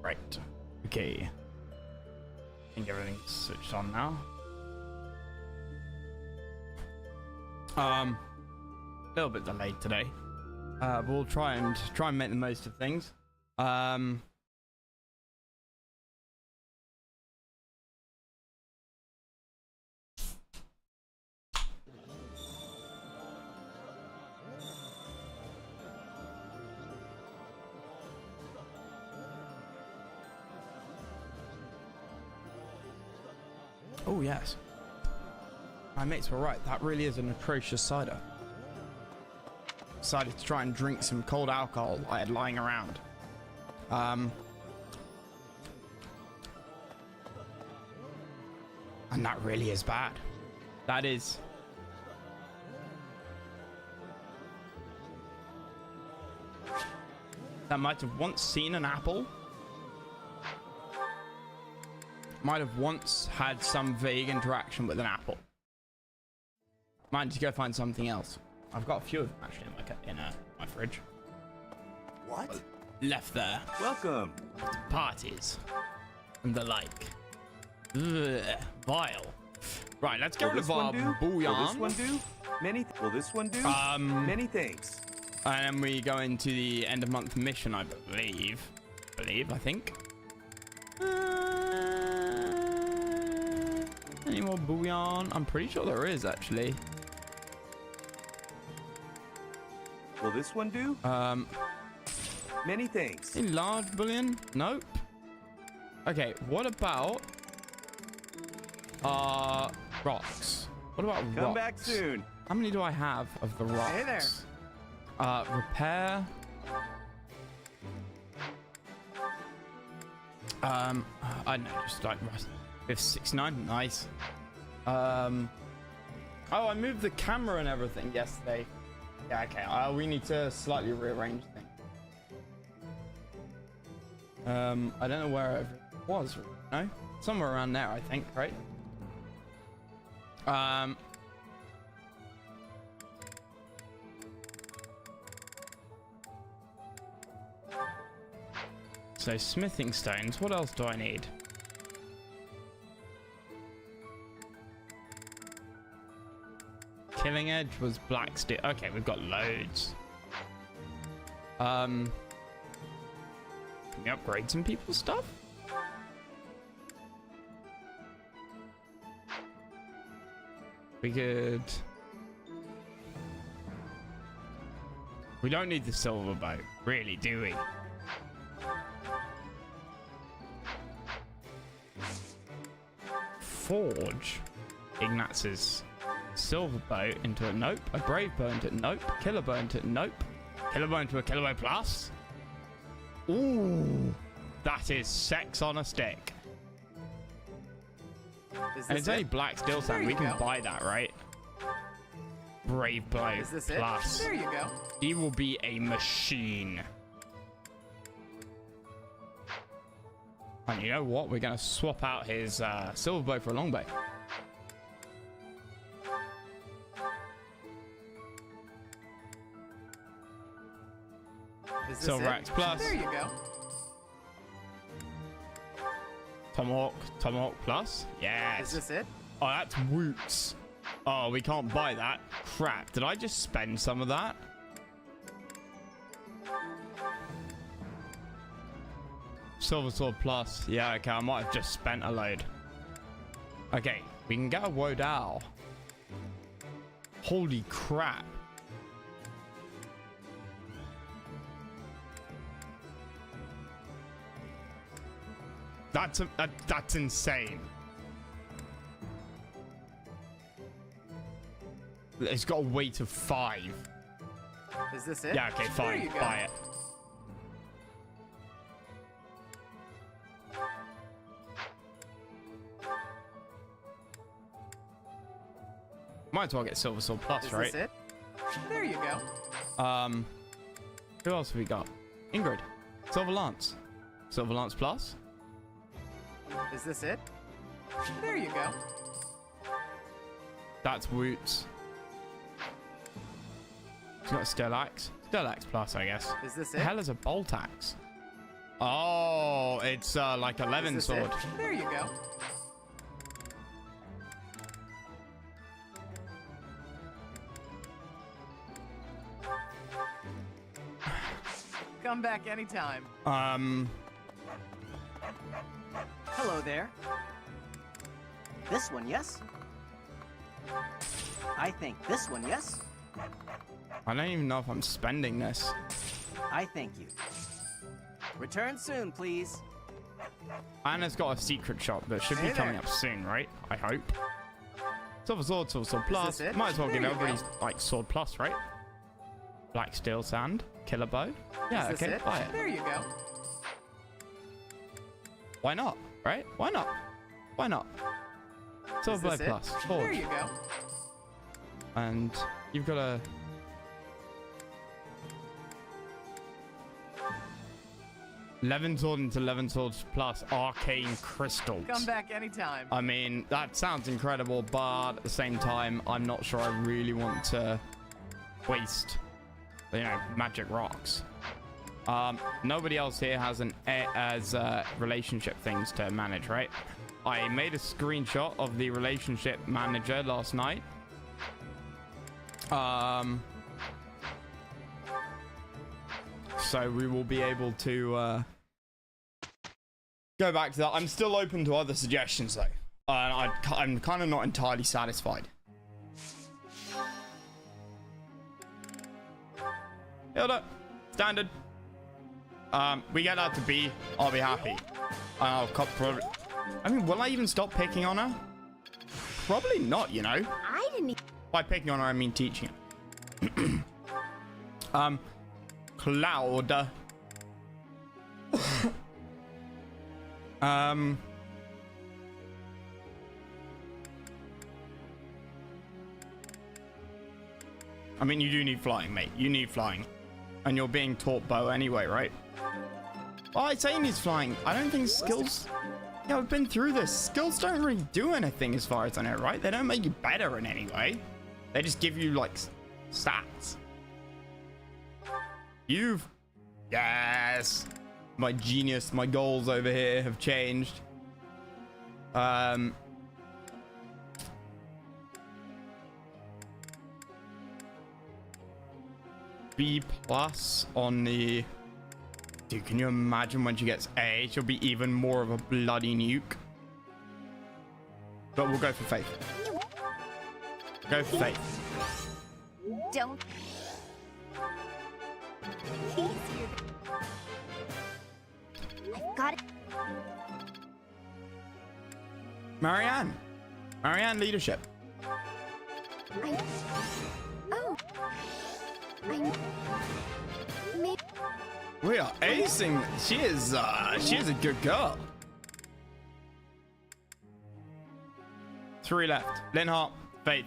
Right. Okay. I think everything's switched on now. A little bit delayed today. We'll try and make the most of things. Oh yes. My mates were right. That really is an atrocious cider. Decided to try and drink some cold alcohol I had lying around. And that really is bad. That is. That might have once seen an apple. Might have once had some vague interaction with an apple. Might need to go find something else. I've got a few of them actually in my fridge. What? Left there. Welcome. Parties and the like. Ugh, vile. Right, let's get rid of our bouillon. Will this one do? Will this one do? Many thanks. And then we go into the end of month mission, I believe. I think. Any more bouillon? I'm pretty sure there is actually. Will this one do? Many thanks. Any large bouillon? Nope. Okay, what about rocks? What about rocks? Come back soon. How many do I have of the rocks? Hey there. Repair. I don't know, just like rust. We have 69. Nice. Oh, I moved the camera and everything yesterday. Yeah, okay. We need to slightly rearrange things. I don't know where it was. No, somewhere around there, I think. Right. So smithing stones. What else do I need? Killing edge was black steel. Okay, we've got loads. Can we upgrade some people's stuff? We could. We don't need the silver bow, really, do we? Forge Ignaz's silver bow into a nope, a brave bow into a nope, killer bow into a nope, killer bow into a killer bow plus. Ooh, that is sex on a stick. And it's only black steel sand. We can buy that, right? Brave bow plus. There you go. He will be a machine. And you know what? We're going to swap out his silver bow for a long bow. Silver axe plus. There you go. Tomahawk plus. Yes. Is this it? Oh, that's roots. Oh, we can't buy that. Crap. Did I just spend some of that? Silver sword plus. Yeah, okay. I might have just spent a load. Okay. We can get a Wodao. Holy crap. That's insane. It's got a weight of 5. Is this it? Yeah, okay, fine. Buy it. Might as well get Silver Sword Plus, right? Is this it? There you go. Who else have we got? Ingrid. Silver Lance. Silver Lance Plus. Is this it? There you go. That's Woots. He's got a Stellax. Stellax Plus, I guess. Is this The it? hell is a Bolt Axe? Oh, it's like 11 Is this sword. it? There you go. Come back anytime. Hello there. This one, yes? I think this one, yes? I don't even know if I'm spending this. I thank you. Return soon, please. Anna's got a secret shop that should be Hey coming there. up soon, right? I hope. Silver sword, silver sword plus. this it? Might as well There give you everybody go. like sword plus, right? Black steel sand, killer bow. Yeah, Is this okay, it? buy it. There you go. Why not? Right? Why not? Why not? Is Silver bow this it? plus. There Forge. you go. And you've got a 11 sword into 11 swords plus arcane crystals. Come back anytime. I mean, that sounds incredible, but at the same time, I'm not sure I really want to waste, magic rocks. Nobody else here has relationship things to manage, right? I made a screenshot of the relationship manager last night. So we will be able to go back to that. I'm still open to other suggestions though. I'm kind of not entirely satisfied. Hilda, standard. We get that to B, I'll be happy. And I'll cut probably. I mean, will I even stop picking on her? Probably not, you know. I didn't. By picking on her, I mean teaching her. Cloud. I mean, you do need flying, mate. You need flying. And you're being taught bow anyway, right? Well, I say he needs flying. I don't think skills... Yeah, I've been through this. Skills don't really do anything as far as I know, right? They don't make you better in any way. They just give you, like, stats. You've... Yes! My genius, my goals over here have changed. B plus on the... Dude, can you imagine when she gets A? She'll be even more of a bloody nuke. But we'll go for faith. Go for faith. Don't. Easier. I've got it. Marianne. Marianne leadership. Oh. Maybe. We are acing. She is a good girl. 3 left. Linhart, Faith.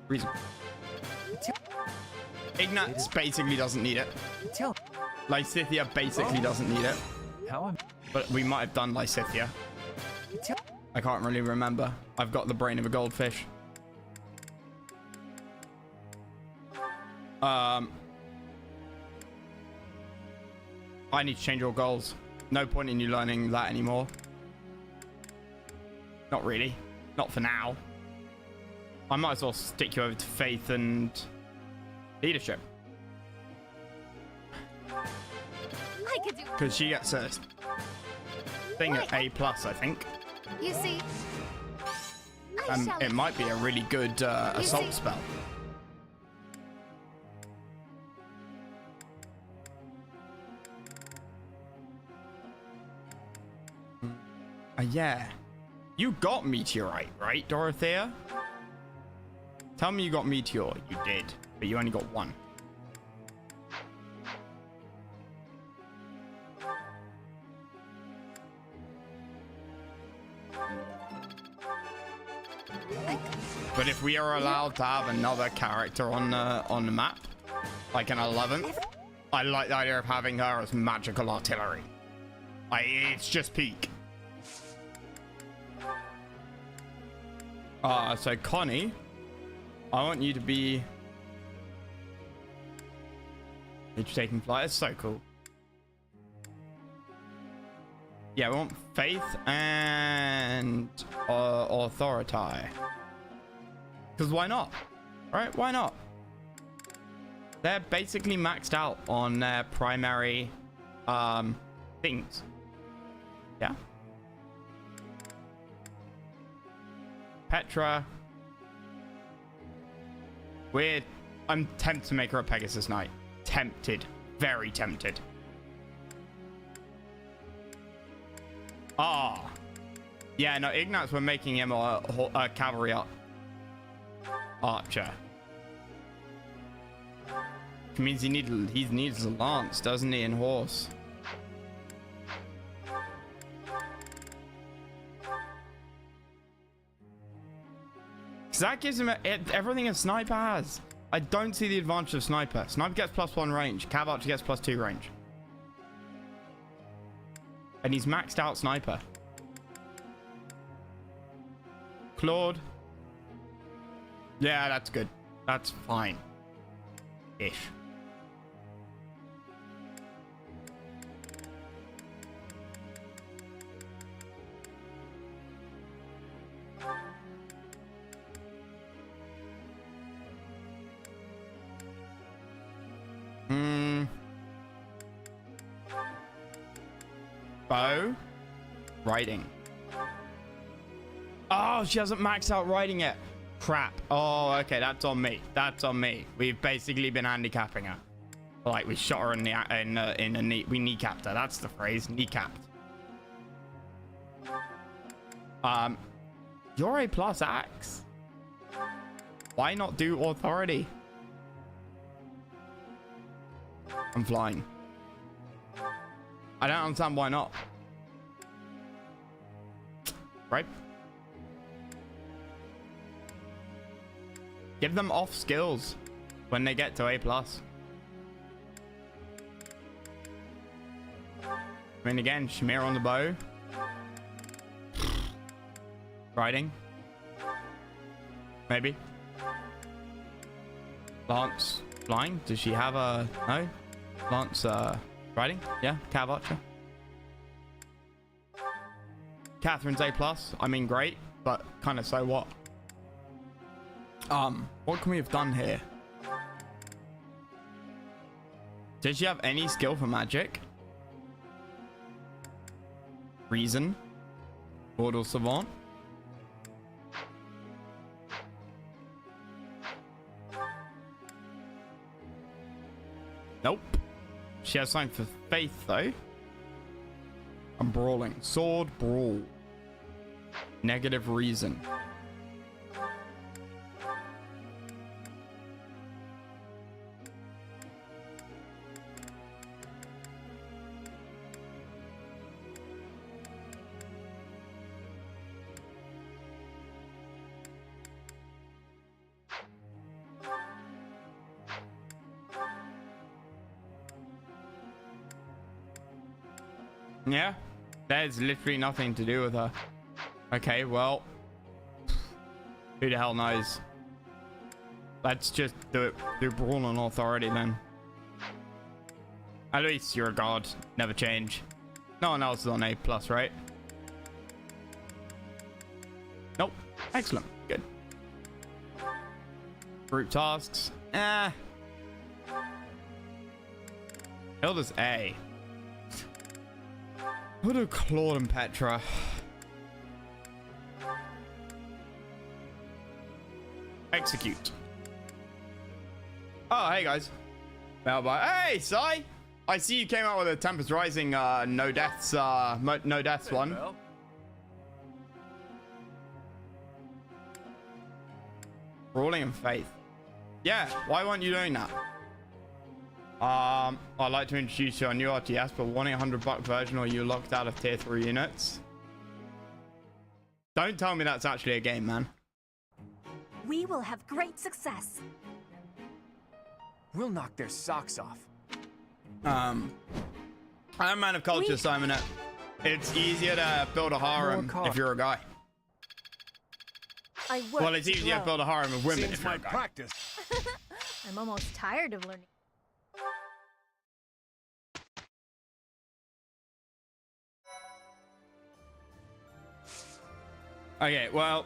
Reason. Ignatz basically doesn't need it. Lysithia basically doesn't need it. But we might have done Lysithia. I can't really remember. I've got the brain of a goldfish. I need to change your goals. No point in you learning that anymore. Not really. Not for now. I might as well stick you over to faith and leadership. I could do. Because she gets a thing at A plus, I think. You see. I shall. It might be a really good assault see- spell. Yeah. You got Meteorite, right, Dorothea? Tell me you got Meteor. You did, but you only got 1. But if we are allowed to have another character on the map, like an 11th, I like the idea of having her as magical artillery. It's just peak. So Connie, I want you to be... You're taking flight. It's so cool. Yeah, we want faith and authority. Because why not? Right? Why not? They're basically maxed out on their primary things. Yeah. Petra. Weird. I'm tempted to make her a Pegasus Knight. Tempted. Very tempted. Ah. Yeah, no, Ignatz, we're making him a cavalry archer. Which means he needs a lance, doesn't he, and horse. Because that gives him everything a sniper has. I don't see the advantage of sniper. Sniper gets +1 range. Cav archer gets +2 range. And he's maxed out sniper. Claude. Yeah, that's good. That's fine. Ish. Bow. Riding. Oh, she hasn't maxed out riding yet. Crap. Oh, okay. That's on me. That's on me. We've basically been handicapping her. Like, we shot her in a knee. We kneecapped her. That's the phrase. Kneecapped. You're a plus axe. Why not do authority? I'm flying. I don't understand why not. Right? Give them off skills when they get to A+. I mean, again, Shamir on the bow. Riding. Maybe. Lance flying. Does she have a... No? Lance riding. Yeah. Cav archer. Catherine's A+. I mean, great. But kind of so what? What can we have done here? Does she have any skill for magic? Reason? Mortal Savant? Nope. She has something for faith, though. I'm brawling. Sword brawl. Negative reason. Yeah, there's literally nothing to do with her. Okay, well, who the hell knows? Let's just do brawl and authority then. At least you're a god, never change. No one else is on A+, right? Nope. Excellent. Good. Group tasks. Hilda's A. What do Claude and Petra? Execute. Oh, hey guys. Hey, Sai. I see you came out with a Tempest Rising no deaths one. Brawling and faith. Yeah, why weren't you doing that? I'd like to introduce you to a new RTS, but wanting $100 version or you locked out of tier 3 units. Don't tell me that's actually a game, man. We will have great success. We'll knock their socks off. I'm a man of culture, Simon. It's easier to build a harem if you're a guy. Well, it's easier to build a harem of women if you're a guy. Practice. I'm almost tired of learning. Okay, well.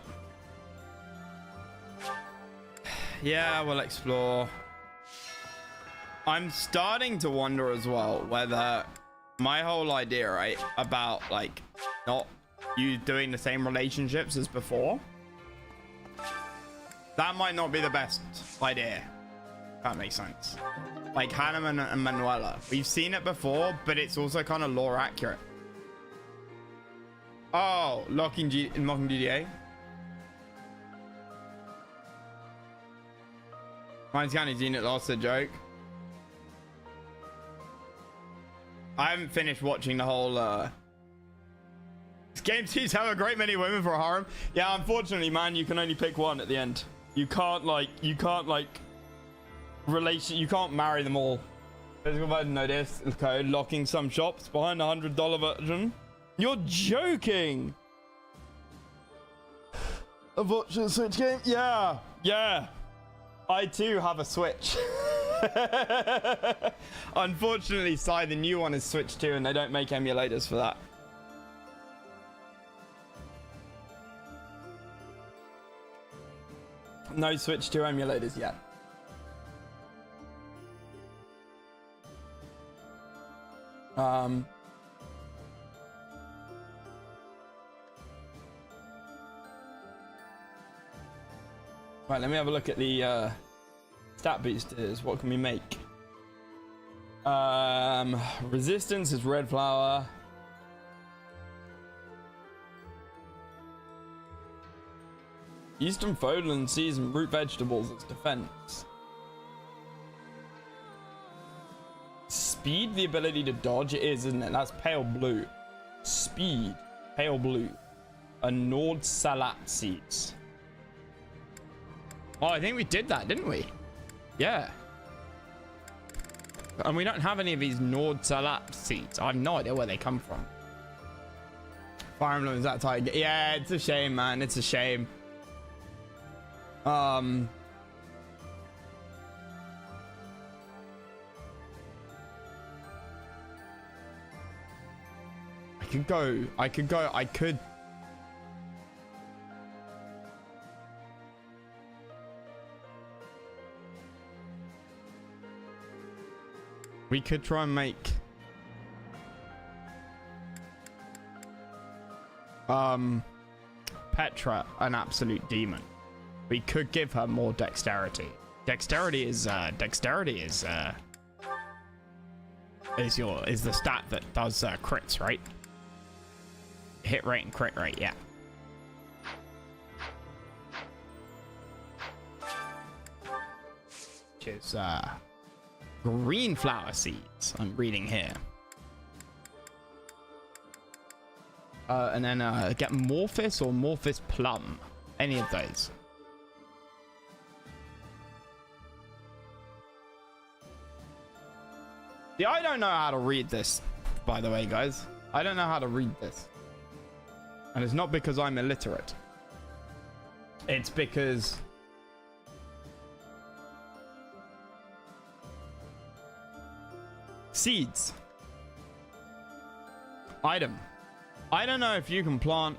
Yeah, we'll explore. I'm starting to wonder as well whether my whole idea, right, about like not you doing the same relationships as before, that might not be the best idea. If that makes sense. Like Hannah and Manuela, we've seen it before, but it's also kind of lore accurate. Oh, locking GTA. Mine's County's unit lost a joke. I haven't finished watching the whole this game seems to have a great many women for a harem. Yeah, unfortunately, man, you can only pick one at the end. You can't marry them all. Physical version notice code locking some shops behind a $100 version. You're joking. A virtual Switch game? Yeah. I too have a Switch. Unfortunately, Sai, the new one is Switch 2 and they don't make emulators for that. No Switch 2 emulators yet. Right, let me have a look at the stat boosters. What can we make? Resistance is red flower. Eastern Fodland season root vegetables as defense. Speed, the ability to dodge, it is, isn't it? That's pale blue. Speed, pale blue. A Nord Salat seeds. Oh, I think we did that, didn't we? Yeah. And we don't have any of these Nord Salat seeds. I have no idea where they come from. Fire Emblem is that tight. Yeah, it's a shame, man. It's a shame. I could. We could try and make Petra an absolute demon. We could give her more dexterity. Dexterity is the stat that does crits, right? Hit rate and crit rate, yeah. Which is green flower seeds, I'm reading here. And then get Morphis or Morphis Plum. Any of those. Yeah, I don't know how to read this, by the way, guys. I don't know how to read this. And it's not because I'm illiterate. It's because... Seeds. Item. I don't know if you can plant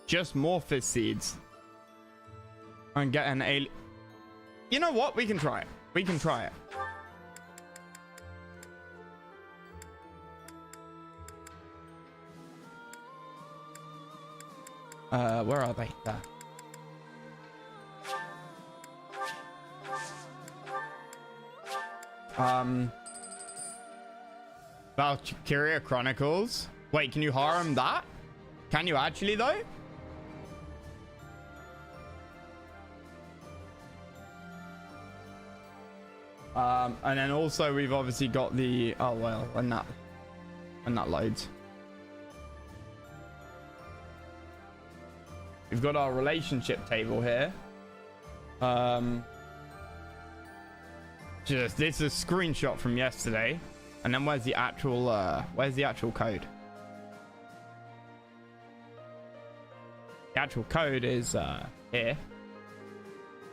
just Morphis seeds and get an alien. You know what? We can try it. We can try it. Where are they? There. Valkyria Chronicles. Wait, can you harem that? Can you actually though? And then also we've obviously got the when that loads. We've got our relationship table here. This is a screenshot from yesterday. And then where's the actual code? The actual code is here.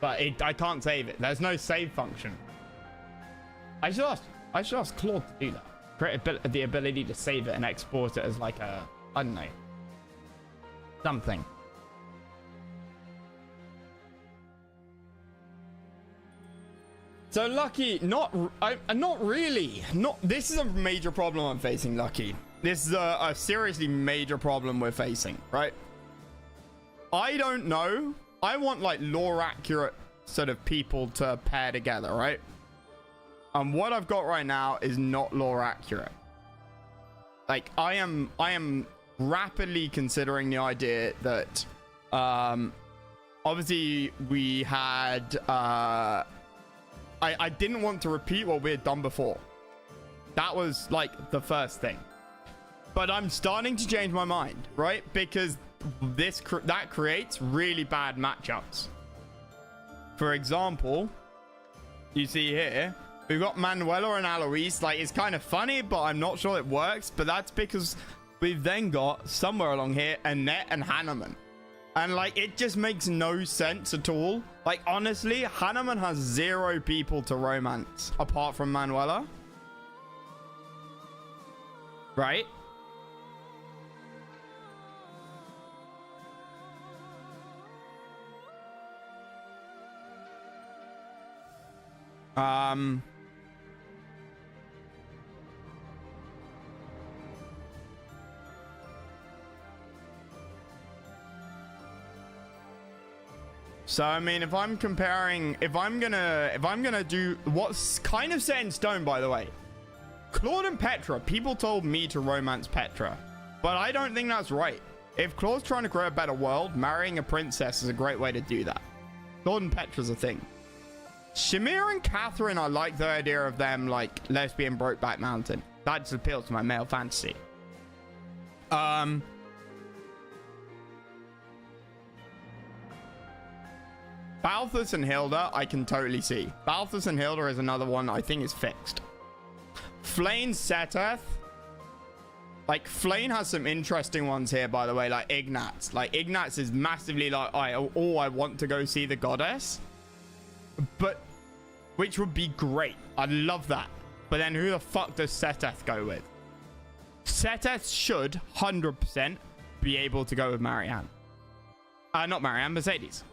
But I can't save it. There's no save function. I should ask Claude to do that. Create the ability to save it and export it as like a, I don't know, something. So Lucky, not really. This is a major problem I'm facing, Lucky. This is a seriously major problem we're facing, right? I don't know. I want like lore accurate sort of people to pair together, right? And what I've got right now is not lore accurate. Like I am rapidly considering the idea that obviously we had I didn't want to repeat what we had done before. That was like the first thing. But I'm starting to change my mind, right? Because that creates really bad matchups. For example, you see here, we've got Manuela and Alois. Like, it's kind of funny, but I'm not sure it works. But that's because we've then got somewhere along here Annette and Hanneman. And like, it just makes no sense at all. Like, honestly, Hanneman has 0 people to romance apart from Manuela. Right? So I mean, if I'm gonna do what's kind of set in stone, by the way, Claude and Petra, people told me to romance Petra, but I don't think that's right. If Claude's trying to create a better world, marrying a princess is a great way to do that. Claude and Petra's a thing. Shamir and Catherine, I like the idea of them like lesbian Brokeback Mountain. That just appeals to my male fantasy. Balthus and Hilda, I can totally see. Balthus and Hilda is another one I think is fixed. Flane Seteth. Like, Flane has some interesting ones here, by the way, like Ignatz. Like, Ignatz is massively like, I want to go see the goddess. But, which would be great. I'd love that. But then who the fuck does Seteth go with? Seteth should 100% be able to go with Marianne. Not Marianne, Mercedes.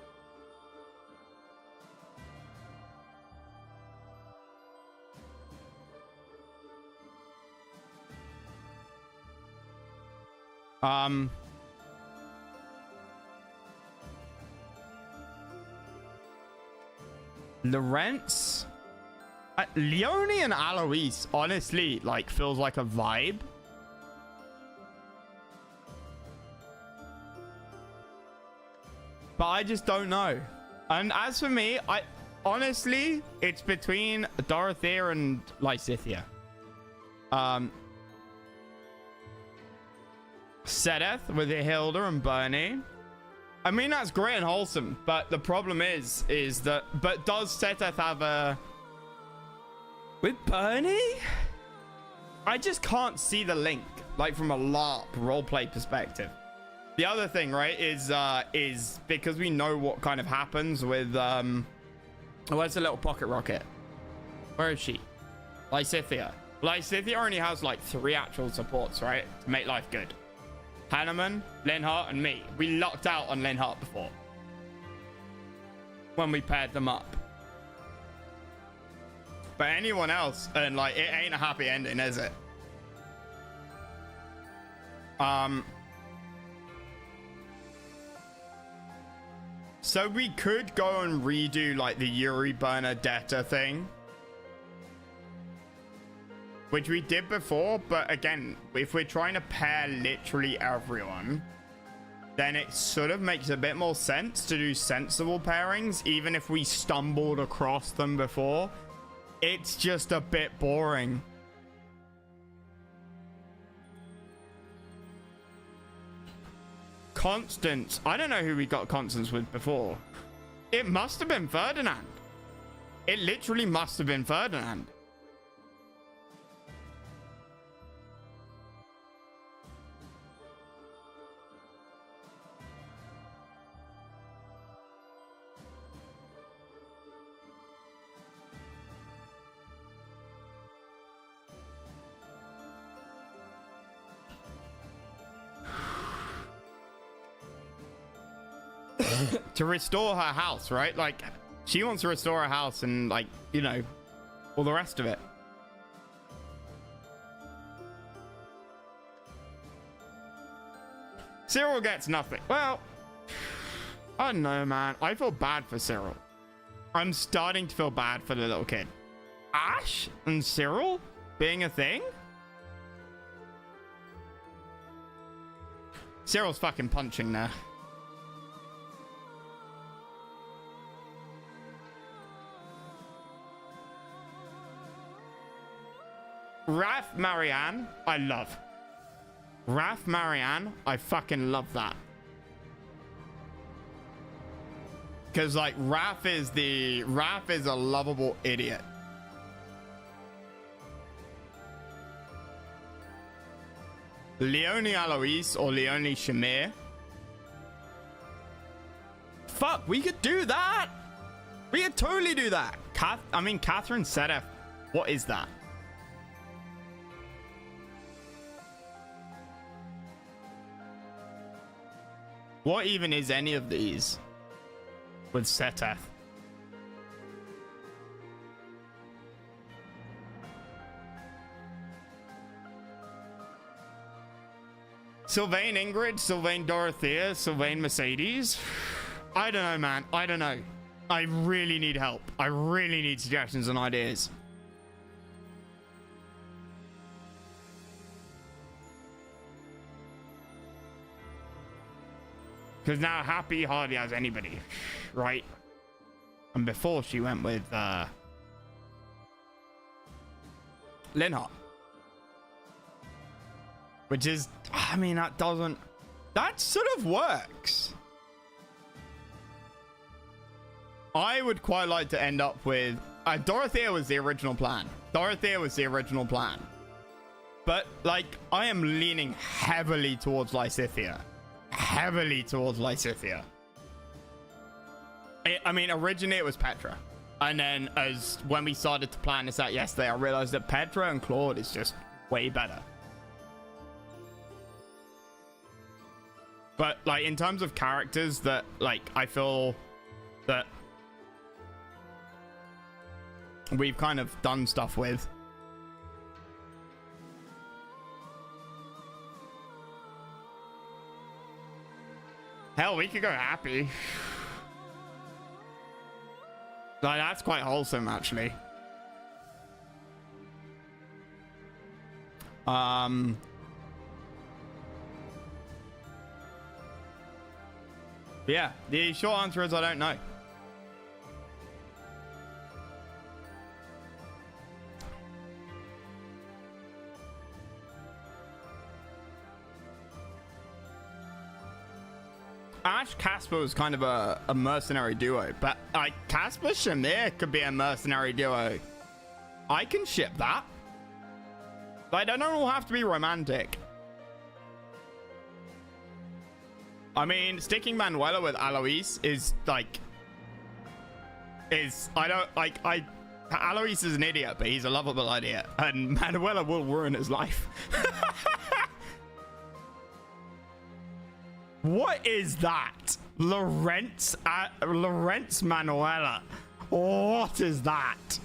Lawrence, Leone and Alois, honestly, like, feels like a vibe. But I just don't know. And as for me, honestly, it's between Dorothea and Lysithea. Seteth with Hilda and Bernie. I mean, that's great and wholesome, but the problem is that, but does Seteth have a with Bernie? I just can't see the link, like from a LARP roleplay perspective. The other thing, right, is because we know what kind of happens with where's the little pocket rocket? Where is she? Lysithea. Lysithea only has like 3 actual supports, right, to make life good. Hanneman, Linhart, and me. We lucked out on Linhart before when we paired them up. But anyone else, and like, it ain't a happy ending, is it? So we could go and redo like the Yuri Bernadetta thing, which we did before, but again, if we're trying to pair literally everyone, then it sort of makes a bit more sense to do sensible pairings, even if we stumbled across them before. It's just a bit boring. Constance. I don't know who we got Constance with before. It must have been Ferdinand. It literally must have been Ferdinand. To restore her house, right? Like, She wants to restore her house and, like, you know, all the rest of it. Cyril gets nothing. Well, I don't know, man. I feel bad for Cyril. I'm starting to feel bad for the little kid. Ashe and Cyril being a thing? Cyril's fucking punching there. Raph Marianne, I love. Raph Marianne, I fucking love that. Because, like, Raph is a lovable idiot. Leonie Alois or Leonie Shamir. Fuck, we could do that. We could totally do that. Catherine Sedef. What is that? What even is any of these with Seteth? Sylvain Ingrid, Sylvain Dorothea, Sylvain Mercedes. I don't know, man. I don't know. I really need help. I really need suggestions and ideas. Because now Happy hardly has anybody, right? And before she went with Linhart. Which is, I mean, that sort of works. I would quite like to end up with, Dorothea was the original plan. But, like, I am leaning heavily towards Lysithea. I mean, originally it was Petra. And then when we started to plan this out yesterday, I realized that Petra and Claude is just way better. But, like, in terms of characters that, like, I feel that we've kind of done stuff with. Hell, we could go Happy. Like, that's quite wholesome, actually. Yeah, the short answer is I don't know. Ashe Casper was kind of a mercenary duo, but like Casper Shamir could be a mercenary duo. I can ship that. Like, they don't all have to be romantic. I mean, sticking Manuela with Alois is like, Alois is an idiot, but he's a lovable idiot, and Manuela will ruin his life. What is that? Lawrence Manuela. What is that?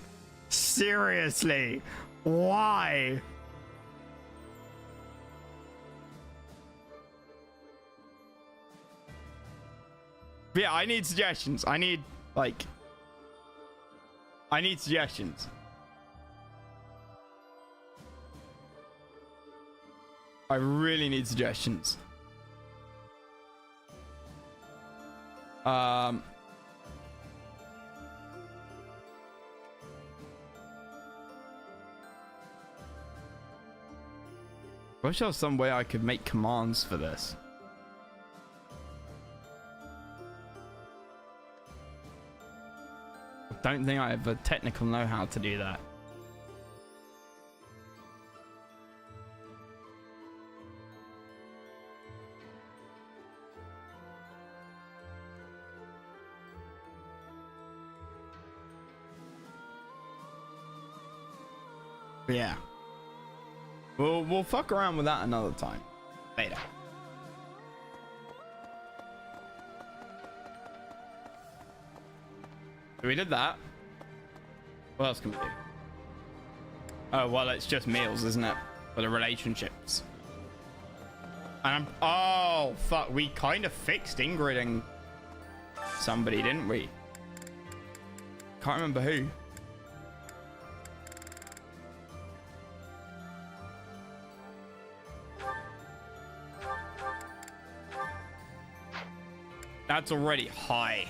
Seriously, why? But yeah, I need suggestions. I need suggestions. I really need suggestions. I wish there was some way I could make commands for this. I don't think I have a technical know-how to do that. Yeah. We'll fuck around with that another time. Later. So we did that. What else can we do? Oh, well, it's just meals, isn't it? For the relationships. And oh, fuck. We kind of fixed Ingrid and somebody, didn't we? Can't remember who. That's already high.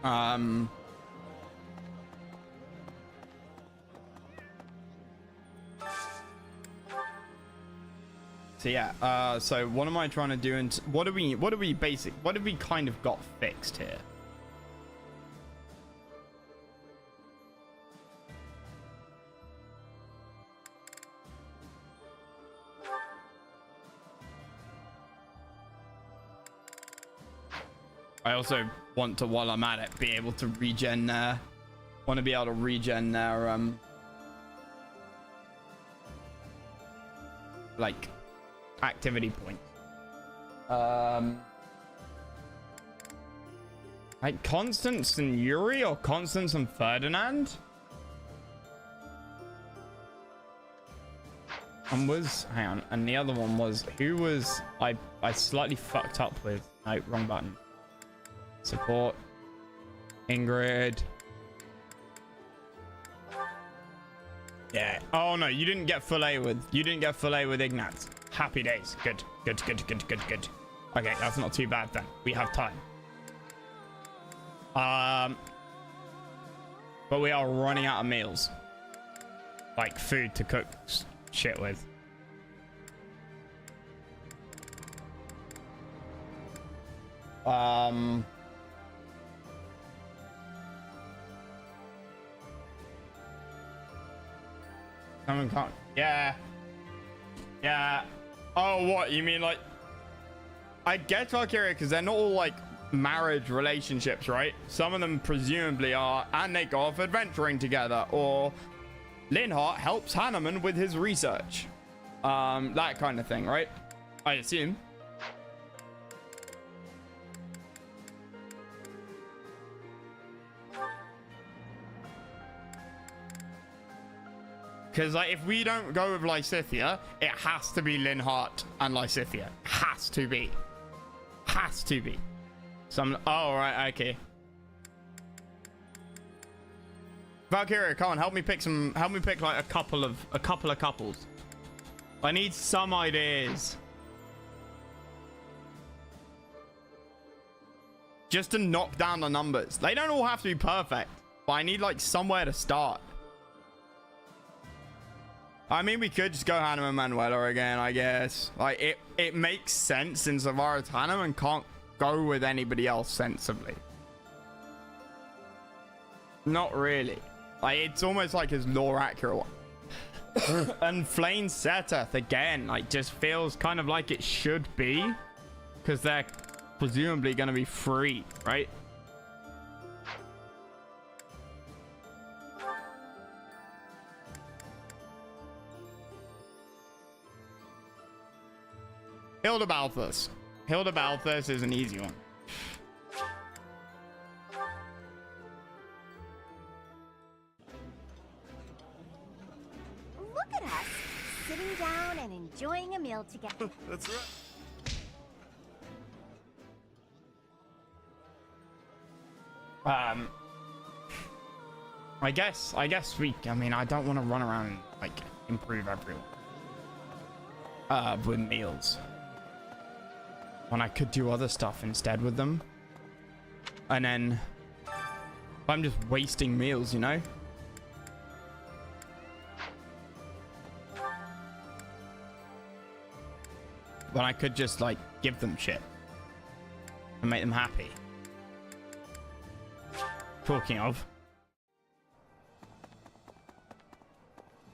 I'm... So yeah, so what am I trying to do, and what do we kind of got fixed here? I also want to, while I'm at it, be able to regen want to be able to regen their like activity point. Like Constance and Yuri, or Constance and Ferdinand? And was, hang on, and the other one was, who was I slightly fucked up with? No, wrong button. Support. Ingrid. Yeah. Oh no, you didn't get full A with Ignaz. Happy days. Good. Okay, that's not too bad then. We have time. But we are running out of meals. Like food to cook shit with. Someone can't. Yeah. Oh, what? You mean like... I get Valkyria because they're not all like marriage relationships, right? Some of them presumably are, and they go off adventuring together, or Linhart helps Hanneman with his research. That kind of thing, right? I assume. Because like, if we don't go with Lysithia, it has to be Linhart and Lysithia. Has to be. Some. Oh, right. Okay. Valkyria, come on, help me pick like a couple of couples. I need some ideas. Just to knock down the numbers. They don't all have to be perfect, but I need like somewhere to start. I mean, we could just go Hannah and Manuela again, I guess. Like, it makes sense insofar as Hannah can't go with anybody else sensibly. Not really. Like, it's almost like his lore accurate one. And Flame Seteth, again, like, just feels kind of like it should be. Because they're presumably going to be free, right? Hilda Balthus. Hilda Balthus is an easy one. Look at us, sitting down and enjoying a meal together. That's right. I guess I mean, I don't want to run around and like improve everyone with meals when I could do other stuff instead with them. And then I'm just wasting meals, you know? When I could just like give them shit and make them happy. Talking of.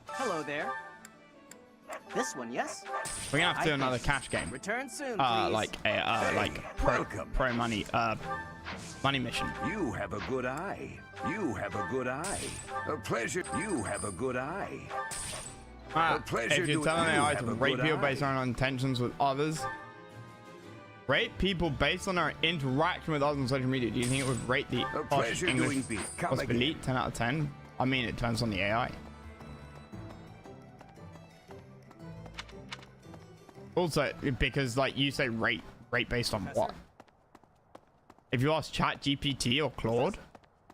Hello there. This one, yes? We're gonna have to do another cash game. Return soon, please. Like pro money money mission. You have a good eye. You have a good eye. A pleasure. You have a good eye. A pleasure. If you're telling AI to rate people based on our intentions with others, rate people based on our interaction with others on social media, do you think it would rate the pleasure English doing Come again. elite 10 out of 10? I mean, it depends on the AI. Also, because like you say rate based on what? If you ask Chat GPT or Claude,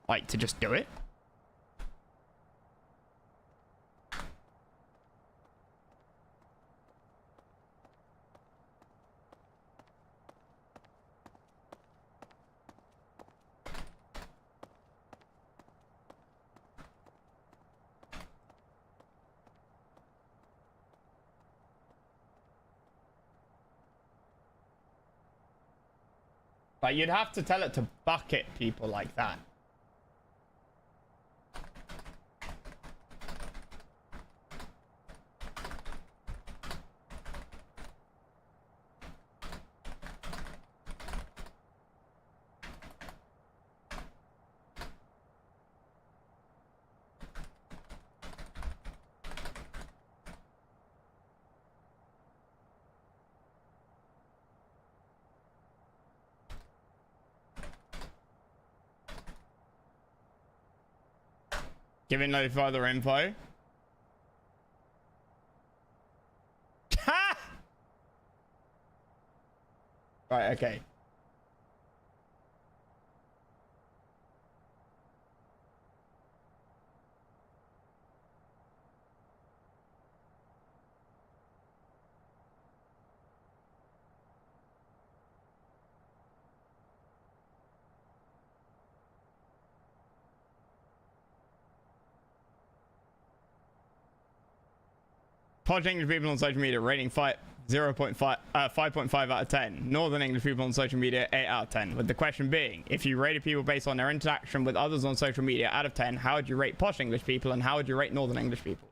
like to just do it. Like, you'd have to tell it to bucket people like that. Giving no further info. Ha! Right, okay. Posh English people on social media rating 5.5 out of 10. Northern English people on social media 8 out of 10. With the question being, if you rated people based on their interaction with others on social media out of 10, how would you rate Posh English people and how would you rate Northern English people?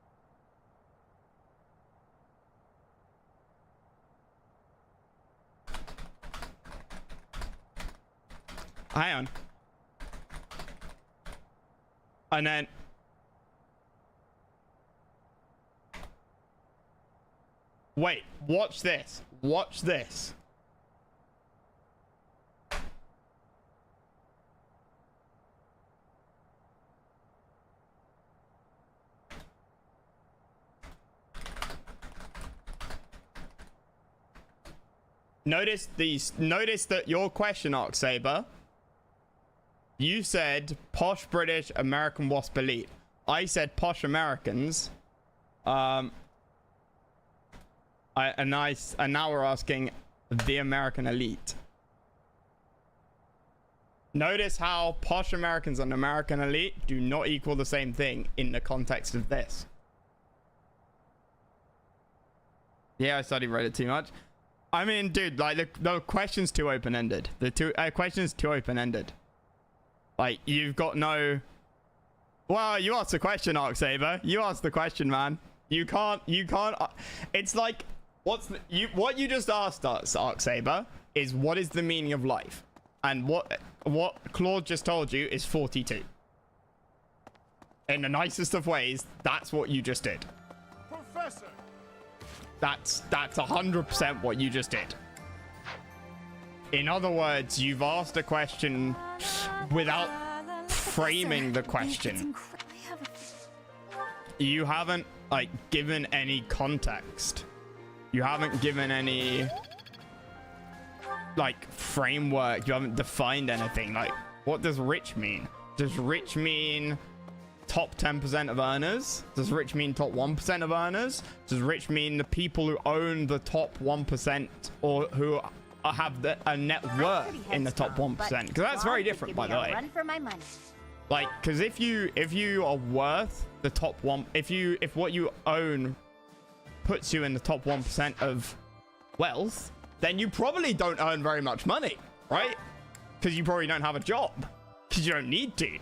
Hang on. And then wait, watch this. Watch this. Notice that your question, Arc Saber. You said posh British American Wasp Elite. I said posh Americans. And now we're asking the American elite. Notice how posh Americans and American elite do not equal the same thing in the context of this. Yeah, I studied Reddit too much. I mean, dude, like the question's too open-ended. The question's too open-ended. Like, you've got no... Well, you asked the question, Arc Saber. You asked the question, man. You can't... It's like... What you just asked us, Arc Saber, is what is the meaning of life? And what Claude just told you is 42. In the nicest of ways, that's what you just did. Professor. That's 100% what you just did. In other words, you've asked a question without framing the question. You haven't, like, given any context. You haven't given any, like, framework. You haven't defined anything. Like, what does rich mean? Does rich mean top 10% of earners? Does rich mean top 1% of earners? Does rich mean the people who own the top 1% or who have a net worth in the top 1%? Because that's very different, by the way. Run for my money. Like, because if you are worth the top one, if what you own puts you in the top 1% of wealth, then you probably don't earn very much money, right? Because you probably don't have a job, because you don't need to.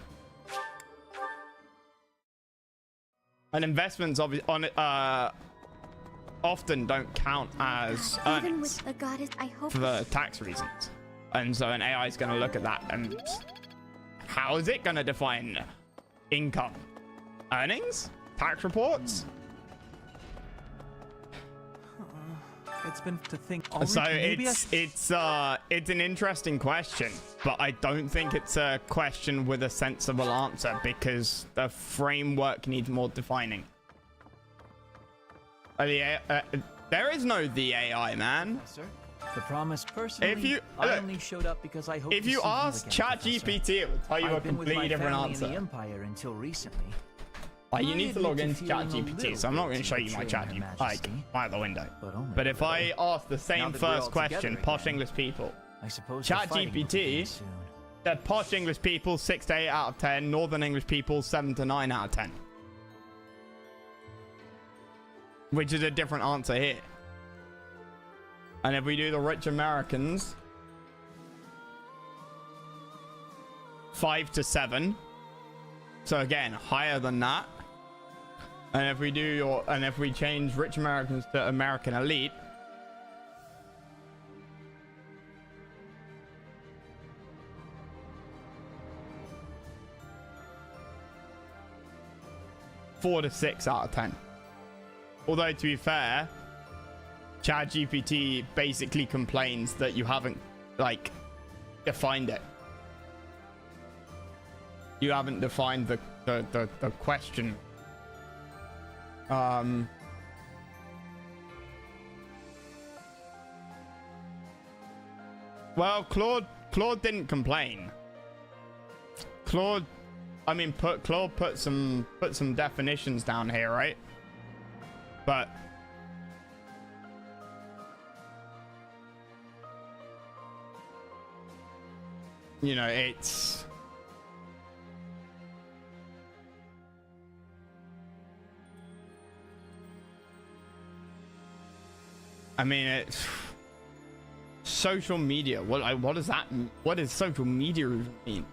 And investments on often don't count as Even earnings with the goddess, I hope. for tax reasons. And so an AI is going to look at that and how is it going to define income? Earnings? Tax reports? It's been to think. So it's an interesting question, but I don't think it's a question with a sensible answer because the framework needs more defining. There is no the AI, man. Sir, the promise personally. If you I only showed up because I hope. if you ask ChatGPT, it will tell you a I've been with my completely different family answer. in the Empire until recently. You need to log into feeling a ChatGPT, little so I'm not going to show you my betrayed, Your ChatGPT like Majesty. out the window. Only But if a I little. ask the same Now that we're first all question, together posh again. English people, I suppose the fighting will ChatGPT begin soon. the posh English people 6 to 8 out of 10, Northern English people 7 to 9 out of 10, which is a different answer here. And if we do the rich Americans, 5 to 7, so again higher than that. And if we change rich Americans to American elite, four to 6 out of 10. Although to be fair, ChatGPT basically complains that you haven't like defined it. You haven't defined the question. Well, Claude didn't complain. Claude put some definitions down here, right? But you know, it's it's social media. What does that mean? What does social media even mean?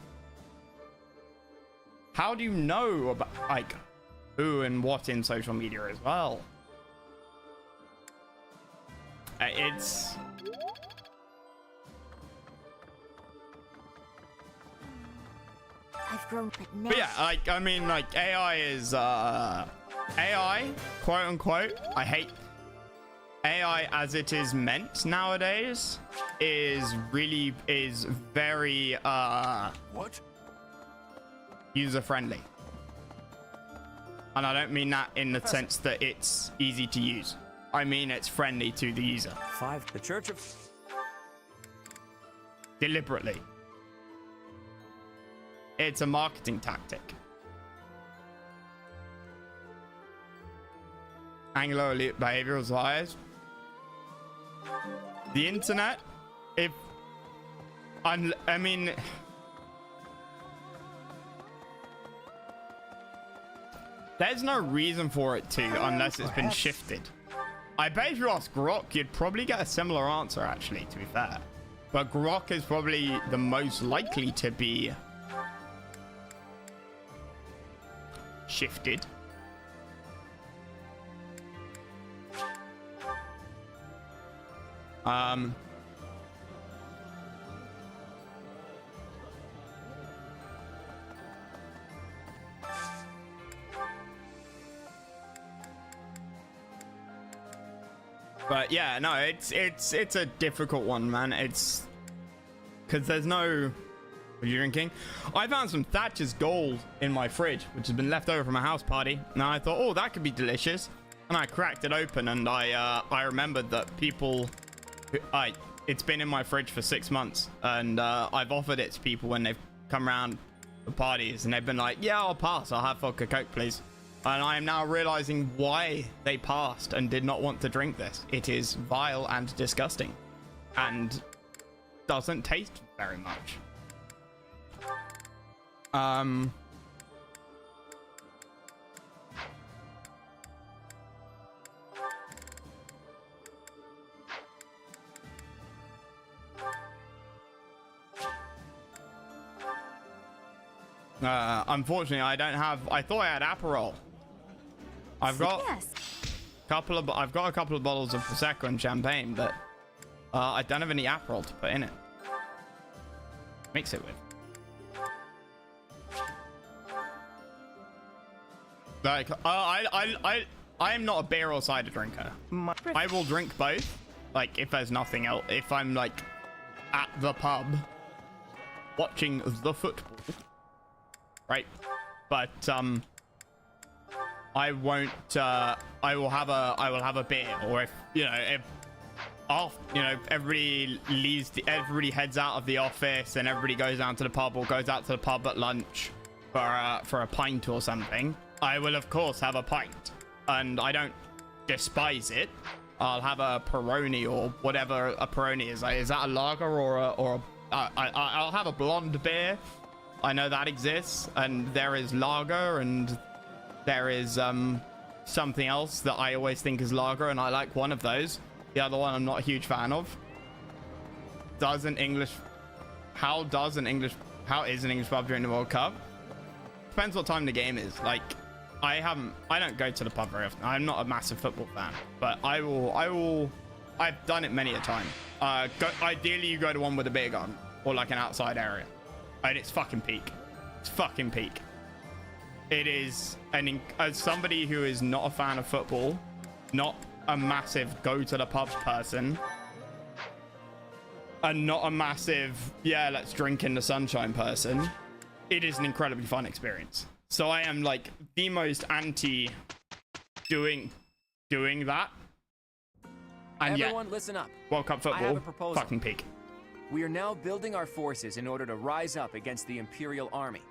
How do you know about like who and what in social media as well? It's I've grown, but yeah, AI is AI, quote unquote. I hate AI as it is meant nowadays is very What? user friendly. And I don't mean that in the sense that it's easy to use. I mean it's friendly to the user. 5. The Church of... Deliberately. It's a marketing tactic. Anglo elite behavioral liars. The internet, there's no reason for it to unless it's been shifted. I bet if you ask Grok, you'd probably get a similar answer, actually, to be fair. But Grok is probably the most likely to be shifted. But yeah, no, it's a difficult one, man. It's because there's no... What are you drinking? I found some Thatcher's Gold in my fridge, which has been left over from a house party. Now I thought, oh, that could be delicious. And I cracked it open, and I remembered that people... It's been in my fridge for 6 months, and I've offered it to people when they've come around for parties, and they've been like, yeah, I'll pass. I'll have vodka Coke, please. And I am now realizing why they passed and did not want to drink this. It is vile and disgusting, and doesn't taste very much. Unfortunately, I don't have... I thought I had Aperol. I've got... Yes. I've got a couple of bottles of prosecco and champagne, but I don't have any Aperol to put in it. Mix it with. Like, I am not a beer or cider drinker. I will drink both. Like, if there's nothing else, if I'm like at the pub watching the football, right? But I won't. I will have a beer, or if everybody leaves, everybody heads out of the office, and everybody goes down to the pub or goes out to the pub at lunch for a pint or something. I will of course have a pint, and I don't despise it. I'll have a Peroni or whatever a Peroni is. Is that a lager or I'll have a blonde beer. I know that exists, and there is lager, and there is something else that I always think is lager, and I like one of those. The other one I'm not a huge fan of. How is an English pub during the World Cup? Depends what time the game is. Like, I don't go to the pub very often. I'm not a massive football fan, but I've done it many a time. Ideally you go to one with a beer garden or like an outside area, and it's fucking peak. It's fucking peak. It is as somebody who is not a fan of football, not a massive go to the pub person, and not a massive let's drink in the sunshine person, it is an incredibly fun experience. So I am like the most anti doing that. And Everyone, listen up. World Cup I have football, a proposal. fucking peak. We are now building our forces in order to rise up against the Imperial Army.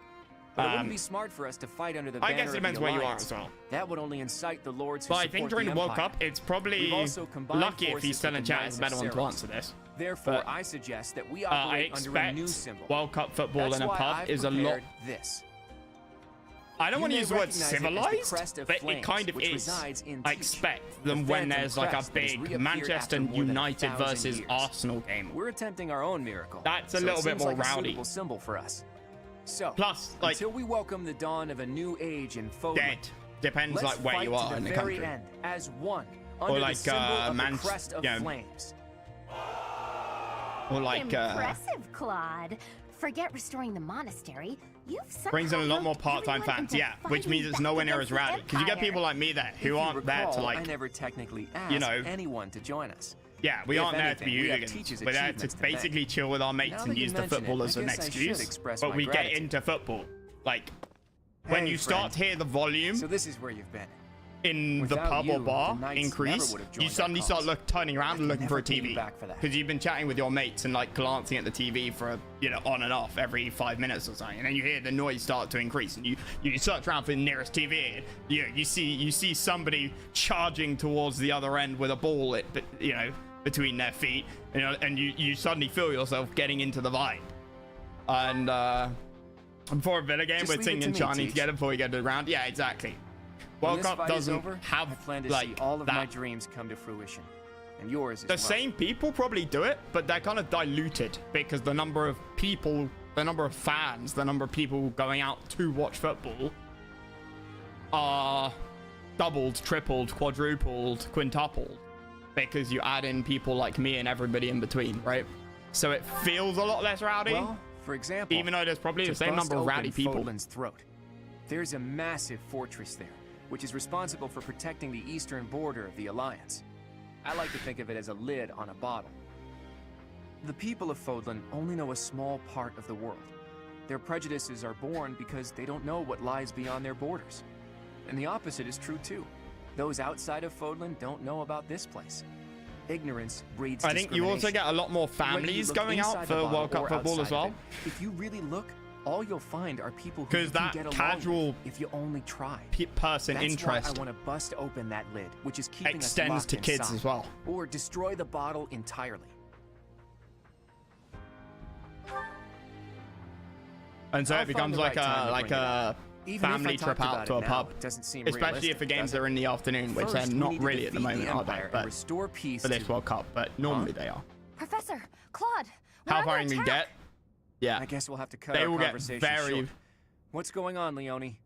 But it wouldn't be smart for us to fight under the banner I guess it depends of the where you are Alliance. as well. That would only incite the lords who But I support think during the World Empire. Cup, it's probably We've also combined lucky if forces he's still with in the chat. Knights Is a better of one to Ceres. answer this. Therefore, But, I suggest that we I operate under a new expect symbol. World Cup football That's in a why pub I've is a lot. prepared this. I don't want to You use may the word recognize it as the civilized, crest of but it flames, kind of which is. resides in I Teach, expect the them when phantom there's like a crest that has big reappeared Manchester after more than United 1,000 versus years. Arsenal game. We're attempting our own miracle. That's a so little it bit seems more like a rowdy. suitable symbol for us. So, Plus, like, until we welcome the dawn of a new age in Fodlan, dead. Depends let's like where you fight are to in the very country. end as one, under like, the symbol of the Manch- crest of you know, flames. Or like Impressive, Claude. Forget restoring the monastery. You've somehow brings in a lot more roped part-time everyone fans, into yeah, which fighting means it's back nowhere near as against the rowdy. Because you get Empire. people like me there who If you aren't there to recall, I like, never technically asked you know, anyone to join us. yeah, we If aren't there to be anything, we have hooligans. teachers' We're there to achievements to thank. basically chill with our mates Now and that you use the mention football it, as I an guess I should excuse. express But my we get gratitude. into football. Like, when Hey, you start friend. to hear the volume So this is where you've been. in the Without pub you, or bar the Knights increase, never would have joined you our suddenly start cause. turning around and I looking for a never pay you TV. back for that. Because you've been chatting with your mates and like glancing at the TV for, on and off every 5 minutes or something. And then you hear the noise start to increase and you search around for the nearest TV. And, you see somebody charging towards the other end with a ball, between their feet. And you suddenly feel yourself getting into the vibe. And before a Villa game, Just we're leave it singing to me, Chinese Teach. together before we get to the round. Yeah, exactly. When World this Cup fight is doesn't over, have I plan to like see all of that. my dreams come to fruition, and yours as The well. same people probably do it, but they're kind of diluted because the number of people, the number of fans, the number of people going out to watch football are doubled, tripled, quadrupled, quintupled because you add in people like me and everybody in between, right? So it feels a lot less rowdy, Well, for example, even though there's probably to the same bust number of rowdy open people. Fodlan's throat, there's a massive fortress there, which is responsible for protecting the eastern border of the Alliance. I like to think of it as a lid on a bottle. The people of Fodlan only know a small part of the world. Their prejudices are born because they don't know what lies beyond their borders. And the opposite is true too. Those outside of Fodlan don't know about this place. Ignorance breeds I think you also discrimination. get a lot more Whether you families look going inside out the for bottle World Cup or football as outside of well. it, if you really look, all you'll find are people who 'Cause you can that get along casual with if you only try. Person That's interest why I want to bust open that lid, which is keeping us extends locked to kids inside, as well. or destroy the bottle entirely. And so I'll it becomes find like the right time to a bring it up. Even if I family talked trip out about to it a now, pub, it doesn't seem especially realistic, if the games does it? are in the afternoon, which First, they're we not need to really at the defeat moment, are they? Empire and But restore peace for this to- World Cup, but normally they are. Professor, Claude, we're How under far you can attack. get? Yeah, I guess we'll have to cut they our will get conversation very. short. What's going on, Leone?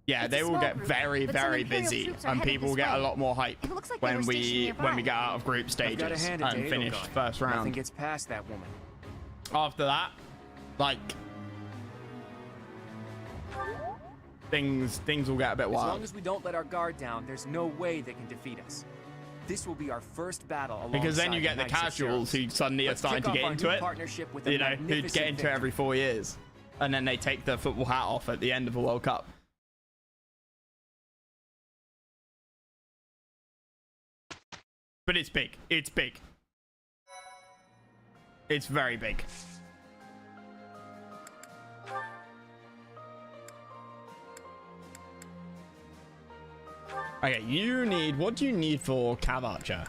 Yeah, It's they a will small get group, very, but some very Imperial busy, troops are and headed people this get a way. lot more hype It looks like they when were stationed we nearby. get out of group I've got a stages hand and in finish Edelgard. first Nothing round. gets past that woman. After that, like things will get a bit As wild. long as we don't let our guard down, there's no way they can defeat us. This will be our first battle Because then alongside you get the Knights of casuals Sheriffs. who suddenly are Let's starting kick to get off our into new it. partnership with a You know, who'd magnificent get into it victory. every 4 years, and then they take the football hat off at the end of a World Cup. But it's big. It's big. It's very big. Okay, you need... What do you need for Cav Archer?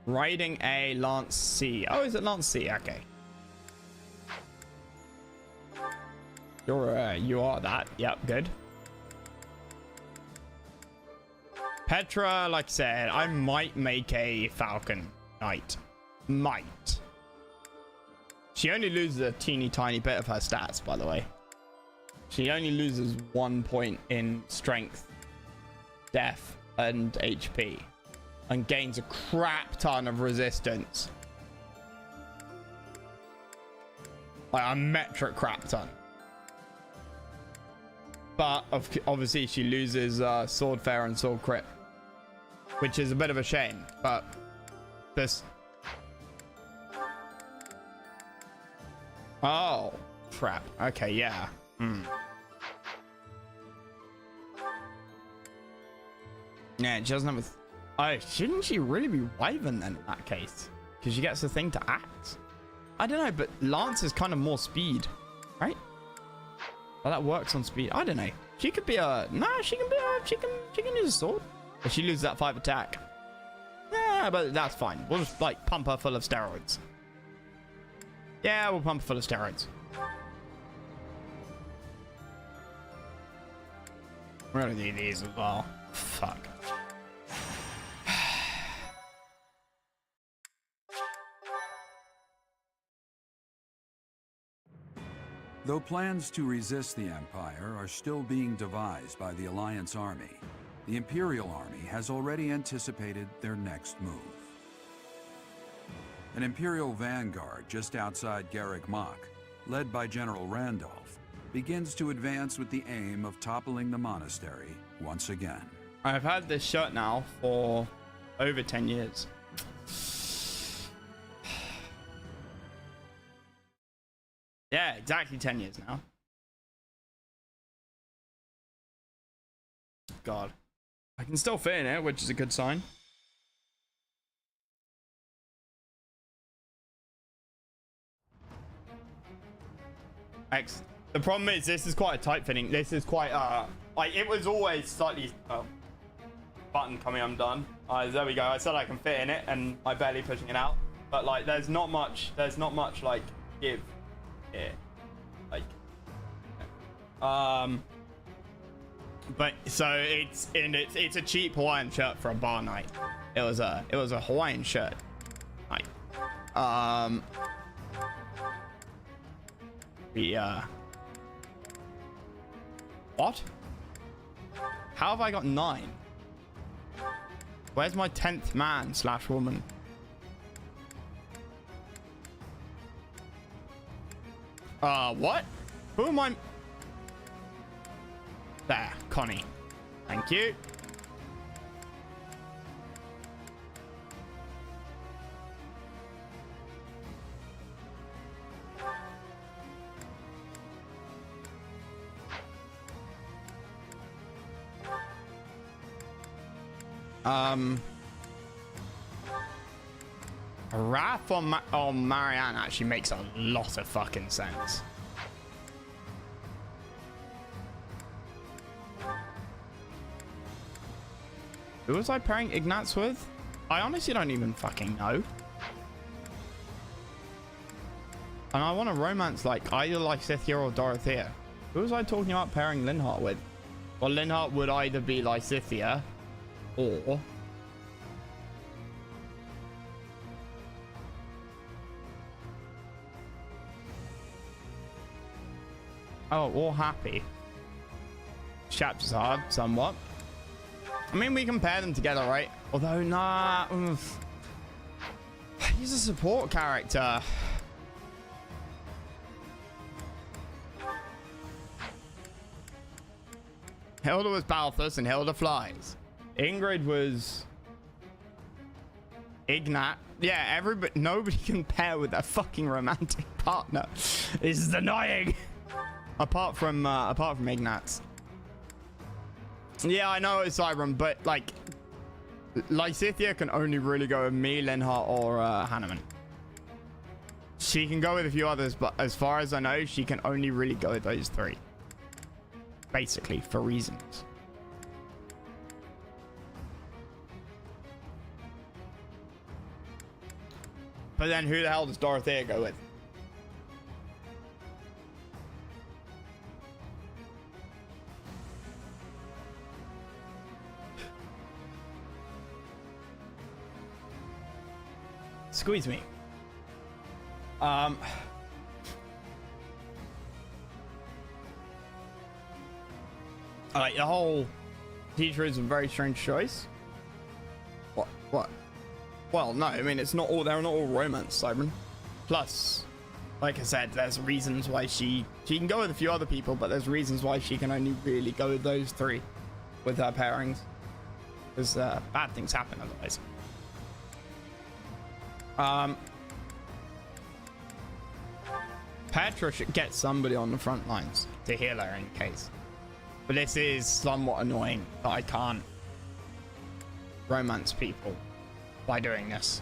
Riding a Lance C. Oh, is it Lance C? Okay. You are that. Yep, good. Petra, like I said, I might make a Falcon Knight. Might. She only loses a teeny tiny bit of her stats, by the way. She only loses 1 point in strength, def, and HP. And gains a crap ton of resistance. Like a metric crap ton. But obviously she loses Sword Fair and Sword Crit. Which is a bit of a shame, but this... Oh, crap. Okay, yeah. Yeah, she doesn't have a... Oh, shouldn't she really be Wyvern then in that case? Because she gets the thing to act. I don't know, but Lance is kind of more speed, right? Well, that works on speed. I don't know. She could be a... Nah, she can be a... She can use a sword. If she loses that 5 attack. Yeah, but that's fine. We'll just, like, pump her full of steroids. Yeah, we'll pump her full of steroids. We're gonna do these as well. Fuck. Though plans to resist the Empire are still being devised by the Alliance Army, the Imperial Army has already anticipated their next move. An Imperial vanguard just outside Garrick Mach, led by General Randolph, begins to advance with the aim of toppling the monastery once again. I've had this shirt now for over 10 years. Yeah, exactly 10 years now. God. I can still fit in it, which is a good sign. X. The problem is this is quite a tight fitting. This is quite like it was always slightly button coming undone. There we go. I said I can fit in it and I'm barely pushing it out. But like there's not much like give here. Like but so it's a cheap Hawaiian shirt for a bar night. It was a Hawaiian shirt. Like what? How have I got 9? Where's my 10th man / woman? What? Who am I? There, Connie. Thank you. Wrath on Marianne actually makes a lot of fucking sense. Who was I pairing Ignatz with? I honestly don't even fucking know. And I want to romance like either Lysithea or Dorothea. Who was I talking about pairing Linhart with? Well, Linhart would either be Lysithea or... Oh, or Happy. chapter's hard, somewhat. I mean, we can pair them together, right? Although, nah. He's a support character. Hilda was Balthus and Hilda flies. Ingrid was Ignat. Yeah, nobody can pair with a fucking romantic partner. This is annoying. apart from Ignat's. Yeah, I know it's Cyberun, but like Lysithia can only really go with me, Linhart, or Hanneman. She can go with a few others, but as far as I know, she can only really go with those three. Basically, for reasons. But then who the hell does Dorothea go with? Squeeze me. Like the whole teacher is a very strange choice. What? Well, no, I mean, they're not all romance, Cyberun. Plus, like I said, there's reasons why she can go with a few other people, but there's reasons why she can only really go with those three with her pairings. Because bad things happen otherwise. Petra should get somebody on the front lines to heal her in case. But this is somewhat annoying that I can't romance people by doing this.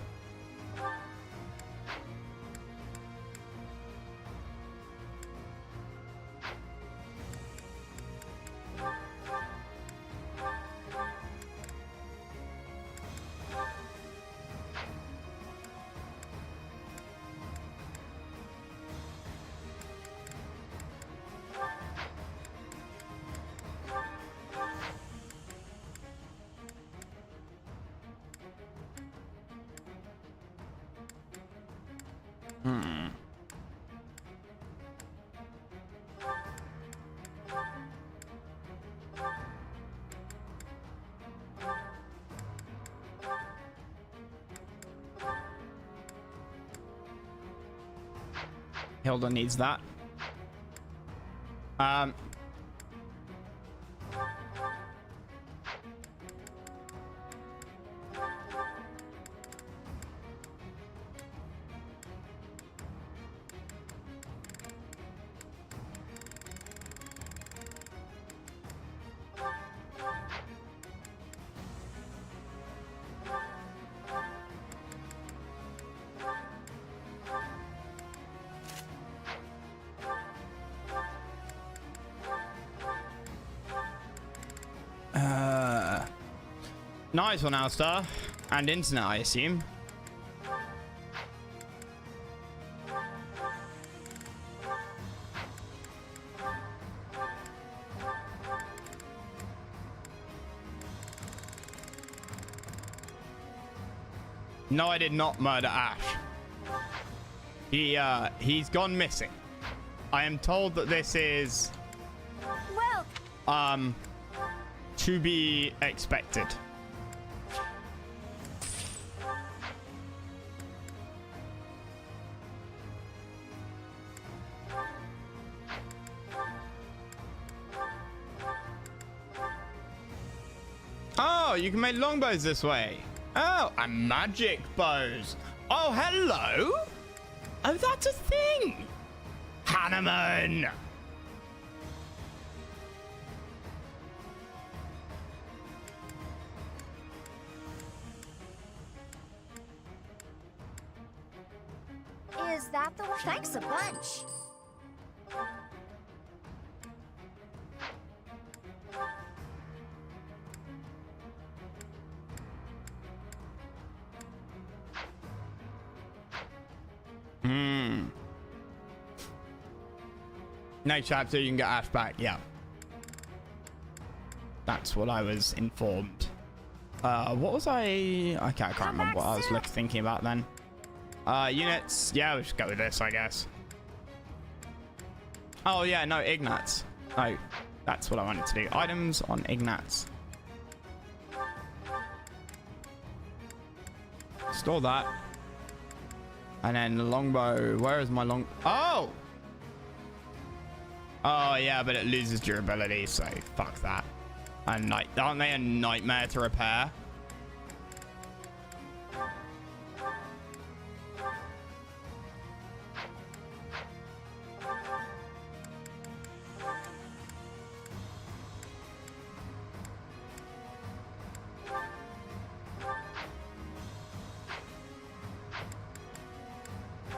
Hilda needs that. Nice one, Alstar. And internet, I assume. No, I did not murder Ashe. He's gone missing. I am told that this is Well, to be expected. Oh, you can make longbows this way. Oh, and magic bows. Oh, hello. Oh, that's a thing. Hanneman. is that the one? Thanks a bunch. Next chapter, you can get Ashe back. Yeah. That's what I was informed. What was I can't remember what I was thinking about then. Units. Yeah, we should go with this, I guess. Oh, yeah, no, Ignatz. No. That's what I wanted to do. Items on Ignatz. Store that. And then the longbow. Where is my long... Oh! Oh, yeah, but it loses durability, so fuck that. And aren't they a nightmare to repair?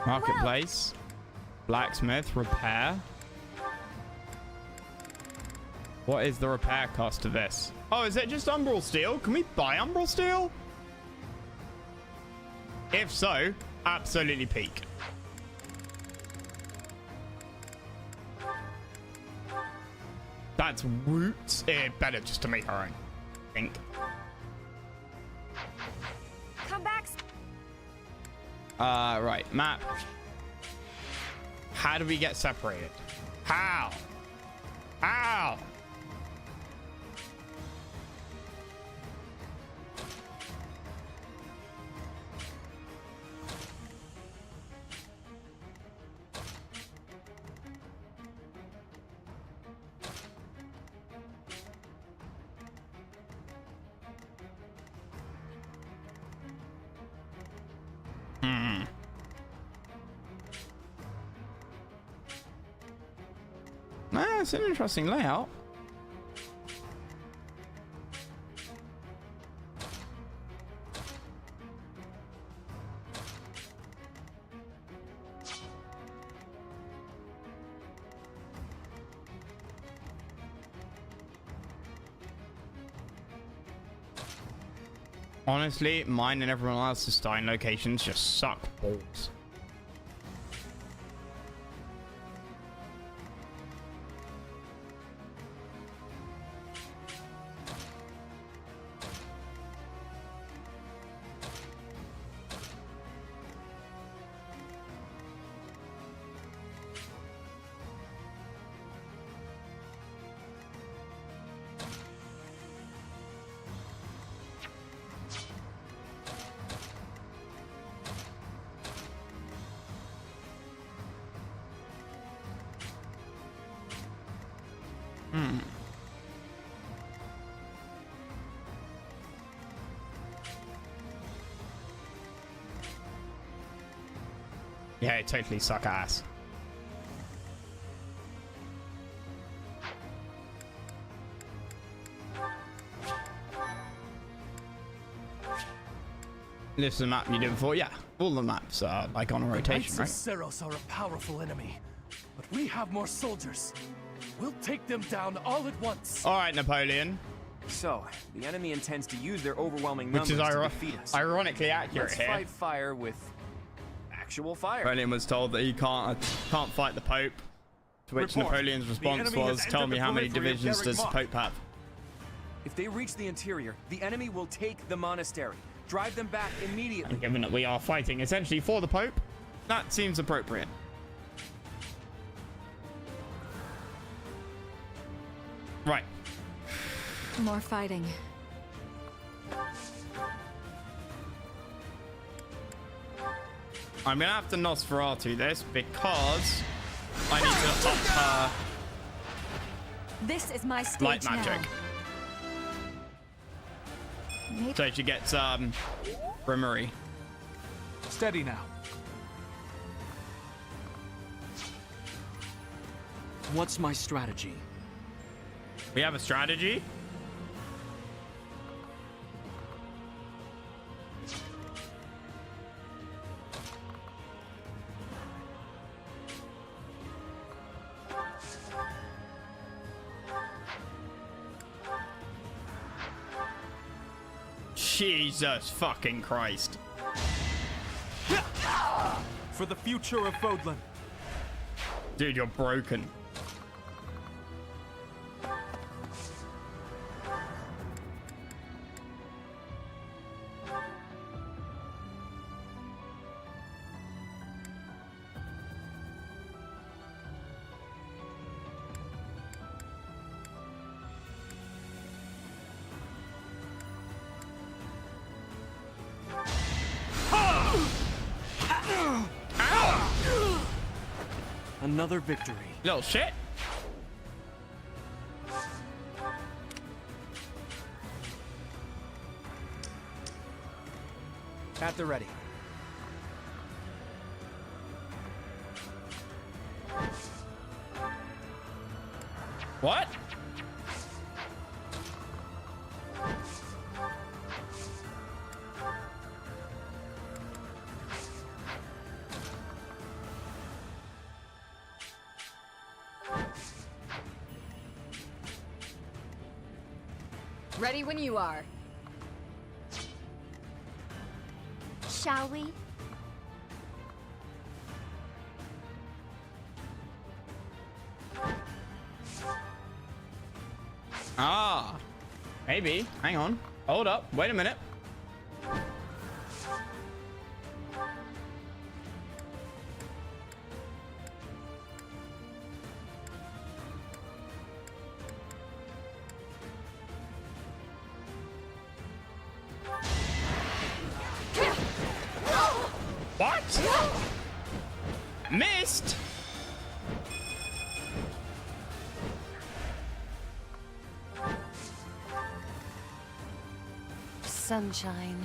Marketplace. Blacksmith. Repair. What is the repair cost of this? Oh, is it just umbral steel? Can we buy umbral steel? If so, absolutely peak. That's roots. Better just to make our own, I think. Come back. Right, map. How do we get separated? How? How? It's an interesting layout. Honestly, mine and everyone else's starting locations just suck balls. Yeah, it totally suck ass. This is the map you did before? Yeah, all the maps are like on a rotation, right? The Knights of Seros are a powerful enemy, but we have more soldiers. We'll take them down all at once. All right, Napoleon. So, the enemy intends to use their overwhelming numbers Which is to defeat us. ironically accurate Let's here. fight fire with actual fire. Napoleon was told that he can't fight the Pope. To which Report. Napoleon's response enemy has was, "Tell entered me the how many periphery of divisions does the Garrick Pope have?" If they reach the interior, the enemy will take the monastery. Drive them back immediately. And given that we are fighting essentially for the Pope, that seems appropriate. Right. More fighting. I'm gonna have to Nosferatu this because I need to up her This is my stage light magic. Maybe. So she gets Brimmery. Steady now. What's my strategy? We have a strategy. Jesus fucking Christ. For the future of Fodlan. Dude, you're broken. another victory. Little shit. At the ready. What? Ready when you are. Shall we? Ah, maybe. Hang on. Hold up. Wait a minute. What? Missed? Sunshine.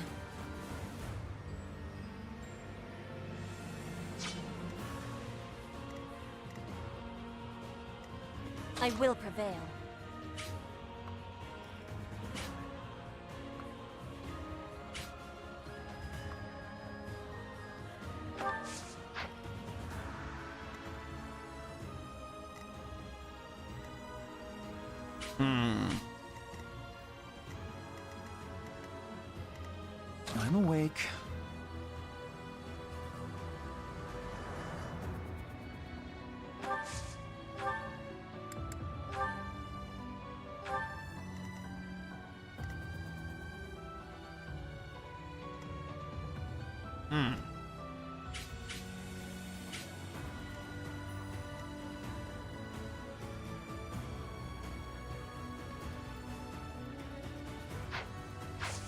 I will prevail. I'm awake.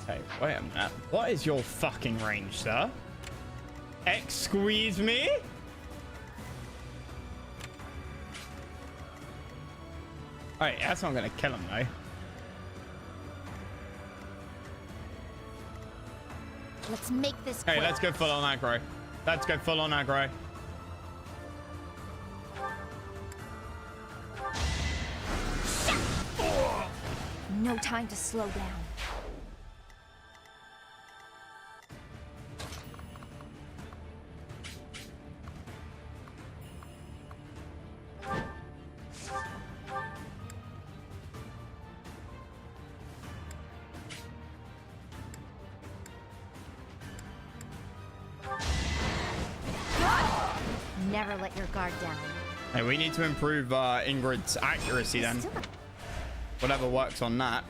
Okay, wait a minute. What is your fucking range, sir? X squeeze me? Alright, that's not gonna kill him though. Let's make this Hey, quick. let's go full on aggro. Let's go full on aggro. No time to slow down. Never let your guard down. Hey, we need to improve Ingrid's accuracy then. Still- Whatever works on that.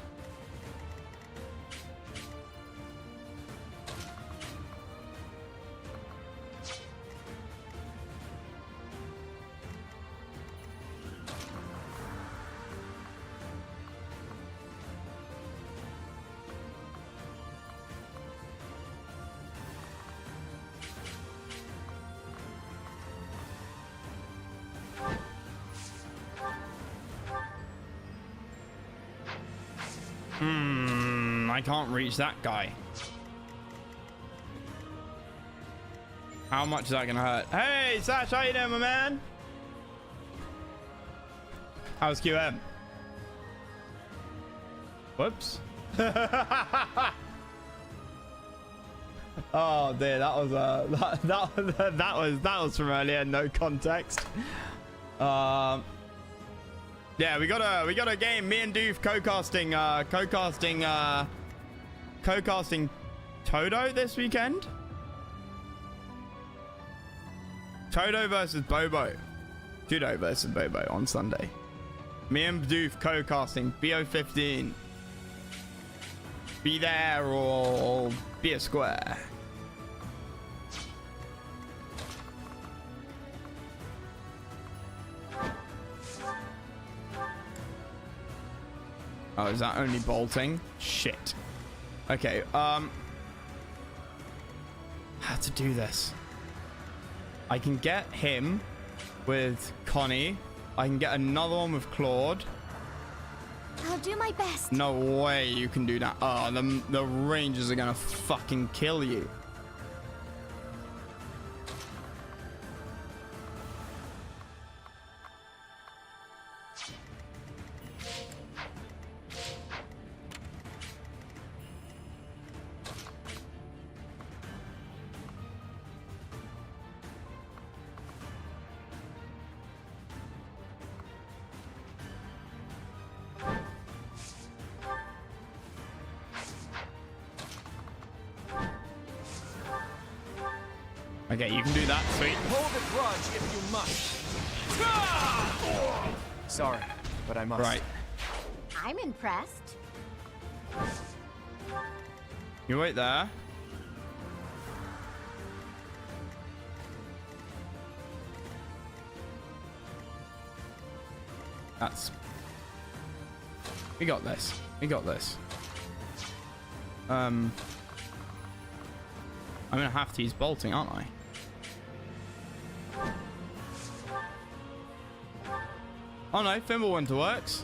I can't reach that guy. How much is that gonna hurt? Hey, Sash, how you doing, my man? How's QM? Whoops. Oh dear, that was that was from earlier. No context. Yeah, we got a game. Me and Doof co-casting Todo this weekend. Todo versus Bobo. Judo versus Bobo on Sunday. Me and Doof co-casting BO15. Be there or be a square. Oh, is that only bolting? Shit. Okay, how to do this? I can get him with Connie. I can get another one with Claude. I'll do my best. No way you can do that. Oh, the Rangers are gonna fucking kill you. Okay, you can do that. Sweet. Hold a grudge if you must. Sorry, but I must. Right. I'm impressed. You wait there. That's... We got this. We got this. I'm gonna have to use bolting, aren't I? Oh no, Fimbulwinter works.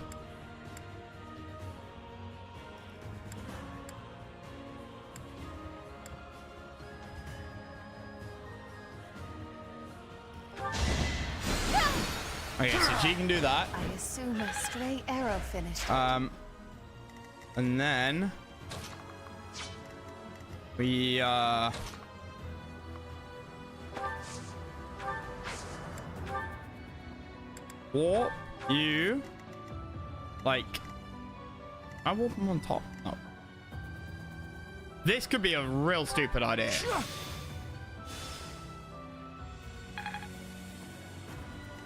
Okay, so she can do that. I assume a stray arrow finished. And then we warp you, like, I warp them on top. No, this could be a real stupid idea.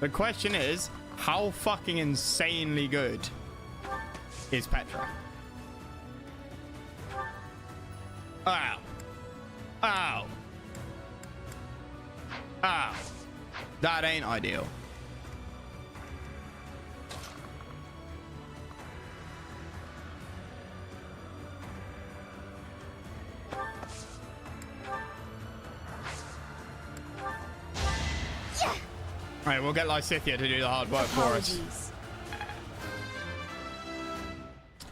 The question is, how fucking insanely good is Petra? Ow. Ow. Ow. That ain't ideal. Alright, we'll get Lysithia to do the hard work for us. Apologies.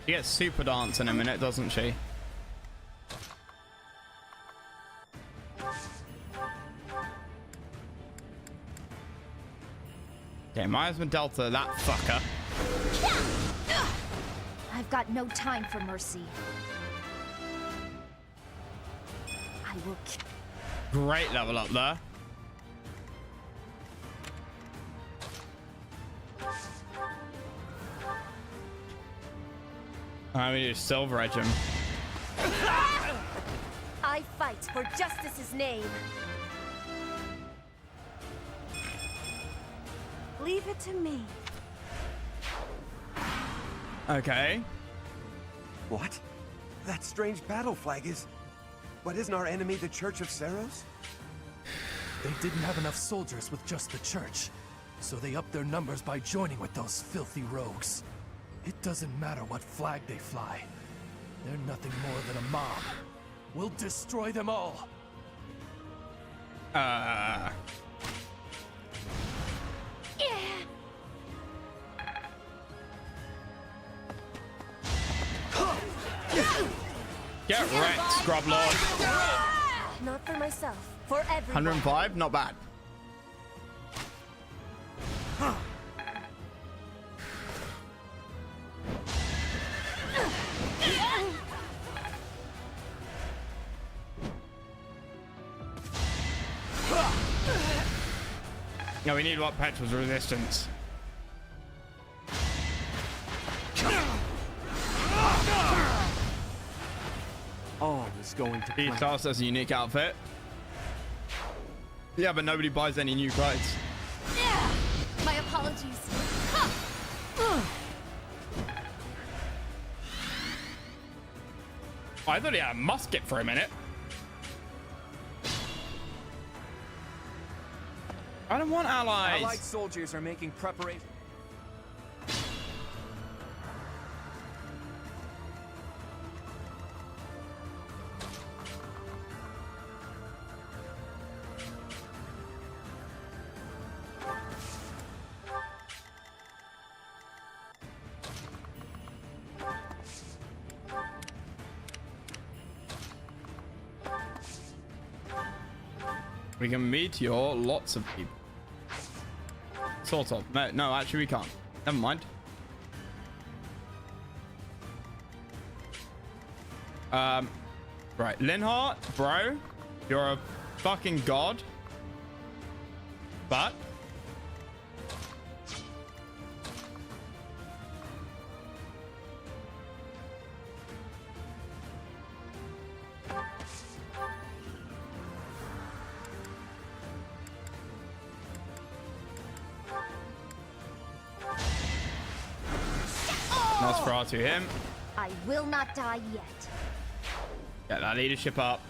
She gets super dance in a minute, doesn't she? Okay, Miasma Delta, that fucker. I've got no time for mercy. I will Great level up there. I'm gonna do Silver Edge him. I fight for justice's name. Leave it to me. Okay. What? That strange battle flag is... But isn't our enemy the Church of Seros? They didn't have enough soldiers with just the church, so they upped their numbers by joining with those filthy rogues. It doesn't matter what flag they fly. They're nothing more than a mob. We'll destroy them all. Get wrecked, Scrub Lord. Not for myself, for everyone. 105, not bad. No, we need what Petra's resistance. All is going to He plan. starts as a unique outfit. Yeah, but nobody buys any new clothes. My apologies. I thought he had a musket for a minute. I don't want allies. Allied soldiers are making preparations. We can meteor lots of people. Sort of. No, actually we can't. Never mind. Right. Linhart, bro. You're a fucking god. But... Nosferatu him. I will not die yet. Get that leadership up.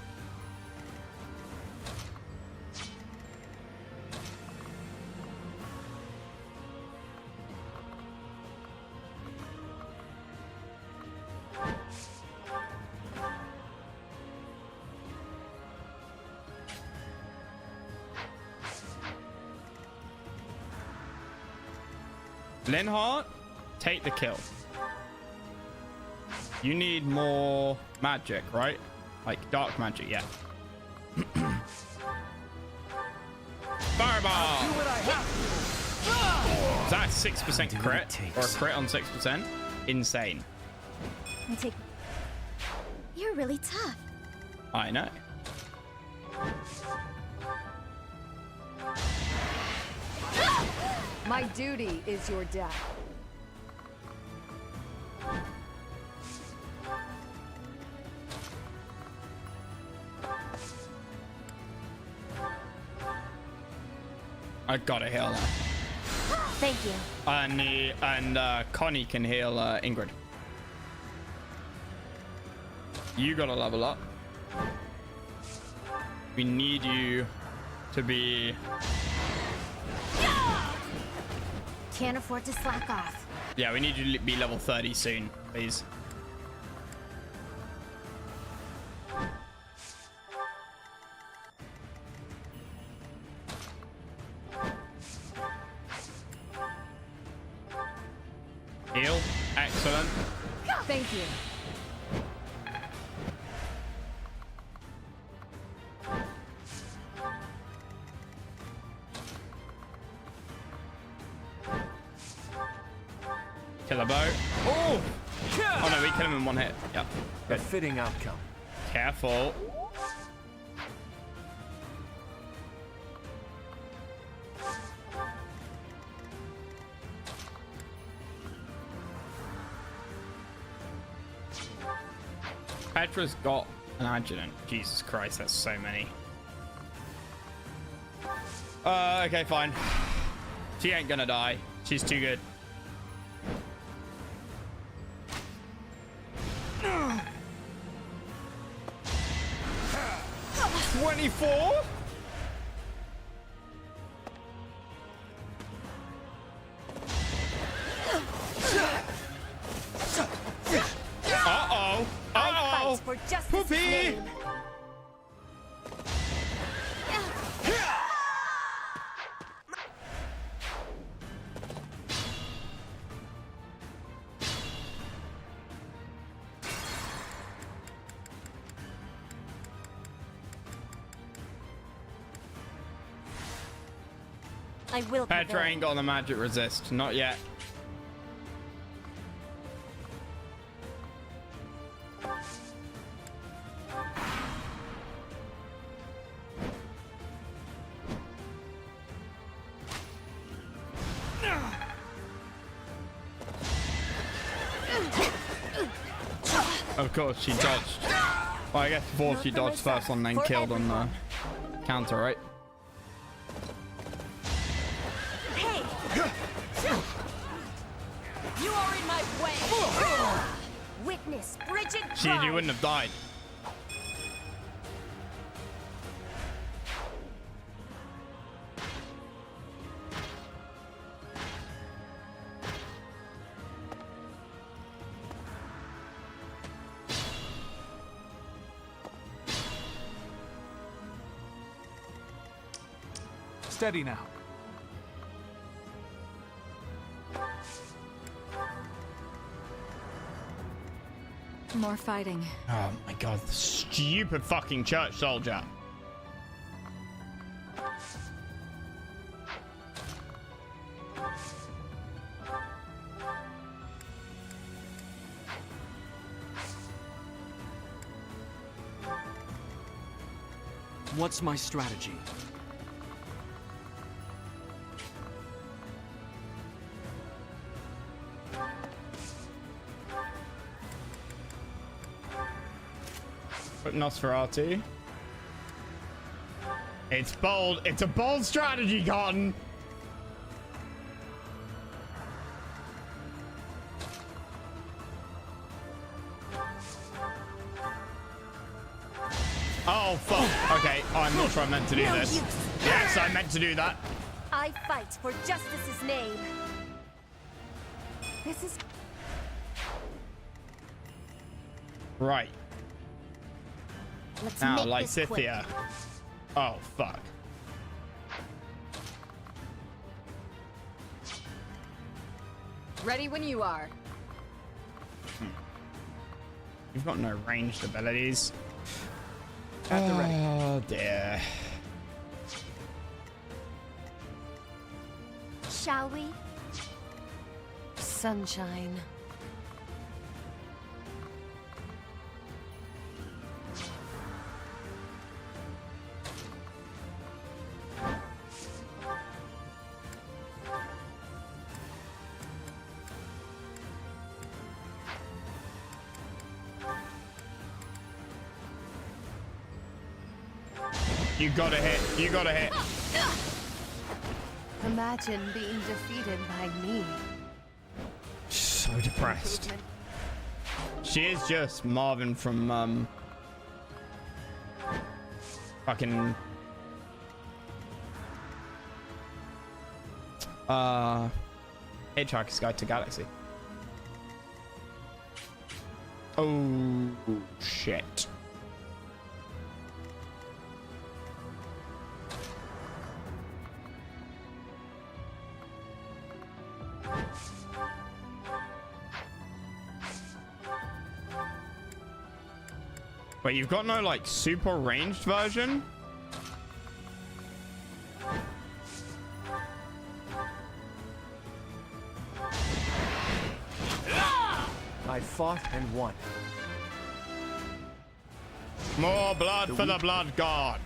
Linhart, take the kill. You need more magic, right? Like dark magic, yeah. Fireball! Is that a 6% crit? Or a crit on 6%? Insane. You're really tough. I know. My duty is your death. I gotta heal her. Thank you. And Connie can heal Ingrid. You gotta level up. We need you to be... Can't afford to slack off. Yeah, we need you to be level 30 soon, please. Heal. Excellent. Thank you. Kill a bow. Oh! Oh no, we kill him in one hit. Yep. A fitting outcome. Careful. Petra's got an adjutant. Jesus Christ, that's so many. Okay, fine. She ain't gonna die. She's too good. 24? Uh-oh. Uh-oh. For justice Poopy. name. I will. Petra ain't got the magic resist. Not yet. Of course, she dodged. Well, I guess before she dodged first one, then killed on the counter, right? Hey! You are in my way! Witness Bridget She wouldn't have died. Steady now. More fighting. Oh my god, the stupid fucking church soldier. What's my strategy? Nosferatu. It's bold. It's a bold strategy, Cotton. Oh, fuck. Okay. Oh, I'm not sure I meant to do this. Yes, I meant to do that. I fight for justice's name. This is... Right. Let's Now, make this quick. Lysithia. Oh, fuck. Ready when you are. You've got no ranged abilities. At the ready. Oh, dear. Shall we? Sunshine. You gotta hit. You gotta hit. Imagine being defeated by me. So depressed. She is just Marvin from fucking Hitchhiker's Guide to Galaxy. Oh shit. Wait, you've got no like super ranged version? I fought and won. More blood for the blood god.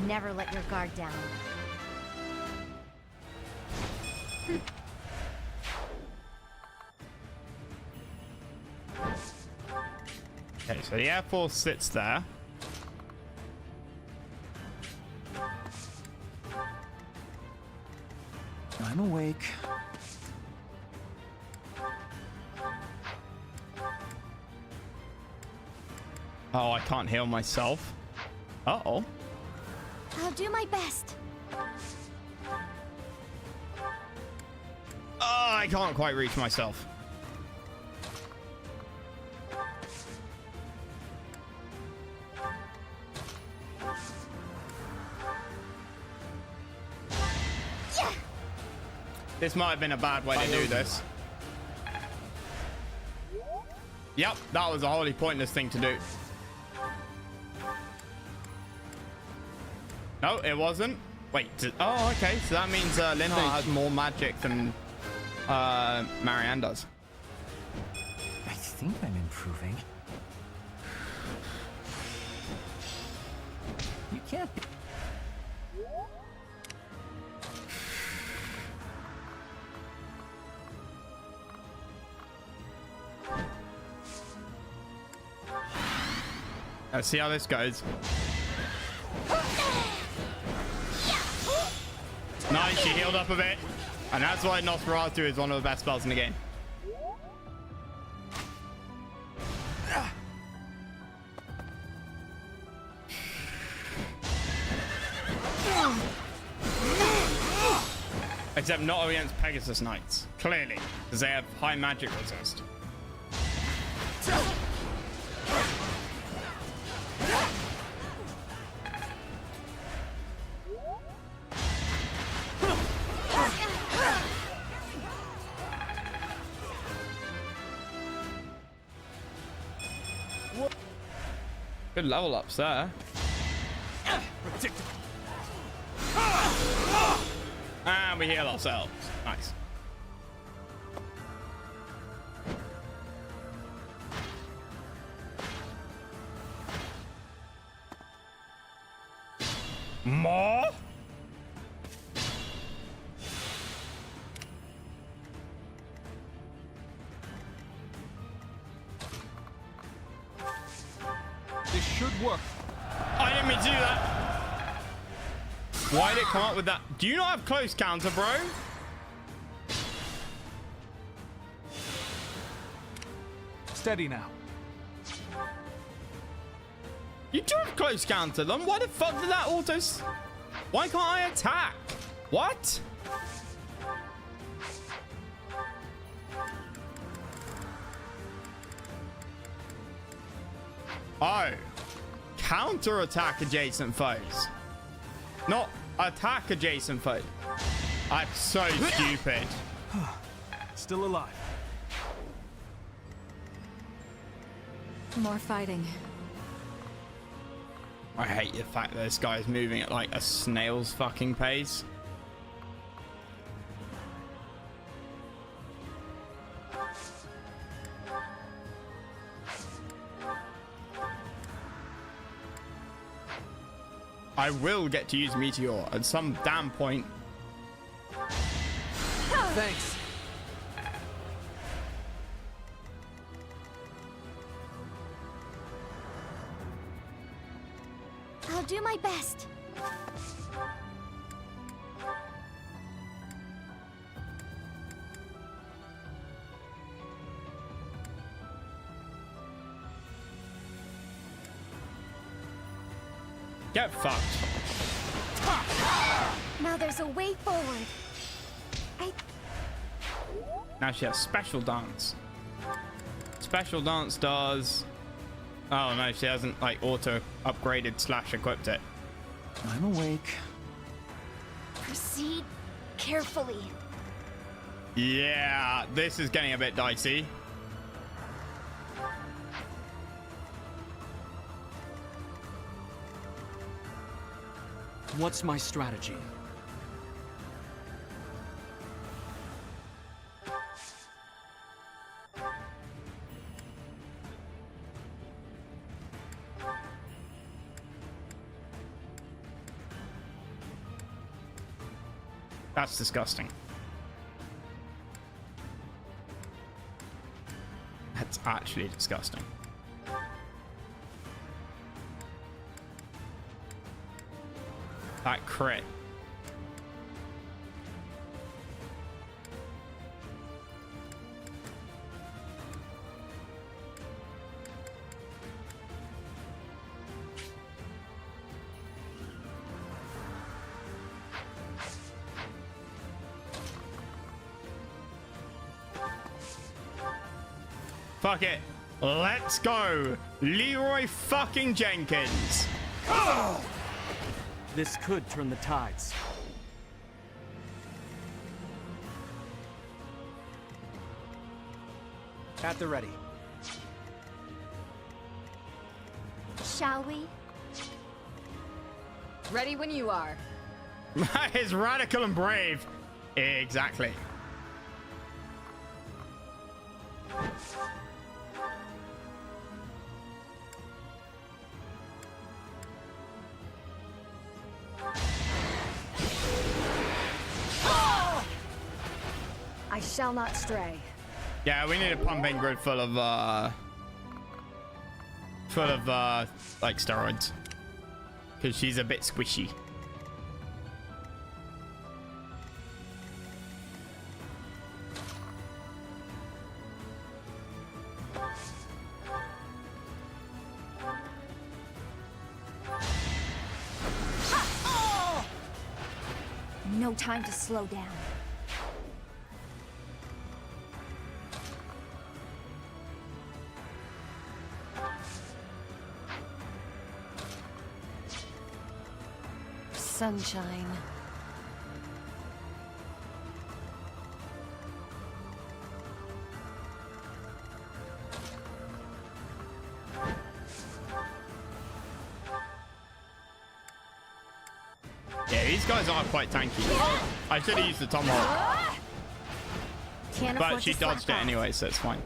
Never let your guard down. Okay, so the Air Force sits there. I'm awake. Oh, I can't heal myself. Uh-oh. I'll do my best. Oh, I can't quite reach myself. Yeah. This might have been a bad way to do this. Yep, that was a wholly pointless thing to do. No, it wasn't. Wait, oh, okay. So that means Linda has more magic than Marianne does. I think I'm improving. You can't be... Let's see how this goes. Nice, she healed up a bit. And that's why Nosferatu is one of the best spells in the game. Except not against Pegasus Knights, clearly, because they have high magic resist. Good level ups there. And we heal ourselves. Nice. More? This should work. I didn't mean to do that. Why did it come up with that? Do you not have close counter, bro? Steady now. You do have close counter, then why the fuck did that auto... Why can't I attack? What? Oh. Counter attack adjacent foes. Not attack adjacent foes. I'm so stupid. Still alive. More fighting. I hate the fact that this guy is moving at like a snail's fucking pace. I will get to use Meteor at some damn point. Thanks. I'll do my best. Get fucked. Now there's a way forward. Now she has special dance. Special dance does... Oh no, she hasn't like auto upgraded / equipped it. I'm awake. Proceed carefully. Yeah, this is getting a bit dicey. What's my strategy? That's disgusting. That's actually disgusting. That crit. Fuck it. Let's go. Leroy fucking Jenkins. This could turn the tides. At the ready. Shall we? Ready when you are. That is radical and brave. Exactly. I shall not stray. Yeah, we need a pumping grid full of like steroids, because she's a bit squishy. No time to slow down. Sunshine. these guys are quite tanky. I should have used the tomahawk, Can't but afford she to dodged it slack off. anyway, so it's fine.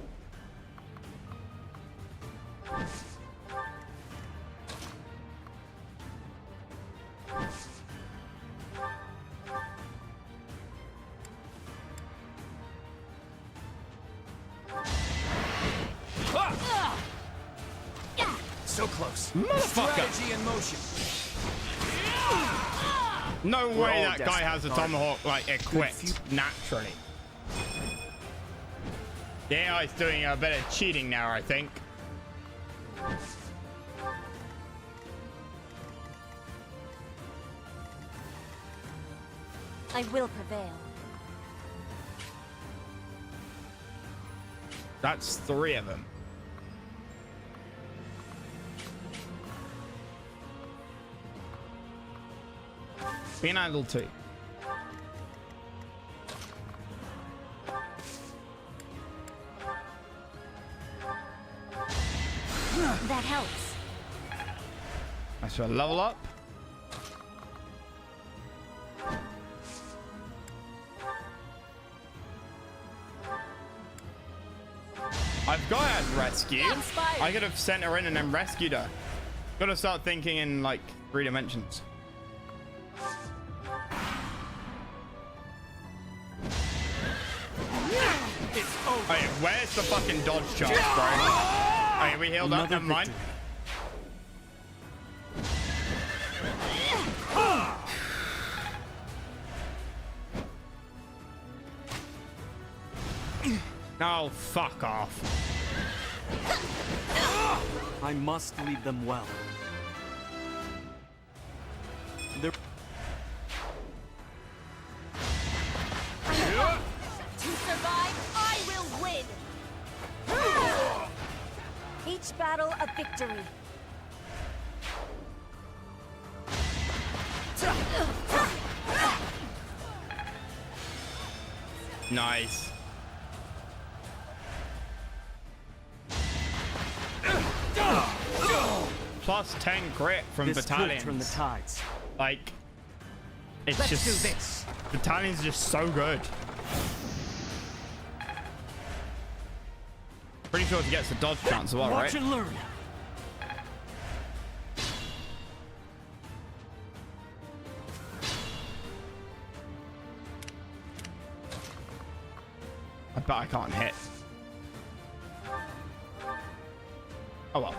So close. Motherfucker! Strategy in motion. No way all that guy has a destined tomahawk like equipped naturally. Yeah, he's doing a bit of cheating now, I think. I will prevail. That's 3 of them. We can handle 2. That helps. I shall level up. I've got her rescue. I could have sent her in and then rescued her. Gotta start thinking in like 3 dimensions. Okay, where's the fucking dodge charge, bro? Okay, we healed up, never mind. No, fuck off. I must lead them well. They're To survive, I will win. Each battle a victory. Nice. Plus 10 crit from this could battalions. turn the tides. Like, it's Let's just do this. Battalion's just so good. Pretty sure he gets the dodge chance as well, Watch right? and learn. I bet I can't hit. Oh well.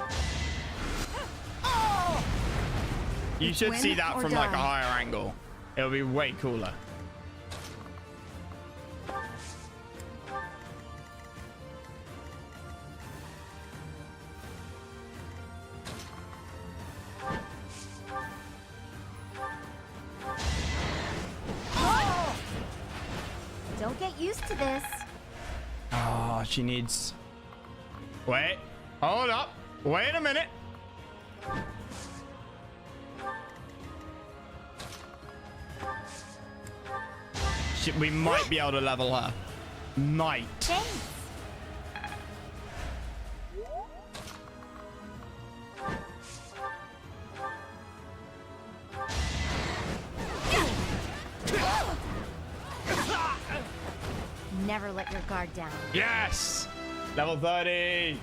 You should Win see that or from like a die. higher angle. It'll be way cooler. Don't get used to this. Oh, she needs... Wait. Hold up. Wait a minute. We might be able to level her. Might. Thanks. Never let your guard down. Yes! Level 30.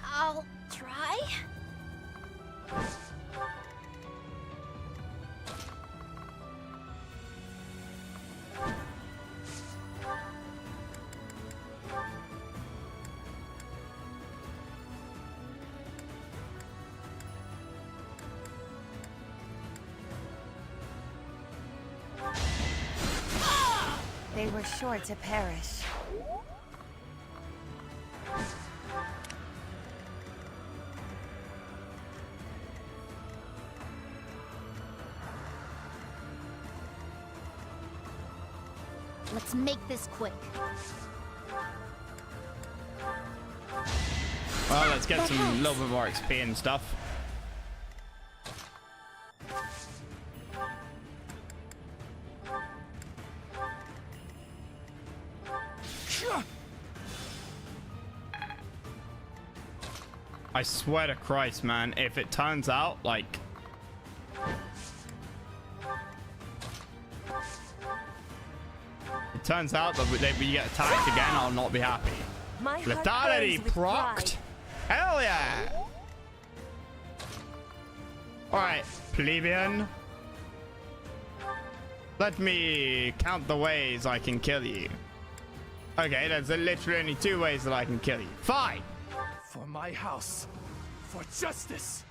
I'll try. They were sure to perish. Let's make this quick. Well, let's get some little bit more XP and stuff. I swear to Christ, man, if it turns out like it turns out that we get attacked again, I'll not be happy. My heart Lethality burns with procced. pride. Hell yeah. All right, plebeian. Let me count the ways I can kill you. Okay, there's literally only 2 ways that I can kill you. Fine. For my house, for justice,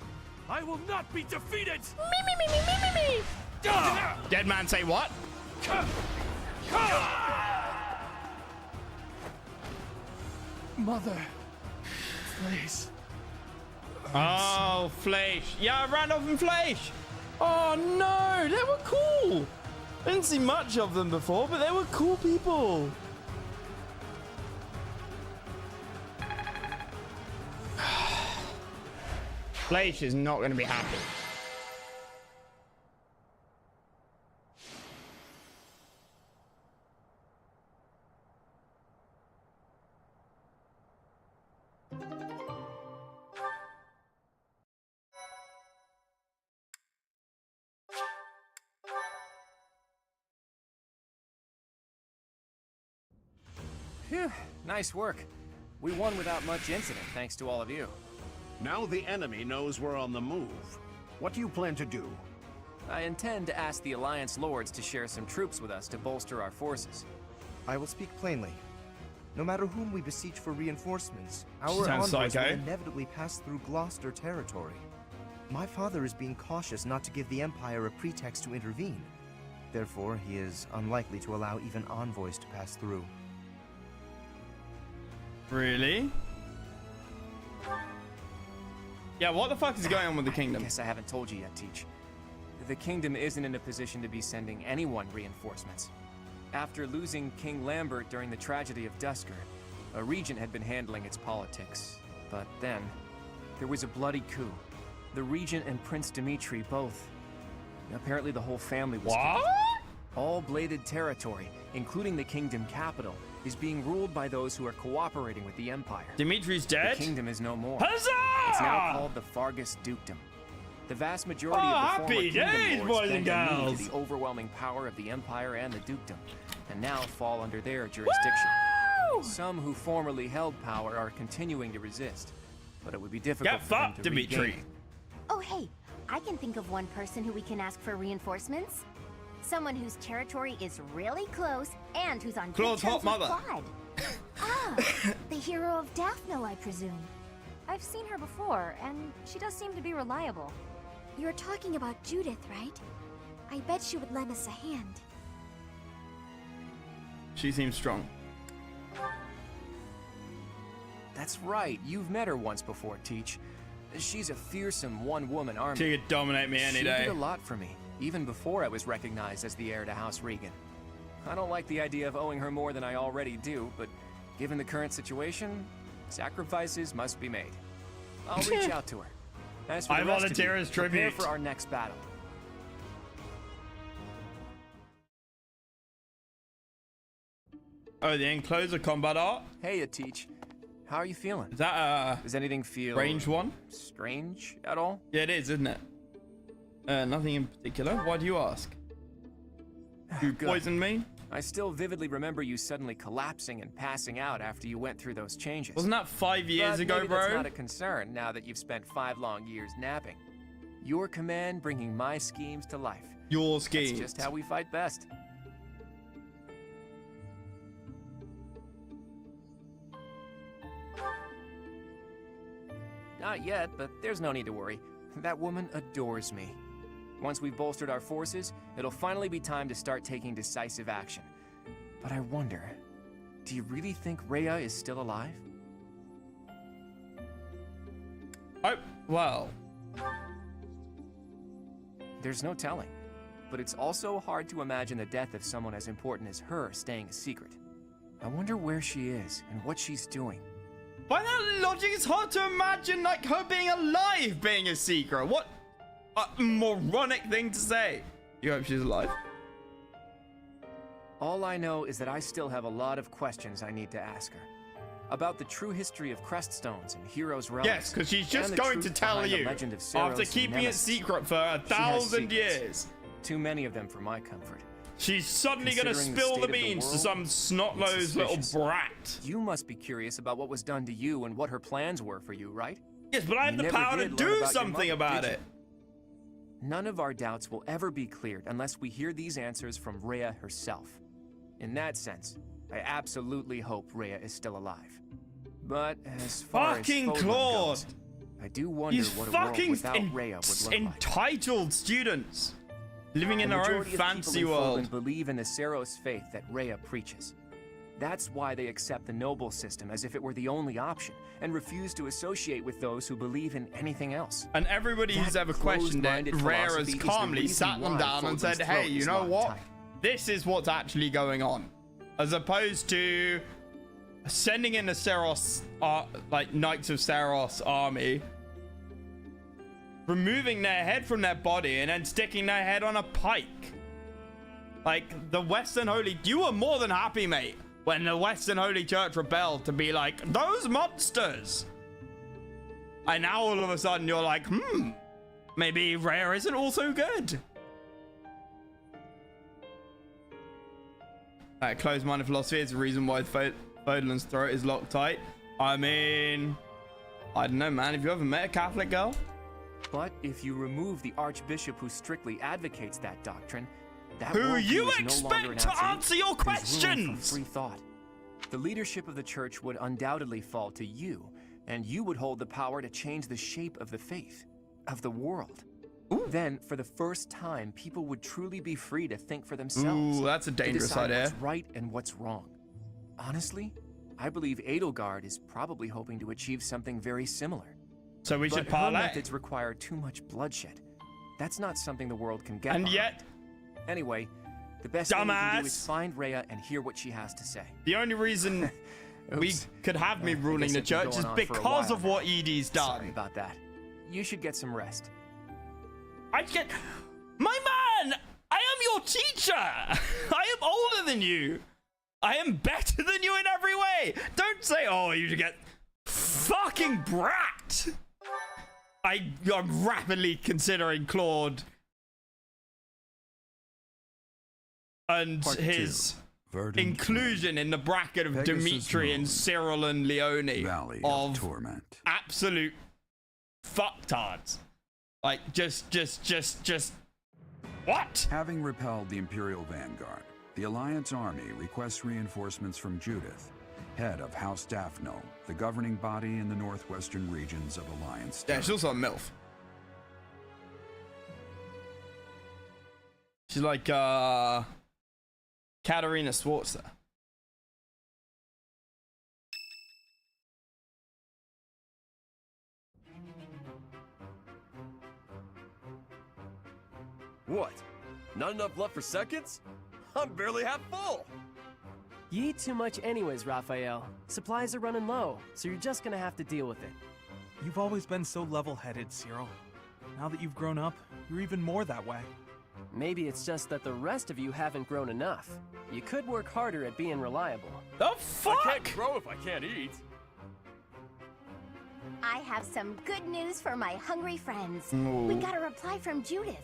I will not be defeated! Dead man say what? Mother, please. Oh, Fleisch. Yeah, Randolph and Fleisch. Oh, no. They were cool. I didn't see much of them before, but they were cool people. Fleisch is not going to be happy. Phew, nice work. We won without much incident, thanks to all of you. Now the enemy knows we're on the move. What do you plan to do? I intend to ask the Alliance Lords to share some troops with us to bolster our forces. I will speak plainly. No matter whom we beseech for reinforcements, our Sounds envoys will psycho. inevitably pass through Gloucester territory. My father is being cautious not to give the Empire a pretext to intervene. Therefore, he is unlikely to allow even envoys to pass through. Really? Yeah, what the fuck is going on with the kingdom? I guess I haven't told you yet, Teach. The kingdom isn't in a position to be sending anyone reinforcements. After losing King Lambert during the tragedy of Dusker, a regent had been handling its politics. But then, there was a bloody coup. The regent and Prince Dimitri both. Apparently the whole family was killed. All bladed territory, including the kingdom capital, is being ruled by those who are cooperating with the Empire. Dimitri's dead? The kingdom is no more. Huzzah! It's now called the Fargus Dukedom. The vast majority of the happy former days, kingdom lords boys and bent a knee girls. to the overwhelming power of the Empire and the Dukedom, and now fall under their jurisdiction. Woo! Some who formerly held power are continuing to resist, but it would be difficult Get for them fucked, to Dimitri. regain it. Oh, hey, I can think of one person who we can ask for reinforcements. Someone whose territory is really close and who's on good Claude's terms hot with mother. Clyde. Ah, the hero of Daphne, I presume. I've seen her before, and she does seem to be reliable. You're talking about Judith, right? I bet she would lend us a hand. She seems strong. That's right, you've met her once before, Teach. She's a fearsome one-woman army. She could dominate me any She day. did a lot for me, even before I was recognized as the heir to House Regan. I don't like the idea of owing her more than I already do, but given the current situation, sacrifices must be made. I'll reach out to her. As for I the rest volunteer of you, as prepare tribute. for our next battle. Oh, the enclosure combat art? Hey, Teach. How are you feeling? Is that Does anything feel range one? strange at all? Yeah, it is, isn't it? Nothing in particular. Why do you ask? You Good. poisoned me? I still vividly remember you suddenly collapsing and passing out after you went through those changes. Wasn't that 5 years But ago, maybe bro? That's not a concern now that you've spent 5 long years napping. Your command bringing my schemes to life. Your schemes. That's just how we fight best. Not yet, but there's no need to worry. That woman adores me. Once we've bolstered our forces, it'll finally be time to start taking decisive action. But I wonder, do you really think Rhea is still alive? Oh, well. There's no telling. But it's also hard to imagine the death of someone as important as her staying a secret. I wonder where she is and what she's doing. By that logic, it's hard to imagine, like, her being alive being a secret. What a moronic thing to say. You hope she's alive? All I know is that I still have a lot of questions I need to ask her. About the true history of Creststones and Heroes' Relics. Yes, because she's just and the going to truth tell behind the you legend of after Ceros keeping and it Nemesis. secret for She has 1,000 secrets. years. Too many of them for my comfort. She's suddenly gonna Considering the spill state the of the beans to world, some snot-nosed it's little suspicious. brat. You must be curious about what was done to you and what her plans were for you, right? Yes, but I have You the never power to did learn do about your something mother, about did you? it. None of our doubts will ever be cleared unless we hear these answers from Rhea herself. In that sense, I absolutely hope Rhea is still alive. But as far Fucking as Fodlan Claude! goes, I do wonder These what a world fucking without Rhea would look like. entitled students living in The their own majority of fancy people in world. Fodlan believe in the Seros faith that Rhea preaches. That's why they accept the noble system as if it were the only option, and refuse to associate with those who believe in anything else. And everybody who's ever questioned it, closed-minded Rare philosophy has is the calmly reason sat them why down and Fodlan's said, throat hey, you is know not what? tight. This is what's actually going on. As opposed to sending in the Seros, like Knights of Seros army, removing their head from their body and then sticking their head on a pike. Like, the Western Holy... You were more than happy, mate, when the Western Holy Church rebelled to be like, those monsters! And now all of a sudden you're like, maybe Rare isn't also good. Closed-minded philosophy is the reason why Fodlan's throat is locked tight. I mean, I don't know, man. Have you ever met a Catholic girl? But if you remove the Archbishop who strictly advocates that doctrine, that Who worldview you is no longer an expect to absolute. answer your There's room for questions? free thought. The leadership of the church would undoubtedly fall to you, and you would hold the power to change the shape of the faith, of the world. Ooh. Then, for the first time, people would truly be free to think for themselves. Ooh, that's a to dangerous decide idea. what's right and what's wrong. Honestly, I believe Edelgard is probably hoping to achieve something very similar. So we should But her parlay. methods require too much bloodshed. That's not something the world can get And behind. yet, Anyway, the best thing we can do is dumbass, find Rhea and hear what she has to say. the only reason we Oops. could have me I ruling guess the it's been church going is on for a because while of what now. Edie's Sorry done. about that. You should get some rest. I get... My man! I am your teacher! I am older than you! I am better than you in every way! Don't say, oh, you should get... Fucking brat! I'm rapidly considering Claude and Part his 2. Verdant inclusion in the bracket of Pegasus Dimitri and Moon. Cyril and Leone Valley of of Torment. absolute fucktards. Like, just what? Having repelled the Imperial Vanguard, the Alliance army requests reinforcements from Judith, head of House Daphno, the governing body in the northwestern regions of Alliance. Yeah, she's also a MILF. She's like, Katarina Swartzer. What? Not enough left for seconds? I'm barely half full! You eat too much anyways, Raphael. Supplies are running low, so you're just gonna have to deal with it. You've always been so level-headed, Cyril. Now that you've grown up, you're even more that way. Maybe it's just that the rest of you haven't grown enough. You could work harder at being reliable. The I fuck? can't grow if I can't eat. I have some good news for my hungry friends. Ooh. We got a reply from Judith.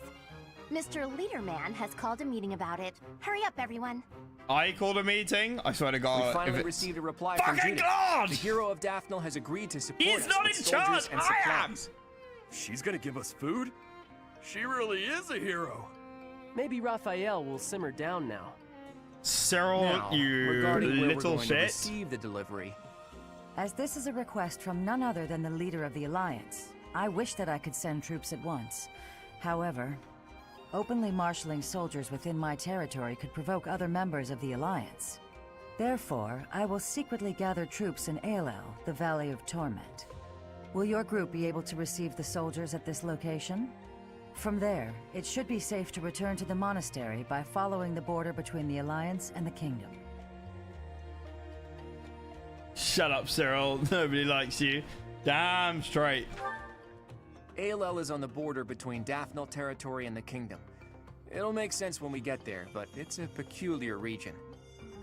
Mr. Leaderman has called a meeting about it. Hurry up, everyone. I called a meeting. I swear to We God. finally if it's... received a reply from Fucking Judith. God! The hero of Daphnel has agreed to support He's us not with in soldiers charge, and I am! supplies. She's gonna give us food? She really is a hero. Maybe Raphael will simmer down now. Cyril, Now, you regarding where we're little going to shit. receive the delivery, As this is a request from none other than the leader of the Alliance, I wish that I could send troops at once. However, openly marshaling soldiers within my territory could provoke other members of the Alliance. Therefore, I will secretly gather troops in Aelel, the Valley of Torment. Will your group be able to receive the soldiers at this location? From there, it should be safe to return to the monastery by following the border between the Alliance and the Kingdom. Shut up, Cyril. Nobody likes you. Damn straight. Aelel is on the border between Daphnel territory and the Kingdom. It'll make sense when we get there, but it's a peculiar region.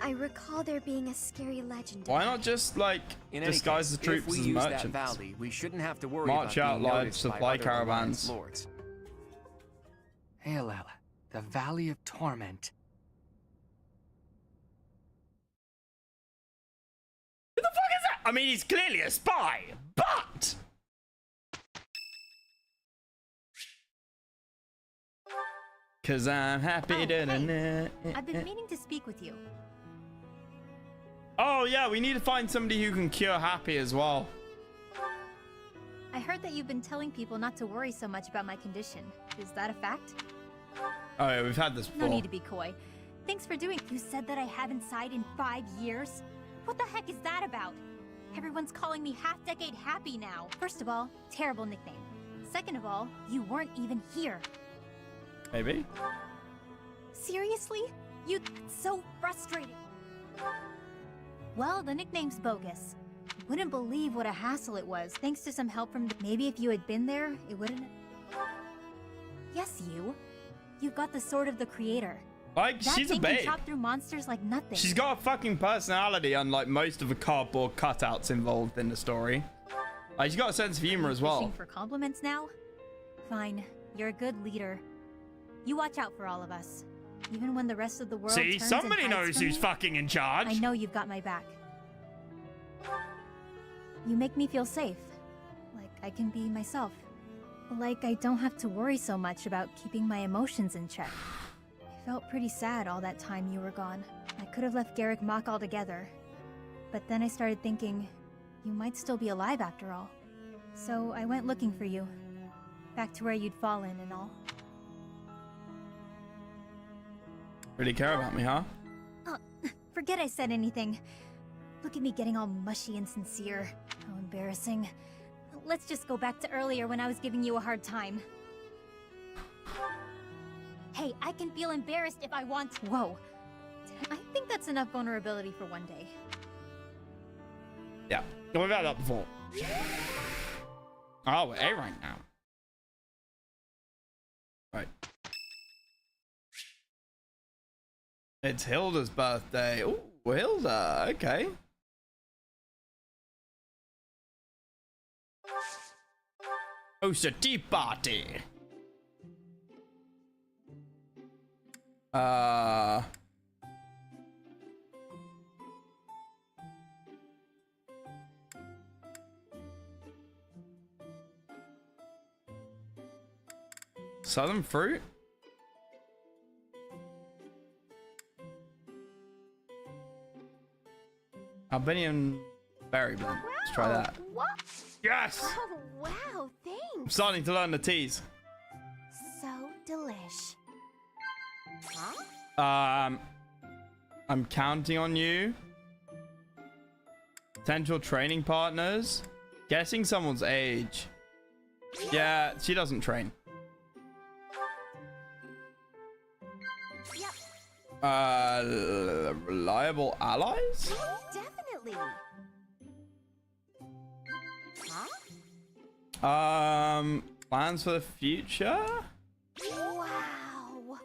I recall there being a scary legend. Why not just, like, In any disguise case, the troops if we as use merchants? that valley, we shouldn't have to worry March about out being live noticed by supply other caravans. Alliance lords. Aelel, the Valley of Torment. Who the fuck is that? I mean, he's clearly a spy, but... Cause I'm happy. I've been meaning to speak with you. Oh yeah, we need to find somebody who can cure Happy as well. I heard that you've been telling people not to worry so much about my condition. Is that a fact? Oh yeah, we've had this before. No need to be coy. Thanks for doing. You said that I haven't sighed in 5 years? What the heck is that about? Everyone's calling me half-decade Happy now. First of all, terrible nickname. Second of all, you weren't even here. Maybe. Seriously? You... so frustrating. Well, the nickname's bogus. Wouldn't believe what a hassle it was, thanks to some help from... Maybe if you had been there, it wouldn't... Yes, you. You've got the sword of the creator. Like, that she's a thing babe. can chop through monsters like nothing. She's got a fucking personality, unlike most of the cardboard cutouts involved in the story. Like, she's got a sense of humor as well. Fishing for compliments now? Fine. You're a good leader. You watch out for all of us. Even when the rest of the world See, turns somebody and hides knows from who's me, fucking in charge. I know you've got my back. You make me feel safe. Like I can be myself. Like I don't have to worry so much about keeping my emotions in check. I felt pretty sad all that time you were gone. I could have left Garrick Mach altogether. But then I started thinking, you might still be alive after all. So I went looking for you. Back to where you'd fallen and all. Really care about me, huh? Forget I said anything. Look at me getting all mushy and sincere. How embarrassing. Let's just go back to earlier when I was giving you a hard time. Hey, I can feel embarrassed if I want to. Whoa. I think that's enough vulnerability for one day. Yeah, we've had that before. Oh, we're A rank now. Right. It's Hilda's birthday. Oh, Hilda. Okay. Host a tea party. Southern fruit? Albanian berry blend. Let's try that. What? Yes! Oh, wow, thanks. I'm starting to learn the teas. So delish. Huh? I'm counting on you. Potential training partners. Guessing someone's age. Yeah, she doesn't train. Reliable allies? Definitely. Plans for the future? Wow.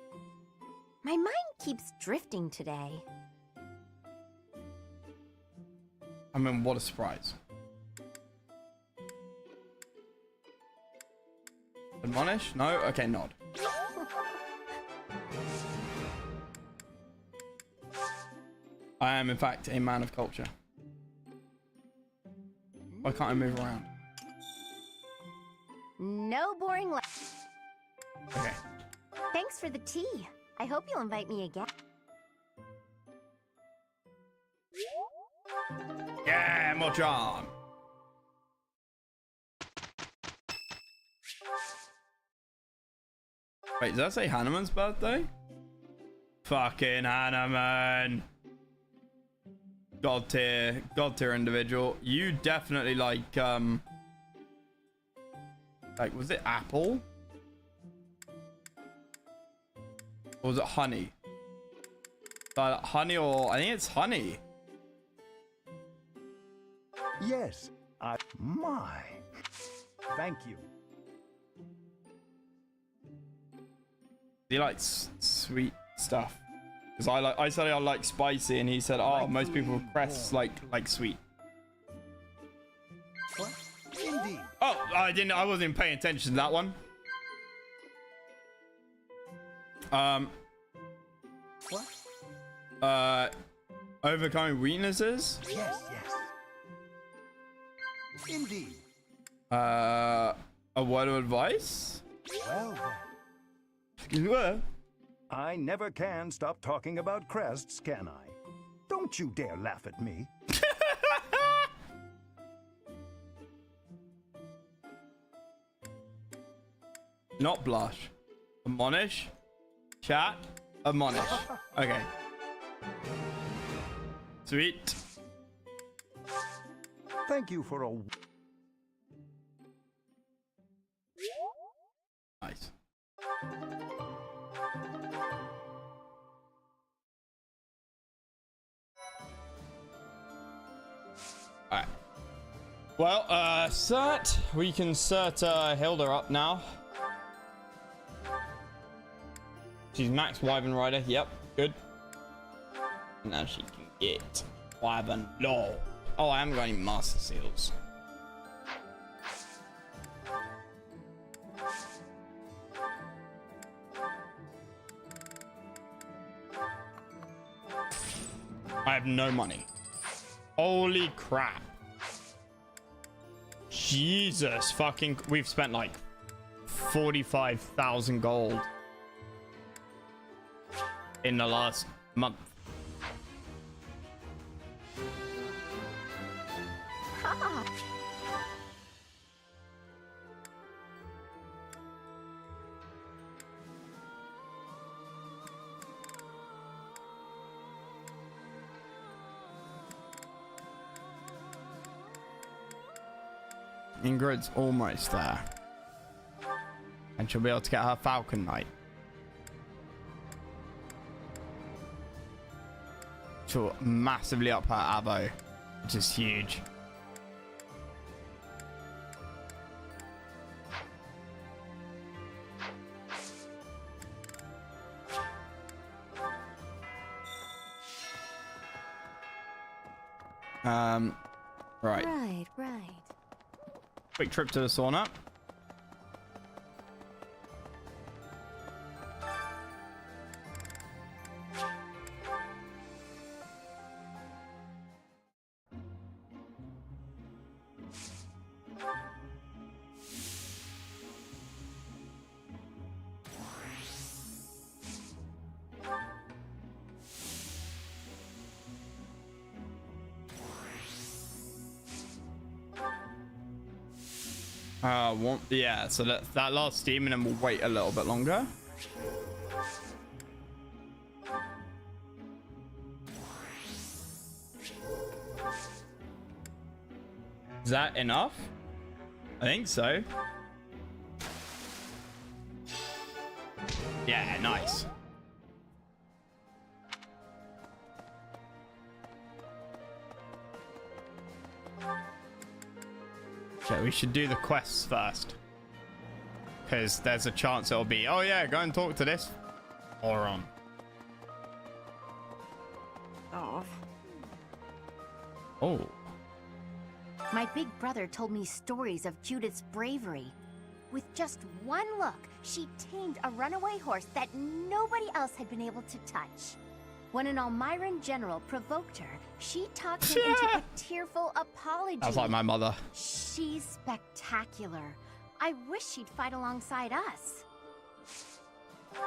My mind keeps drifting today. I mean, what a surprise. Admonish? No? Okay, nod. I am, in fact, a man of culture. Why can't I move around? No boring life. Okay. Thanks for the tea. I hope you'll invite me again. Yeah, more charm. Wait, does that say Hanneman's birthday? Fucking Hanneman. God tier individual. You definitely like, was it apple? Or was it honey? Honey or, I think it's honey. Yes, my. Thank you. He likes sweet stuff. Because I said I like spicy, and he said, "Oh, most people with crests like sweet." What? Indeed. Oh, I wasn't even paying attention to that one. What? Overcoming weaknesses. Yes. Indeed. A word of advice? Well Yeah. I never can stop talking about crests, can I? Don't you dare laugh at me. Not blush. Admonish. Chat. Admonish. Okay. Sweet. Thank you for a... Nice. Alright. Well, cert. We can cert Hilda up now. She's max Wyvern Rider. Yep, good. Now she can get Wyvern Law. Oh, I haven't got any Master Seals. I have no money. Holy crap. Jesus fucking... We've spent like 45,000 gold in the last month. Ingrid's almost there. And she'll be able to get her Falcon Knight. She'll massively up her avo, which is huge. Right. Right. Quick trip to the sauna. Yeah, so that last demon and we'll wait a little bit longer. Is that enough? I think so. Yeah, nice. Okay, we should do the quests first. Because there's a chance it'll be, oh yeah, go and talk to this moron. Oh. My big brother told me stories of Judith's bravery. With just one look, she tamed a runaway horse that nobody else had been able to touch. When an Almiran general provoked her, she talked him into a tearful apology. That's like my mother. She's spectacular. I wish she'd fight alongside us.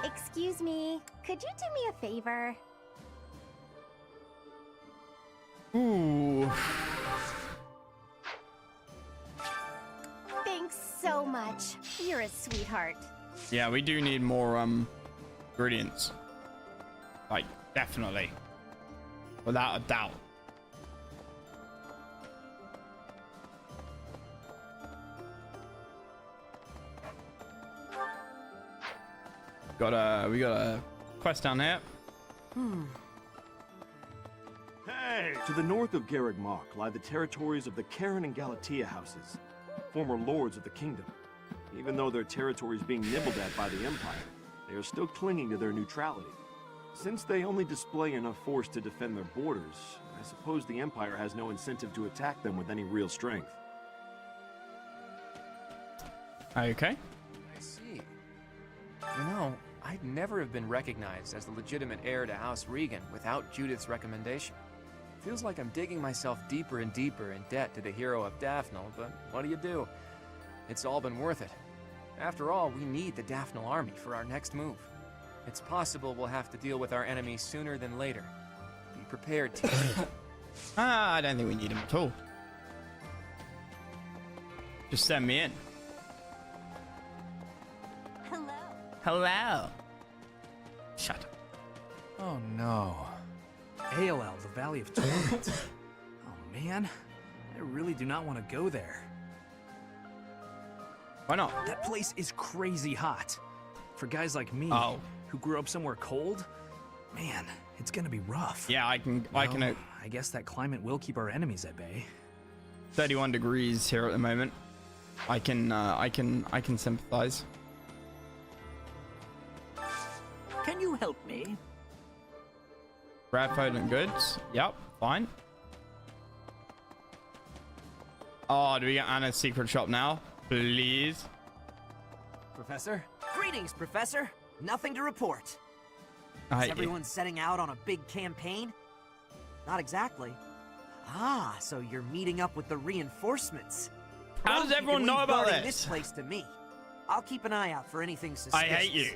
Excuse me, could you do me a favor? Ooh. Thanks so much. You're a sweetheart. Yeah, we do need more ingredients. Like, definitely. Without a doubt. We got a quest down here. Hey! To the north of Garreg Mach lie the territories of the Karen and Galatea houses, former lords of the kingdom. Even though their territory is being nibbled at by the Empire, they are still clinging to their neutrality. Since they only display enough force to defend their borders, I suppose the Empire has no incentive to attack them with any real strength. Okay. I see. You know, I'd never have been recognized as the legitimate heir to House Regan without Judith's recommendation. Feels like I'm digging myself deeper and deeper in debt to the hero of Daphnel, but what do? It's all been worth it. After all, we need the Daphnel army for our next move. It's possible we'll have to deal with our enemies sooner than later. Be prepared to. I don't think we need him at all. Just send me in. Hello. Hello. Shut up. Oh no. AOL, the Valley of Torment. Oh man, I really do not want to go there. Why not? That place is crazy hot. For guys like me, who grew up somewhere cold, man, it's gonna be rough. Yeah, I can. I guess that climate will keep our enemies at bay. 31 degrees here at the moment. I can sympathize. Can you help me? Grab food and goods. Yep, fine. Oh, do we get Anna's secret shop now? Please. Professor? Greetings, Professor. Nothing to report. I Is everyone setting out on a big campaign? Not exactly. Ah, so you're meeting up with the reinforcements. How does everyone know about guarding this? This place to me. I'll keep an eye out for anything suspicious. I hate you.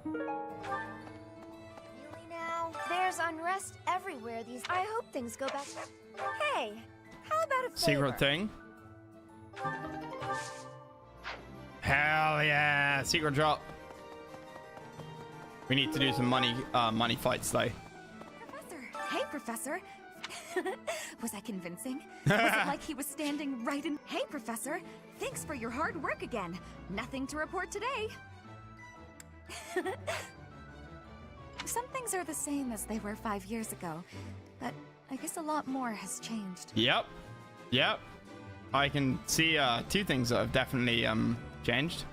Really now? There's unrest everywhere these. I hope things go back. Hey, how about a favor? Secret thing. Hell yeah! Secret drop. We need to do some money fights though. Professor. Hey, Professor. Was I convincing? Was it like he was standing right in... Hey, Professor. Thanks for your hard work again. Nothing to report today. Some things are the same as they were 5 years ago, but I guess a lot more has changed. Yep. I can see two things that have definitely changed.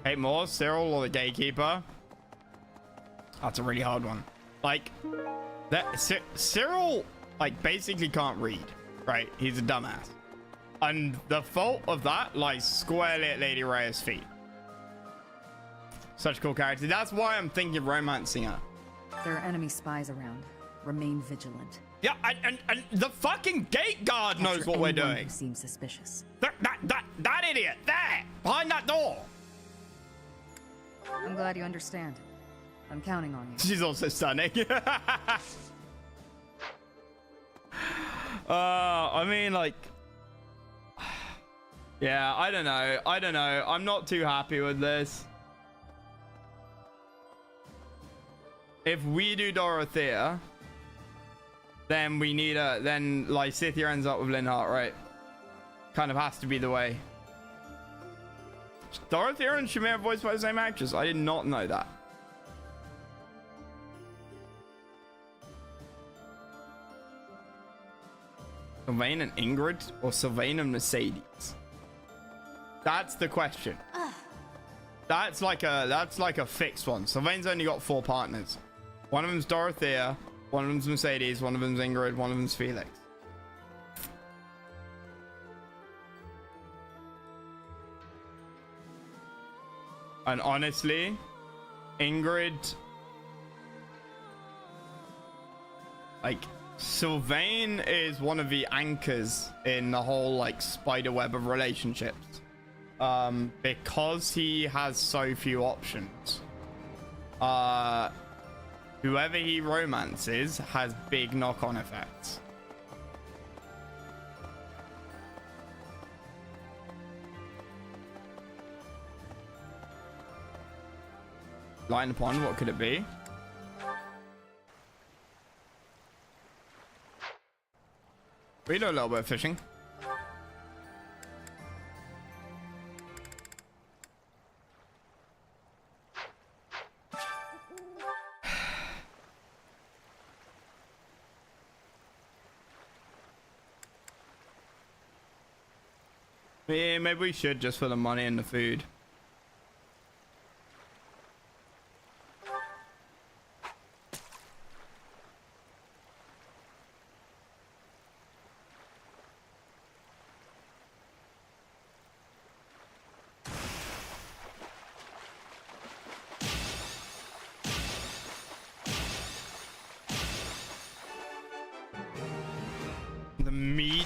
Hate more, Cyril or the Gatekeeper? That's a really hard one. Like, Cyril, like, basically can't read, right? He's a dumbass. And the fault of that lies squarely at Lady Rhea's feet. Such a cool character. That's why I'm thinking of romancing her. There are enemy spies around. Remain vigilant. Yeah, and the fucking gate guard knows what we're doing. Who seems suspicious. That idiot there, behind that door. I'm glad you understand. I'm counting on you. She's also stunning. I mean, like, yeah, I don't know. I'm not too happy with this. If we do Dorothea, then we need then Lysithea ends up with Linhart, right? Kind of has to be the way. Dorothea and Shamir are voiced by the same actress. I did not know that. Sylvain and Ingrid or Sylvain and Mercedes? That's the question. That's like a fixed one. Sylvain's only got 4 partners. One of them's Dorothea, one of them's Mercedes, one of them's Ingrid, one of them's Felix. And honestly, Ingrid, like, Sylvain is one of the anchors in the whole, like, spider web of relationships. Because he has so few options. Whoever he romances has big knock-on effects. Light in the pond, what could it be? We do a little bit of fishing. Yeah, maybe we should, just for the money and the food.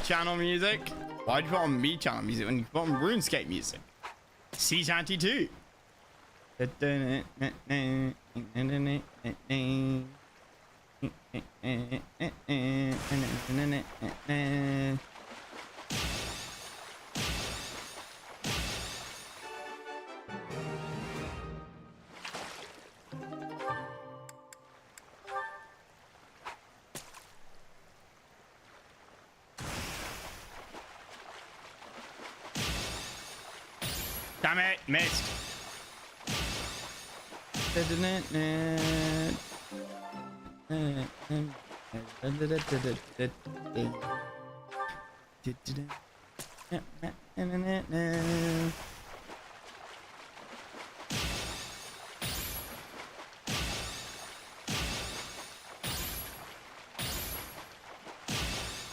channel music? Why'd you put on me channel music when you put on RuneScape music? Sea Shanty 2. Damn it, missed. It's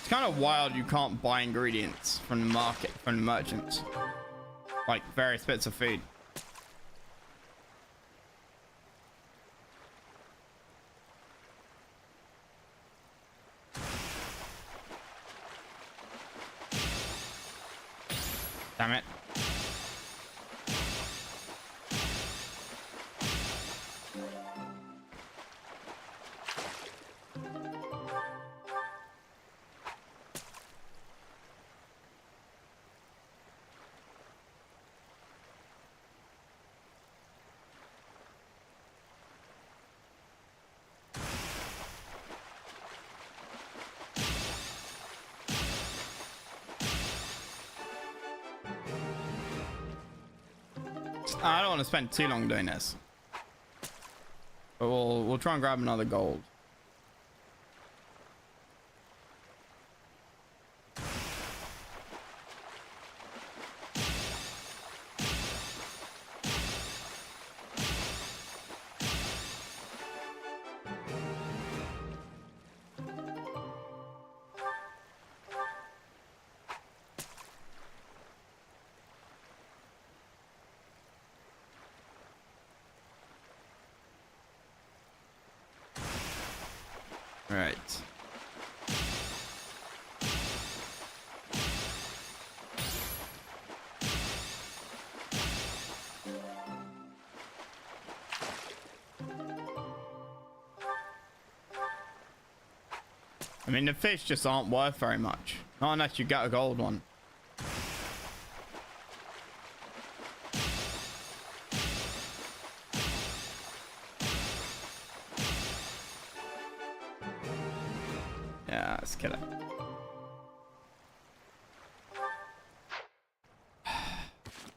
kind of wild you can't buy ingredients from the market, from the merchants. Like various bits of food. Damn it. I don't want to spend too long doing this, but we'll try and grab another gold. Right. I mean, the fish just aren't worth very much. Not unless you get a gold one. Yeah, let's kill it.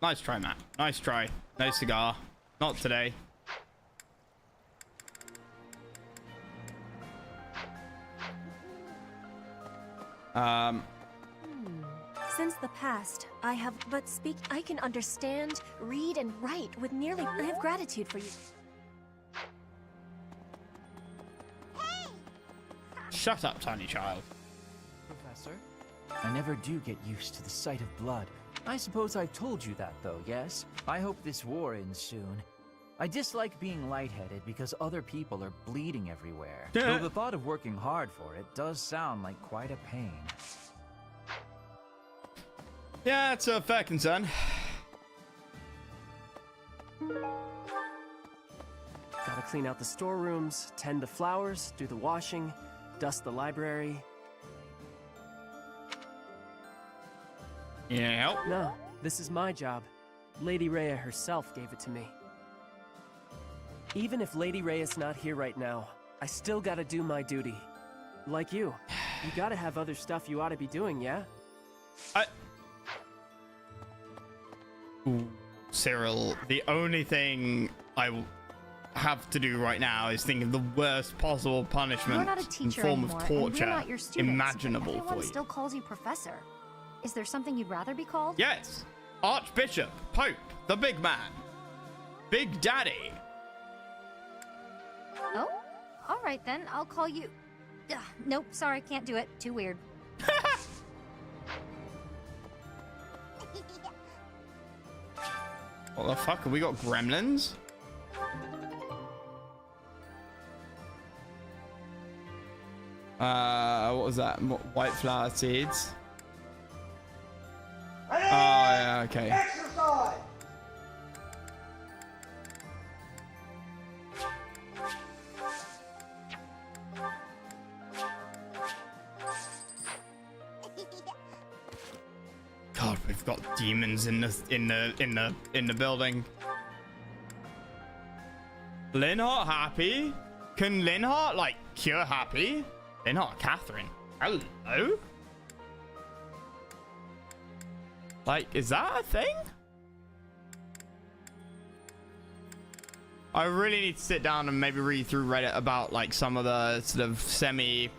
Nice try, Matt. Nice try. No cigar. Not today. Since the past, I have but speak. I can understand, read, and write with nearly. I have gratitude for you. Shut up, tiny child. Professor? I never do get used to the sight of blood. I suppose I've told you that, though, yes? I hope this war ends soon. I dislike being lightheaded because other people are bleeding everywhere. Though the thought of working hard for it does sound like quite a pain. Yeah, it's a fair concern. Gotta clean out the storerooms, tend the flowers, do the washing, dust the library. Yeah. No, this is my job. Lady Rhea herself gave it to me. Even if Lady Rhea's not here right now, I still gotta do my duty. Like you. You gotta have other stuff you ought to be doing, yeah? Ooh, Cyril, the only thing I have to do right now is think of the worst possible punishment You're not a teacher in form anymore, of and torture we're not your students, imaginable but everyone for you. still calls you professor. Is there something you'd rather be called? Yes, Archbishop, Pope, the big man, Big Daddy. Oh, all right then. I'll call you. Nope, sorry, can't do it. Too weird. What the fuck? Have we got gremlins? What was that? White flower seeds. Okay. Exercise! God, we've got demons in the building. Linhart happy? Can Linhart like cure happy? Linhart Catherine. Hello? Like, is that a thing? I really need to sit down and maybe read through Reddit about like some of the sort of semi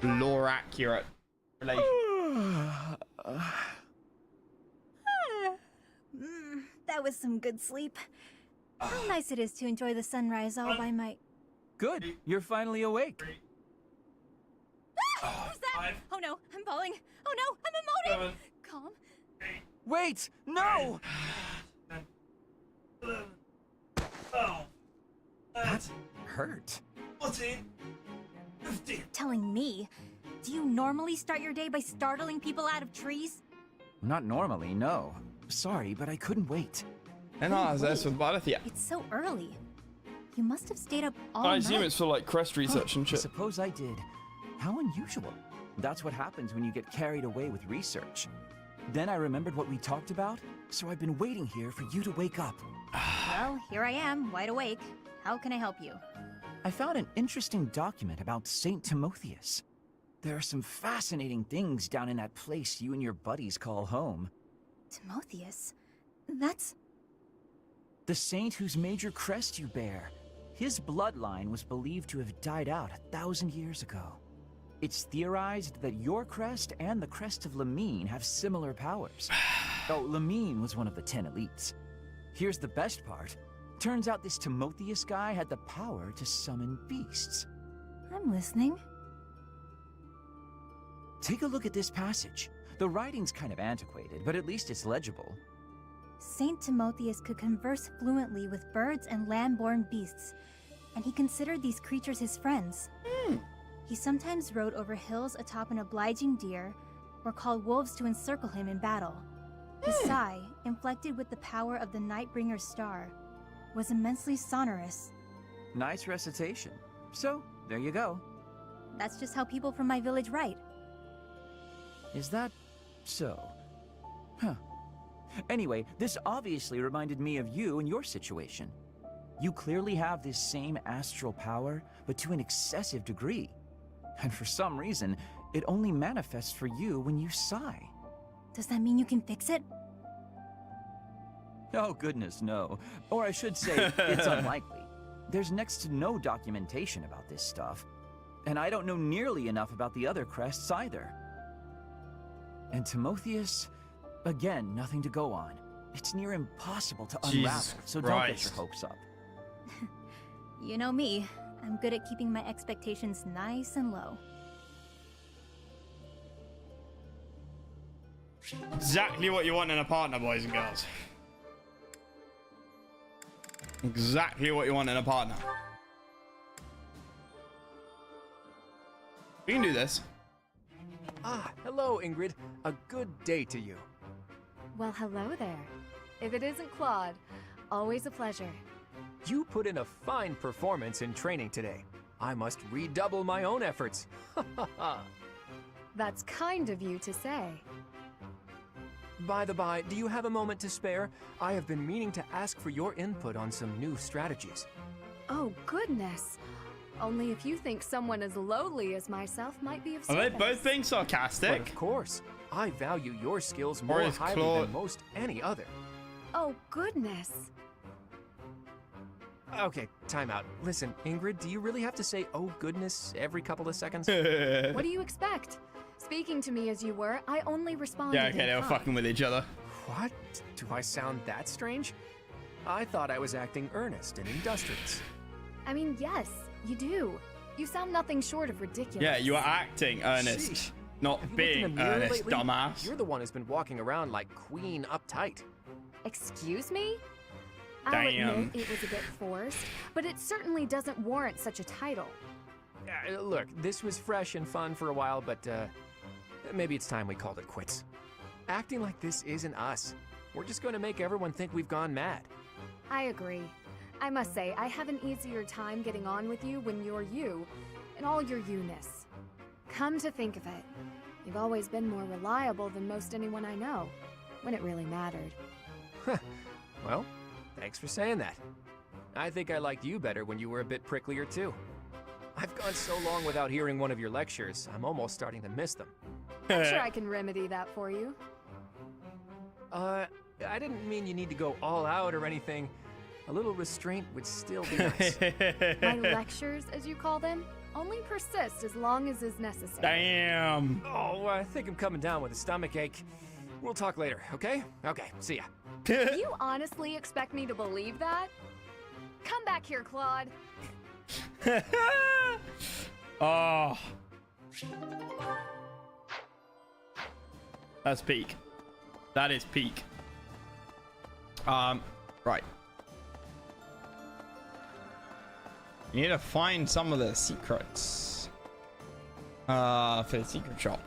lore accurate That was some good sleep. How nice it is to enjoy the sunrise all by my... Good. You're finally awake. Who's that? Oh no, I'm falling. Oh no, I'm emoting. Calm. Wait! No! That hurt. Telling me? Do you normally start your day by startling people out of trees? Not normally, no. Sorry, but I couldn't wait. It's so early. You must have stayed up all night. I assume it's for like crest research and I shit. suppose I did. How unusual. That's what happens when you get carried away with research. Then I remembered what we talked about, so I've been waiting here for you to wake up. Well, here I am, wide awake. How can I help you? I found an interesting document about Saint Timotheus. There are some fascinating things down in that place you and your buddies call home. Timotheus? That's... The saint whose major crest you bear. His bloodline was believed to have died out 1,000 years ago. It's theorized that your crest and the crest of Lamine have similar powers. Oh, Lamine was one of the 10 elites. Here's the best part. Turns out this Timotheus guy had the power to summon beasts. I'm listening. Take a look at this passage. The writing's kind of antiquated, but at least it's legible. Saint Timotheus could converse fluently with birds and land-born beasts, and he considered these creatures his friends. He sometimes rode over hills atop an obliging deer, or called wolves to encircle him in battle. His sigh, inflected with the power of the Nightbringer's star, was immensely sonorous. Nice recitation. So, there you go. That's just how people from my village write. Is that so? Huh. Anyway, this obviously reminded me of you and your situation. You clearly have this same astral power, but to an excessive degree. And for some reason, it only manifests for you when you sigh. Does that mean you can fix it? Oh goodness, no. Or I should say, it's unlikely. There's next to no documentation about this stuff. And I don't know nearly enough about the other crests either. And Timotheus, again, nothing to go on. It's near impossible to unravel, so don't get your hopes up. You know me. I'm good at keeping my expectations nice and low. Exactly what you want in a partner, boys and girls. Exactly what you want in a partner. We can do this. Ah, hello, Ingrid. A good day to you. Well, hello there. If it isn't Claude, always a pleasure. You put in a fine performance in training today. I must redouble my own efforts. That's kind of you to say. By the by, do you have a moment to spare? I have been meaning to ask for your input on some new strategies. Oh, goodness. Only if you think someone as lowly as myself might be of Are they service. both being sarcastic? But of course, I value your skills more is highly Claude- than most any other. Oh, goodness. Okay, time out. Listen, Ingrid, do you really have to say, oh goodness, every couple of seconds? What do you expect? Speaking to me as you were, I only responded Yeah, okay, in they were kind. fucking with each other. What? Do I sound that strange? I thought I was acting earnest and industrious. I mean, yes, you do. You sound nothing short of ridiculous. Yeah, you are acting earnest, Sheesh. not Have you looked in being the mirror earnest, lately? dumbass. You're the one who's been walking around like Queen uptight. Excuse me? I'll Damn. admit it was a bit forced, but it certainly doesn't warrant such a title. Look, this was fresh and fun for a while, but maybe it's time we called it quits. Acting like this isn't us. we're just going to make everyone think we've gone mad. I agree. I must say, I have an easier time getting on with you when you're you, in all your you-ness. Come to think of it, you've always been more reliable than most anyone I know, when it really mattered. Well, thanks for saying that. I think I liked you better when you were a bit pricklier too. I've gone so long without hearing one of your lectures, I'm almost starting to miss them. I'm sure I can remedy that for you. I didn't mean you need to go all out or anything. A little restraint would still be nice. My lectures, as you call them, only persist as long as is necessary. Damn. Oh, I think I'm coming down with a stomach ache. We'll talk later, okay? Okay, see ya. You honestly expect me to believe that? Come back here, Claude. Oh. That's peak. That is peak. Right. You need to find some of the secrets. For the secret shop.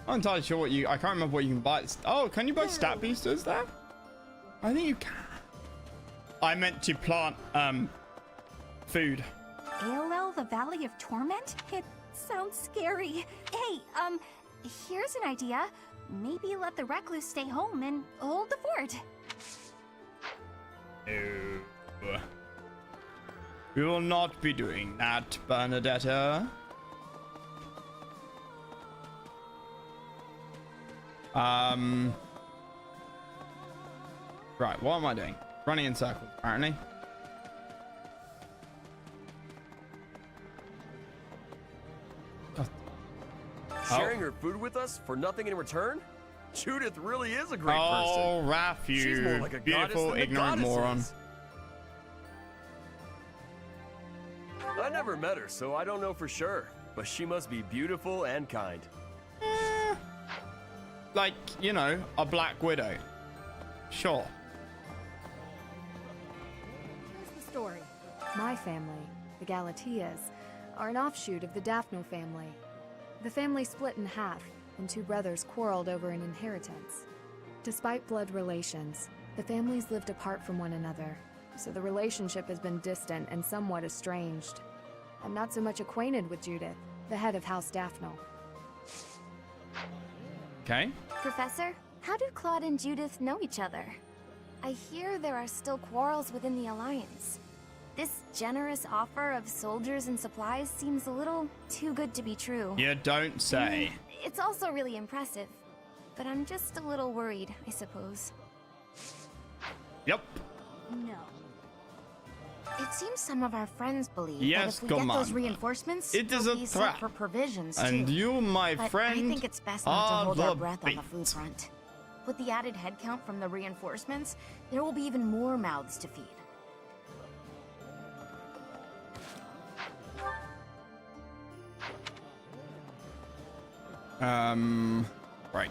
I'm not entirely sure what you... I can't remember what you can buy. Oh, can you buy stat boosters there? I think you can. I meant to plant, food. ALL, the Valley of Torment? It sounds scary. Hey, here's an idea. Maybe let the recluse stay home and hold the fort. No. We will not be doing that, Bernadetta. Right, what am I doing? Running in circles, apparently. Sharing her food with us for nothing in return? Judith really is a great person. Oh, Raph, you She's more like a beautiful, goddess than ignorant the moron. goddesses. I never met her, so I don't know for sure. But she must be beautiful and kind. Like, you know, a Black Widow. Sure. Here's the story. My family, the Galateas, are an offshoot of the Daphno family. The family split in half, and two brothers quarreled over an inheritance. Despite blood relations, the families lived apart from one another, so the relationship has been distant and somewhat estranged. I'm not so much acquainted with Judith, the head of House Daphno. Okay. Professor, how do Claude and Judith know each other? I hear there are still quarrels within the Alliance. This generous offer of soldiers and supplies seems a little too good to be true. You don't say. It's also really impressive, but I'm just a little worried, I suppose. Yep. No. It seems some of our friends believe Yes, that if we get those Commander. reinforcements, It is we'll a be threat. set for provisions And too. you, my But friend, I think it's best not to are hold the our breath on the bait. food front. With the added headcount from the reinforcements, there will be even more mouths to feed. Right.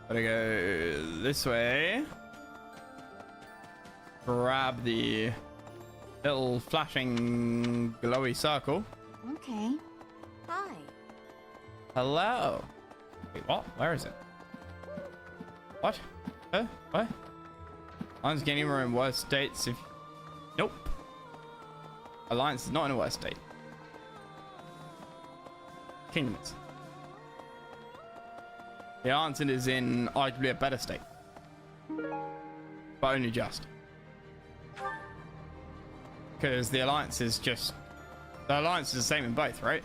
Gotta go this way. Grab the little flashing glowy circle. Okay. Hi. Hello. Wait, what? Where is it? What? What? Alliance gaining we're in worse states if... Nope. Alliance is not in a worse state. Kingdom is. The Alliance is in arguably a better state. But only just. Because the Alliance is just... The Alliance is the same in both, right?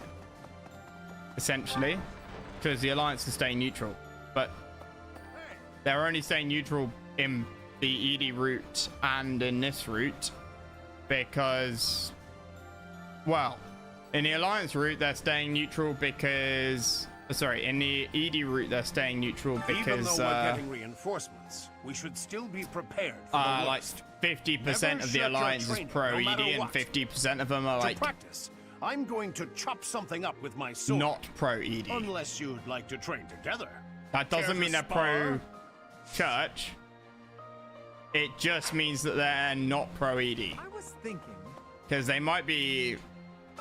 Essentially. Because the Alliance is staying neutral. But they're only staying neutral in the ED route and in this route. Because... Well... In the Alliance route, they're staying neutral because... Sorry, in the ED route, they're staying neutral because... Even though we're getting reinforcements, we should still be prepared for the like worst. 50% of the Never Alliance shirk is your pro-ED training, no and matter 50% of them are To like practice, I'm going to chop something up with my sword. not pro-ED. Unless you'd like to train together. That doesn't Care to mean they're spar? pro-church. It just means that they're not pro-ED. I was thinking. Because they might be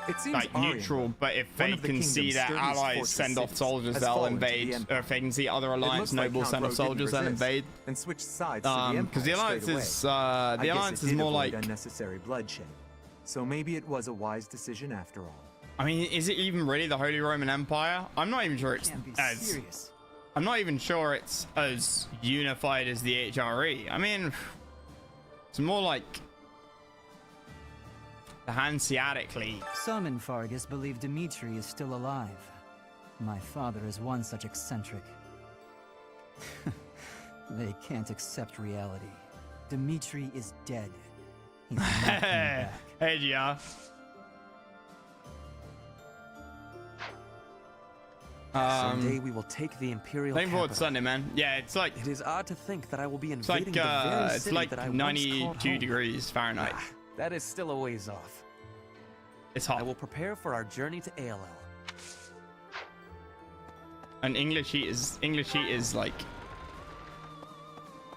It seems like neutral, but if they can see their allies send off soldiers, they'll invade. Or if they can see other alliance nobles send off soldiers, they'll invade. And switch sides to the Empire. Because the alliance is more like unnecessary bloodshed. So maybe it was a wise decision after all. I mean, is it even really the Holy Roman Empire? I'm not even sure it's as. I'm not even sure it's as unified as the HRE. I mean, it's more like the Hanseatic League. Some in Fargus believe Dimitri is still alive. My father is one such eccentric. They can't accept reality. Dimitri is dead. He's not coming back. Hey, yeah. Someday we will take the Imperial Looking forward to capital. Sunday, man. Yeah, it's like It is odd to think that I will be it's like invading the very it's city like that I once 92 called home. degrees Fahrenheit. That is still a ways off. It's hot. I will prepare for our journey to ALL. And English heat is like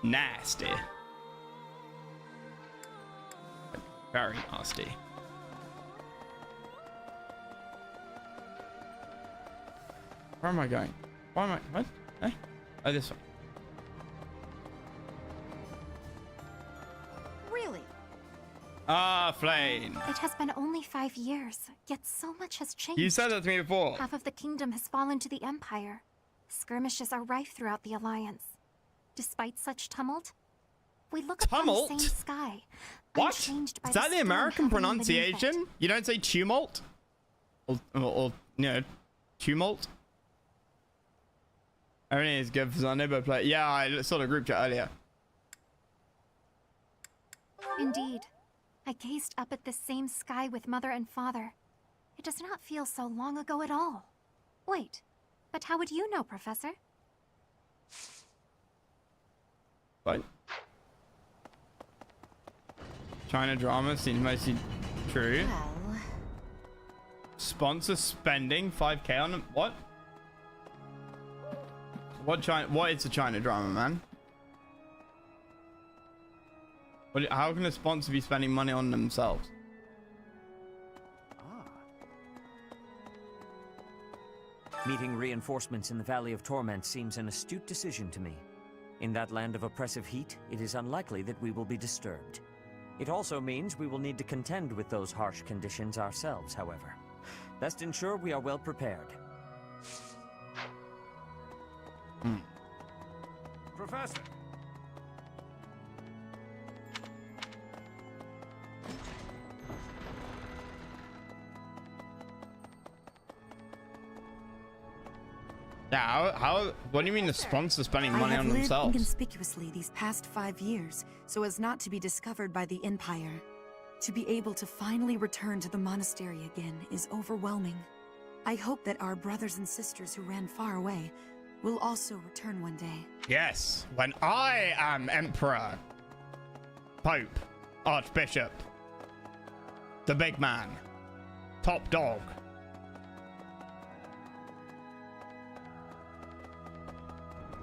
nasty. Like, very nasty. Where am I going? Why am I? What? Eh? Oh, this way. Really? Ah, Flame. It has been only 5 years, yet so much has changed. You said that to me before. Half of the kingdom has fallen to the Empire. Skirmishes are rife throughout the Alliance. Despite such tumult, we look upon the same sky. What? unchanged by Is that the storm American howling beneath it. pronunciation? You don't say tumult? Or tumult? Everything is good for Sunday, but play. Yeah, I saw the group chat earlier. Indeed. I gazed up at the same sky with Mother and Father. It does not feel so long ago at all. Wait, but how would you know, Professor? What? China drama seems mostly true. Well... Sponsor spending 5k on them. What? What is a China drama, man? How can a sponsor be spending money on themselves? Meeting reinforcements in the Valley of Torment seems an astute decision to me. In that land of oppressive heat, it is unlikely that we will be disturbed. It also means we will need to contend with those harsh conditions ourselves, however. Best ensure we are well prepared. Professor! Yeah, what do you mean the sponsor spending money on I have themselves? lived inconspicuously these past 5 years, so as not to be discovered by the Empire. To be able to finally return to the monastery again is overwhelming. I hope that our brothers and sisters who ran far away will also return one day. Yes, when I am Emperor, Pope, Archbishop, the big man, top dog.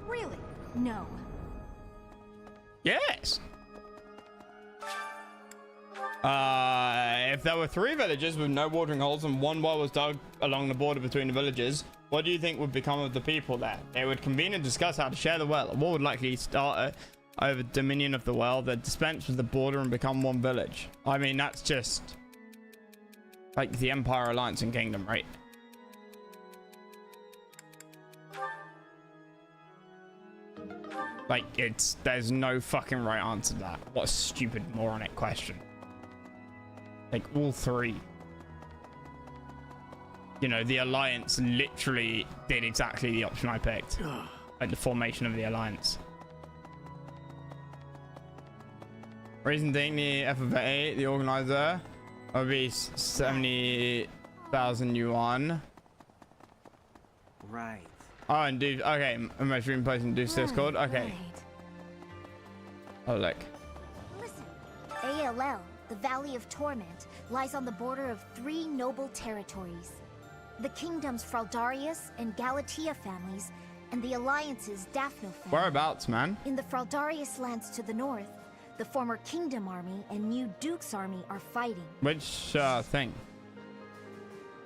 Really? No. Yes. If there were 3 villages with no watering holes and 1 well was dug along the border between the villages, what do you think would become of the people there? They would convene and discuss how to share the well. A war would likely start over dominion of the well. They'd dispense with the border and become 1 village. I mean, that's just like the Empire Alliance and Kingdom, right? Like, there's no fucking right answer to that. What a stupid moronic question. Like, all 3. You know, the Alliance literally did exactly the option I picked. Like, the formation of the Alliance. Reason being, the FFA, the organizer, will be 70,000 yuan. Right. Oh, and dude, okay, am I stream posting Deuce Discord? Okay. Oh, look. Listen, ALL, the Valley of Torment, lies on the border of 3 noble territories. The kingdom's Fraldarius and Galatia families, and the Alliance's Daphno family. Whereabouts, man? In the Fraldarius lands to the north, the former Kingdom Army and new Duke's Army are fighting. Which, thing?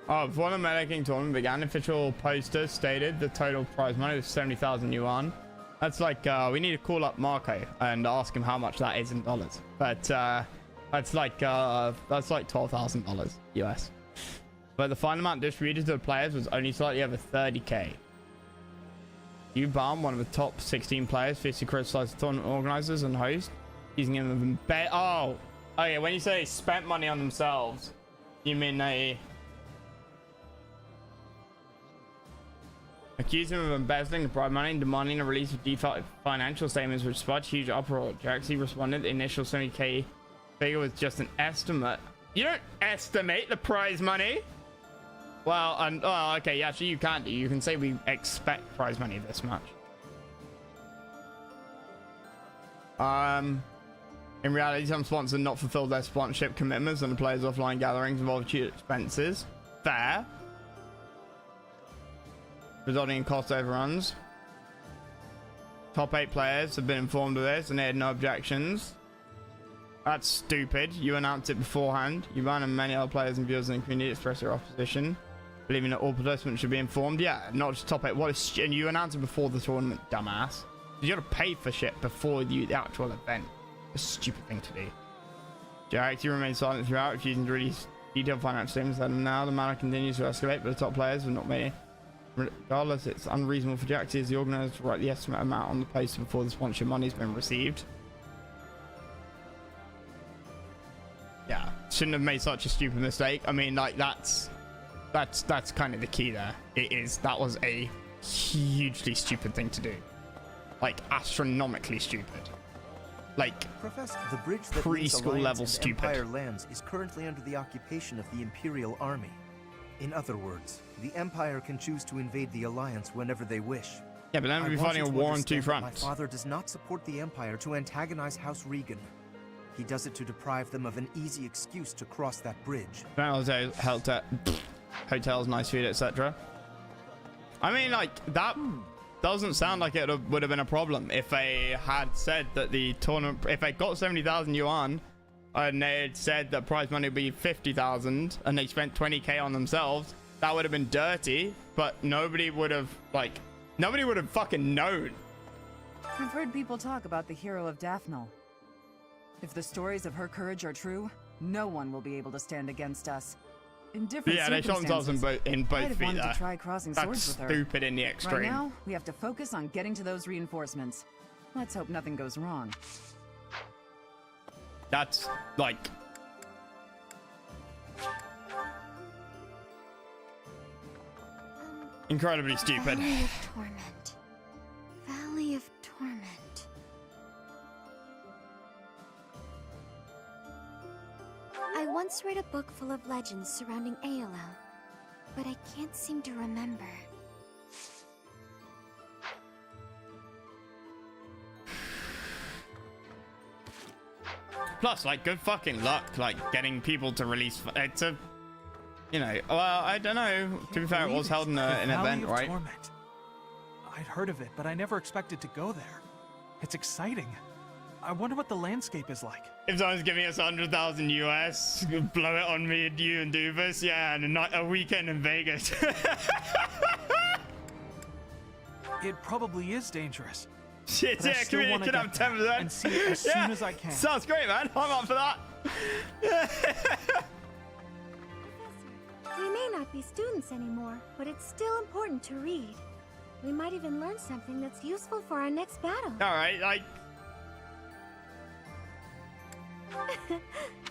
Oh, before the Meta King tournament began, official posters stated the total prize money was 70,000 yuan. That's like, we need to call up Marco and ask him how much that is in dollars. But that's like $12,000 US. But the final amount distributed to the players was only slightly over 30k. U-Bomb, one of the top 16 players, fiercely criticized the tournament organizers and host, using him in bet. Oh, yeah. When you say they spent money on themselves, you mean they accused him of embezzling the prize money and demanding a release of default financial statements, which sparked huge uproar. Jaxie responded, the initial 70k figure was just an estimate. You don't estimate the prize money. Well, and oh, okay, yeah, actually you can't do. You can say we expect prize money this much. In reality, some sponsors not fulfilled their sponsorship commitments and the players' offline gatherings involved huge expenses. Fair. Resulting in cost overruns. Top 8 players have been informed of this and they had no objections. That's stupid. You announced it beforehand. You and many other players and viewers in the community expressed their opposition, believing that all participants should be informed. Yeah, not just top 8. What is and you announced it before the tournament, dumbass. You gotta pay for shit before the actual event. A stupid thing to do. Jaxie remained silent throughout, refusing to release detailed financial statements. And now the matter continues to escalate, but the top players have not made it. Regardless, it's unreasonable for Jaxie as the organizer to write the estimate amount on the poster before the sponsorship money has been received. Yeah, shouldn't have made such a stupid mistake. I mean, like that's kind of the key there. That was a hugely stupid thing to do, like astronomically stupid, like Professor, the bridge that preschool level stupid. Empire lands is currently under the occupation of the Imperial Army. In other words, the Empire can choose to invade the Alliance whenever they wish. Yeah, but then we'll be fighting a war on two fronts. My father does not support the Empire to antagonize House Regan. He does it to deprive them of an easy excuse to cross that bridge. Hotels, nice food, etc. I mean, like, that doesn't sound like it would have been a problem if they had said that the tournament, if they got 70,000 yuan and they had said that prize money would be 50,000 and they spent 20k on themselves. That would have been dirty, but nobody would have fucking known. I've heard people talk about the hero of Daphne. If the stories of her courage are true, no one will be able to stand against us. In different they shot themselves in both feet there. To try crossing That's swords with her. stupid in the extreme. Right now, we have to focus on getting to those reinforcements. Let's hope nothing goes wrong. That's like... incredibly stupid. Valley of Torment. Valley of Torment. I once read a book full of legends surrounding ALL, but I can't seem to remember. Plus, like, good fucking luck, like, getting people to release... It's a... You know, well, I don't know. To be fair, it was held in an event, right? Torment. I'd heard of it, but I never expected to go there. It's exciting. I wonder what the landscape is like. If someone's giving us 100,000 US, blow it on me and you and Duvas, yeah, and a weekend in Vegas. It probably is dangerous. Shit, yeah, community can have 10%. And see it as soon as I can. Sounds great, man. I'm up for that. We may not be students anymore, but it's still important to read. We might even learn something that's useful for our next battle. Alright, like...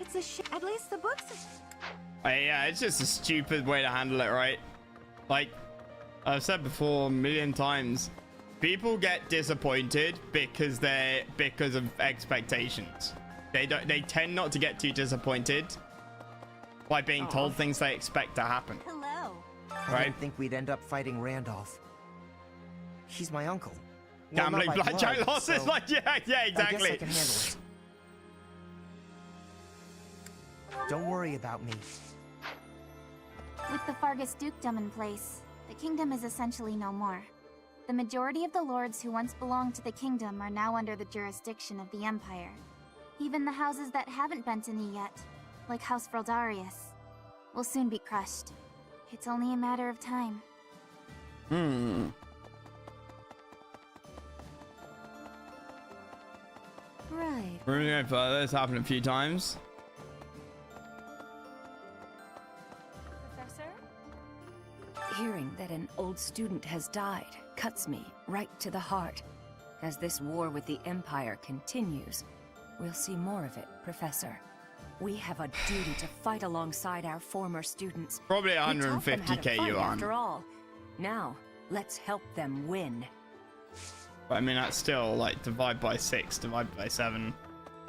It's a at least the books... Yeah, it's just a stupid way to handle it, right? Like, I've said before a million times, people get disappointed because of expectations. They tend not to get too disappointed by being told things they expect to happen. Hello. Right? I didn't think we'd end up fighting Randolph. He's my uncle. Gambling blackjack losses, so like, yeah, exactly. I guess I can handle it. Don't worry about me. With the Fargus dukedom in place, the kingdom is essentially no more. The majority of the lords who once belonged to the kingdom are now under the jurisdiction of the Empire. Even the houses that haven't bent a knee yet, like House Fraldarius, will soon be crushed. It's only a matter of time. Hmm. Right. We're going further. This happened a few times. Professor? Hearing that an old student has died cuts me right to the heart. As this war with the Empire continues, we'll see more of it, Professor. We have a duty to fight alongside our former students. Probably We taught them how to 150k fight, yuan. after all. Now, let's help them win. But I mean, that's still like divide by 6, divide by 7.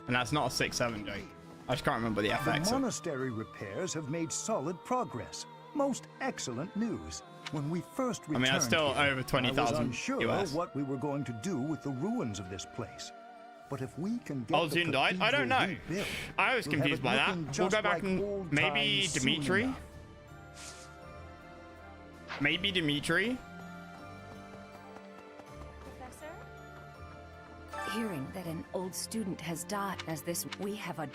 And that's not a 6-7 joke. I just can't remember the FX. The monastery repairs have made solid progress. Most excellent news. When we first returned, I mean, that's still here, over 20,000 I was unsure US. what we were going to do with the ruins of this place. But if we can get Old student died? I don't know. I was confused by that. We'll go back and maybe Dimitri. Maybe Dimitri. Professor? Hearing that an old student has died, as this we have a...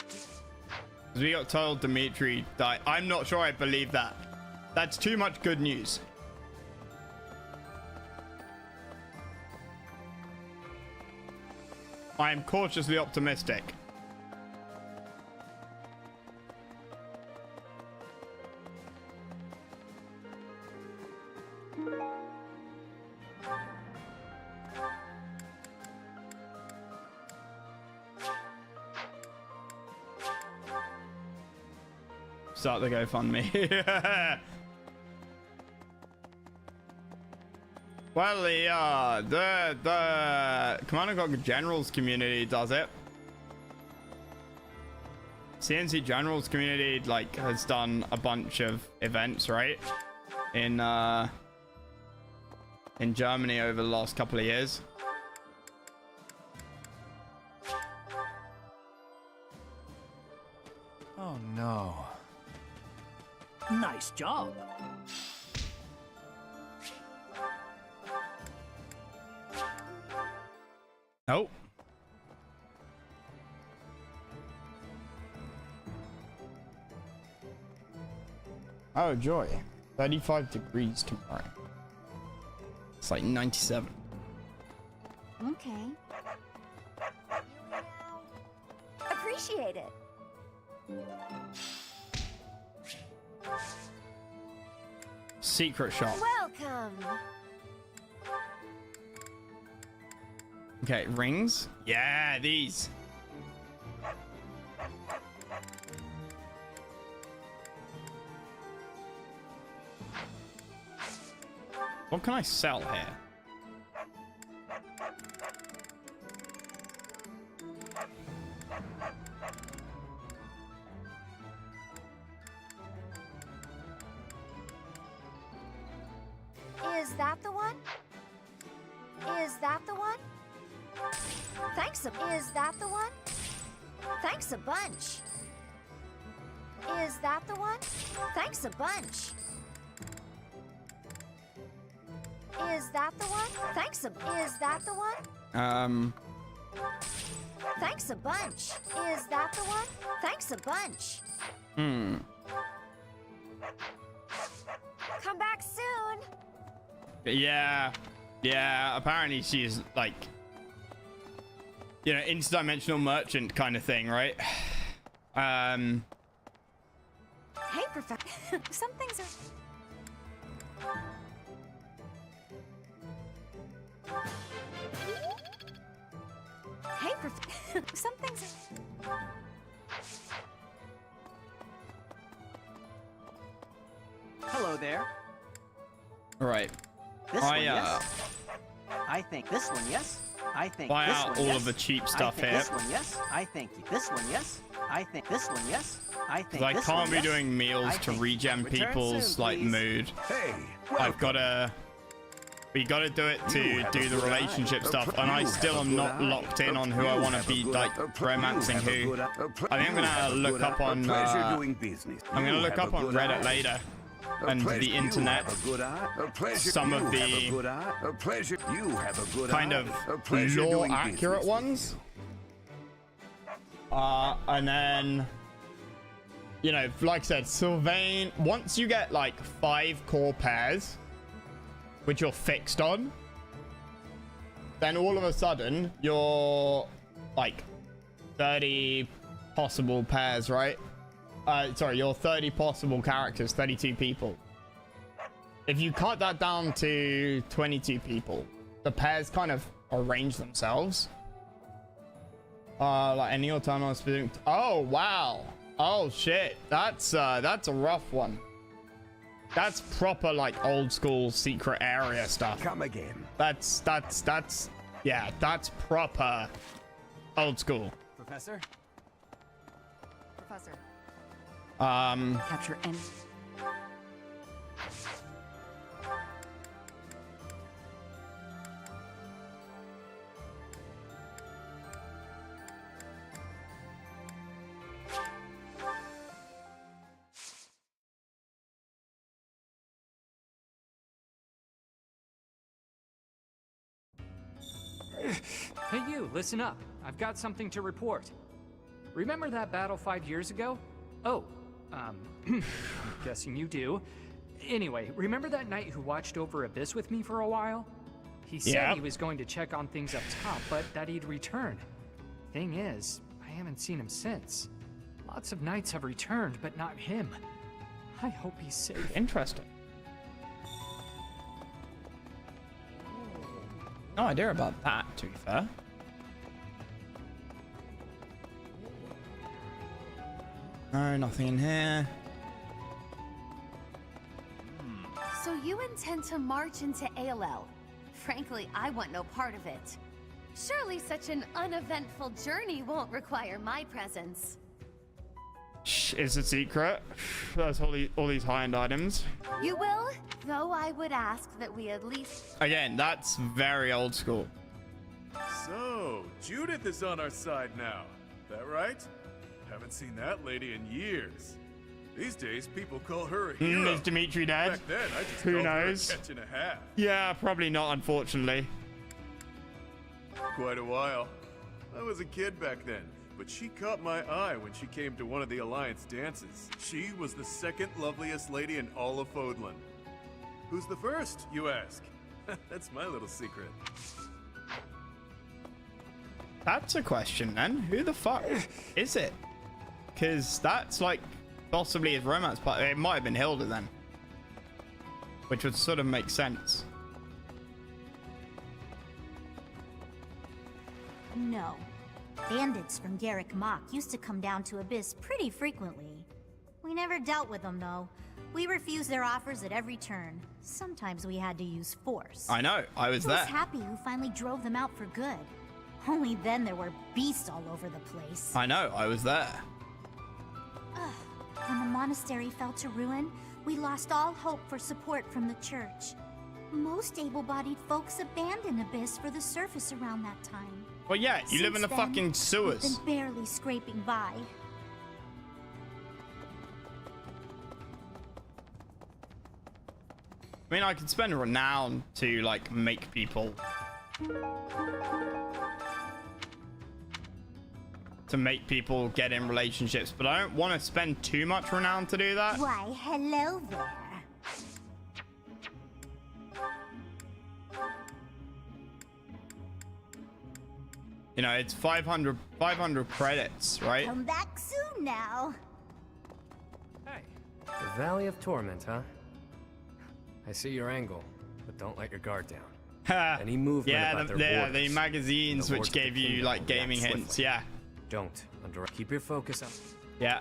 Because we got told Dimitri died. I'm not sure I believe that. That's too much good news. I am cautiously optimistic. Start the GoFundMe. Well, the Command & Conquer Generals community does it. CNC Generals community like has done a bunch of events, right? In Germany over the last couple of years. Oh no. Nice job. Oh. Oh, joy. 35 degrees tomorrow. It's like 97. Okay. Appreciate it. Secret shop. Welcome. Okay, rings. Yeah, these. What can I sell here? Is that the one? Is that the one? Thanks is that the one? Thanks a bunch. Is that the one? Thanks a bunch. Is that the one? Thanks a is that the one? Thanks a bunch. Is that the one? Thanks a bunch. Come back soon. Yeah. Yeah, apparently she's like, you know, interdimensional merchant kind of thing, right? Hey, Professor. Some things are... Hey, Professor. Some things are... Hello there. Right. This one, yes. I think this one, yes. I think Buy this out one, all yes. of the cheap I stuff think here. This one, yes. I think this one, yes. I think this one, yes. I think Because I this can't one, be yes. doing meals I to think- regen Return people's soon, like please. mood. Hey, I've gotta. We gotta do it to do the relationship stuff, and I still am not locked in on who I want to be like romancing who. I think I'm gonna look up on. I'm gonna look up on Reddit later. And the internet, some of the kind of lore accurate ones, and then you know, like I said, Sylvain, once you get like 5 core pairs, which you're fixed on, then all of a sudden you're like 30 possible pairs, right? Sorry, you're 30 possible characters, 32 people. If you cut that down to 22 people, the pairs kind of arrange themselves. Like any autonomous specific. Oh wow. Oh shit. That's a rough one. That's proper like old school secret area stuff. Come again. That's yeah, that's proper old school. Professor? Professor. Capture any. Hey you, listen up. I've got something to report. Remember that battle 5 years ago? Oh, I'm guessing you do. Anyway, remember that knight who watched over Abyss with me for a while? He said he was going to check on things up top, but that he'd return. Thing is, I haven't seen him since. Lots of knights have returned, but not him. I hope he's safe. Interesting. No idea about that, to be fair. No, nothing in here. So you intend to march into ALL? Frankly, I want no part of it. Surely such an uneventful journey won't require my presence. Shh, it's a secret. There's all these high-end items. You will, though I would ask that we at least... Again, that's very old school. So, Judith is on our side now. That right? Haven't seen that lady in years. These days, people call her a hero. Is Dimitri dead? Back then, I just Who called knows? her a catch and a half. Yeah, probably not, unfortunately. Quite a while. I was a kid back then, but she caught my eye when she came to one of the Alliance dances. She was the second loveliest lady in all of Fodlan. Who's the first, you ask? That's my little secret. That's a question, then. Who the fuck is it? Because that's like possibly his romance part. It might have been Hilda then, which would sort of make sense. No. Bandits from Garrick Mach used to come down to Abyss pretty frequently. We never dealt with them, though. We refused their offers at every turn. Sometimes we had to use force. I know, I was there. I was happy who finally drove them out for good. Only then there were beasts all over the place. I know, I was there. When the monastery fell to ruin, we lost all hope for support from the church. Most able-bodied folks abandoned Abyss for the surface around that time. Well, yeah, you live in the Since then, fucking sewers. We've been barely scraping by. I mean, I could spend renown to, like, make people... to make people get in relationships, but I don't want to spend too much renown to do that. Why, hello there. You know, it's 500 credits, right? Come back soon now. The Valley of Torment, huh? I see your angle, but don't let your guard down. Any movement about their borders, the magazines the which Lords of gave the you Kingdom like will gaming react hints. swiftly. Yeah. Don't keep your focus up. Yeah.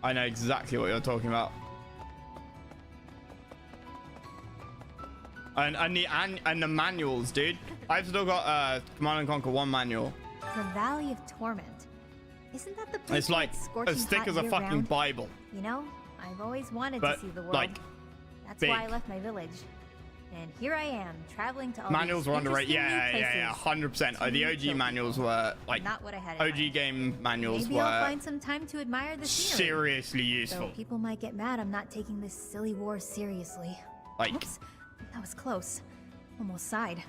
I know exactly what you're talking about. And the manuals, dude. I've still got Command & Conquer 1 manual. The Valley of Torment. Isn't that the place It's like scorching as thick hot as a year fucking round? Bible. You know, I've always wanted But, to see the world. like, That's big. why I left my village. And here I am, traveling to all Manuals these were underrated. interesting new Yeah, places 100%. to The meet OG people. manuals were like Not what I had in OG mind. game manuals Maybe were I'll find some time to admire the scenery. seriously useful. Though people might get mad I'm not taking this silly war seriously. Like- Oops, that was close. Almost sighed.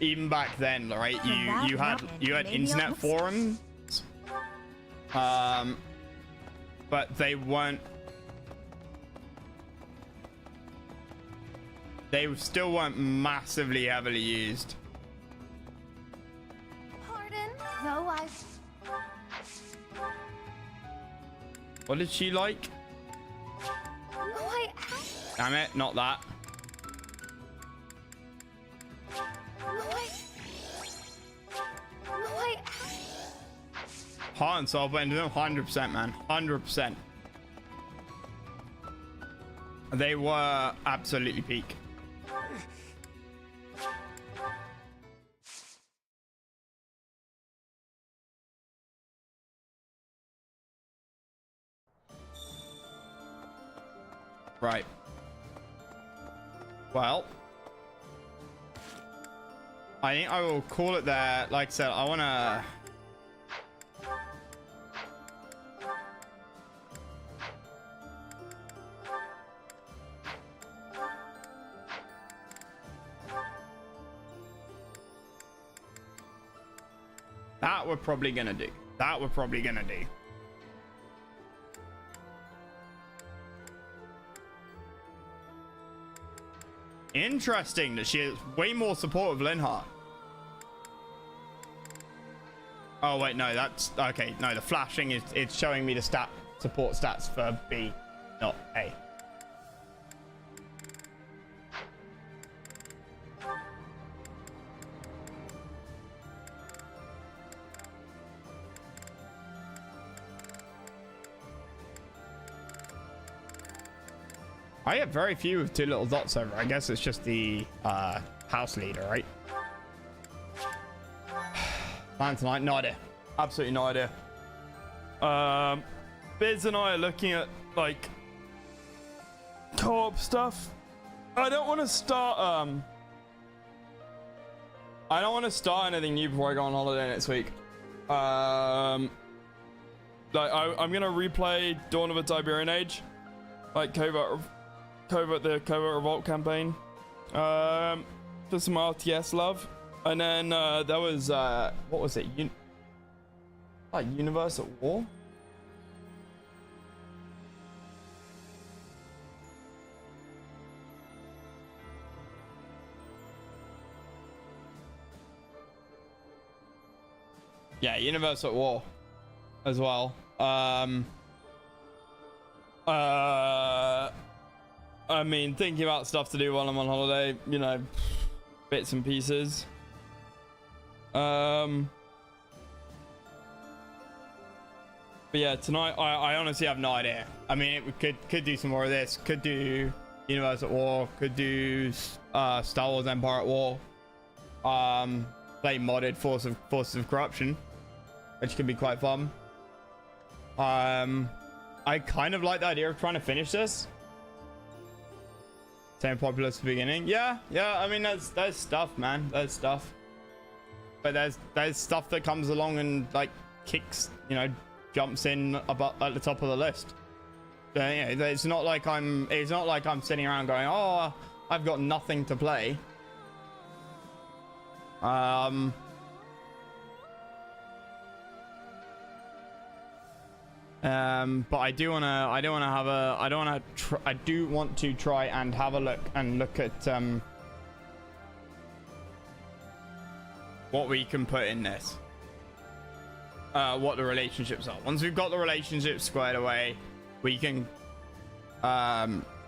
Even back then, right? You had Maybe internet I'll- forums. but they weren't. They still weren't massively heavily used. Pardon? Though I... What did she like? Oh, Damn it, not that. Heart and soul, but 100%, man. 100%. They were absolutely peak. Right. Well, I think I will call it there. Like I said, I want to... That we're probably gonna do. That we're probably gonna do. Interesting that she is way more supportive of Linhardt. Oh wait, no, that's okay. No, the flashing is it's showing me the support stats for B, not A. I have very few with 2 little dots over. I guess it's just the house leader, right? Plan tonight? No idea. Absolutely no idea. Biz and I are looking at like co-op stuff. I don't want to start I don't want to start anything new before I go on holiday next week. Like I'm gonna replay Dawn of a Tiberian Age, like the Covert Revolt campaign, for some RTS love, and then there was what was it? Universe at War. Yeah, Universe at War as well. I mean, thinking about stuff to do while I'm on holiday, you know, bits and pieces. But yeah, tonight I honestly have no idea. I mean, we could do some more of this. Could do Universe at War. Could do Star Wars Empire at War. Play modded Forces of Corruption, which could be quite fun. I kind of like the idea of trying to finish this. Same popular at the beginning. Yeah. I mean, there's stuff, man. There's stuff. But there's stuff that comes along and like kicks, you know, jumps in about at the top of the list. So, yeah, it's not like I'm sitting around going, oh, I've got nothing to play. But I do want to try and have a look at what we can put in this, what the relationships are. Once we've got the relationships squared away, we can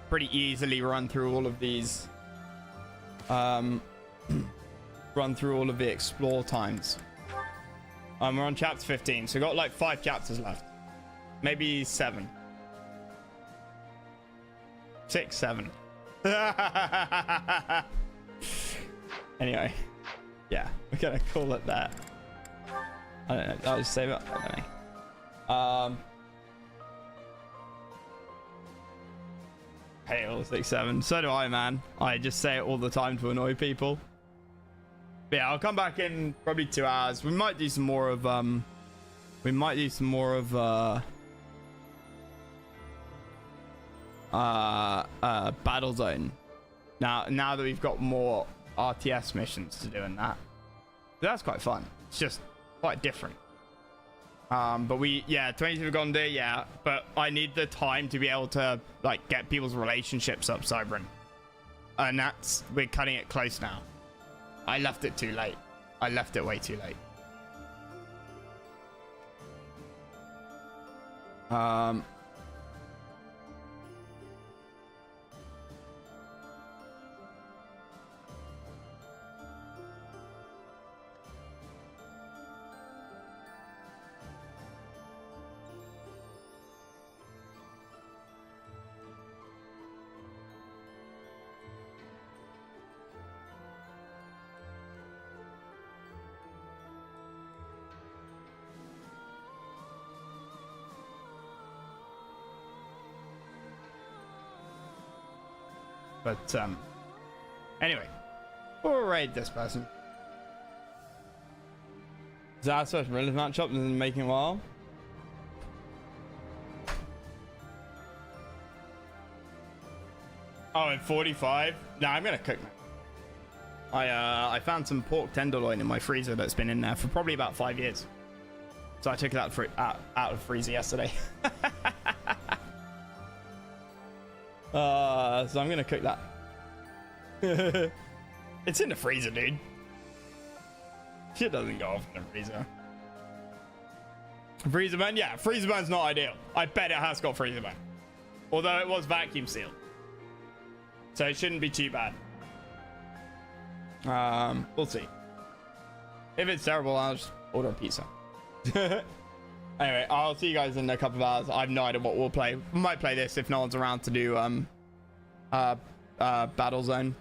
pretty easily run through all of these, run through all of the explore times. We're on chapter 15, so we've got like 5 chapters left. Maybe 7. 6, 7. Anyway, yeah, we're gonna call it that. I don't know. I'll just save it. I don't know. Hail 6, 7. So do I, man. I just say it all the time to annoy people. But yeah, I'll come back in probably 2 hours. We might do some more of Battle Zone. Now that we've got more RTS missions to do in that. That's quite fun. It's just quite different. But yeah, 22 Forgotten Day, yeah. But I need the time to be able to, like, get people's relationships up, Cybran. And we're cutting it close now. I left it too late. I left it way too late. But, anyway, we'll raid this person. Is that such a relative matchup and making it well? Oh, in 45? Nah, I'm gonna cook now. I found some pork tenderloin in my freezer that's been in there for probably about 5 years. So I took it out of the freezer yesterday. So I'm gonna cook that. It's in the freezer, dude. Shit doesn't go off in the freezer. Freezer burn? Yeah, freezer burn's not ideal. I bet it has got freezer burn. Although it was vacuum sealed. So it shouldn't be too bad. We'll see. If it's terrible, I'll just order a pizza. Anyway, I'll see you guys in a couple of hours. I have no idea what we'll play. We might play this if no one's around to do Battle Zone.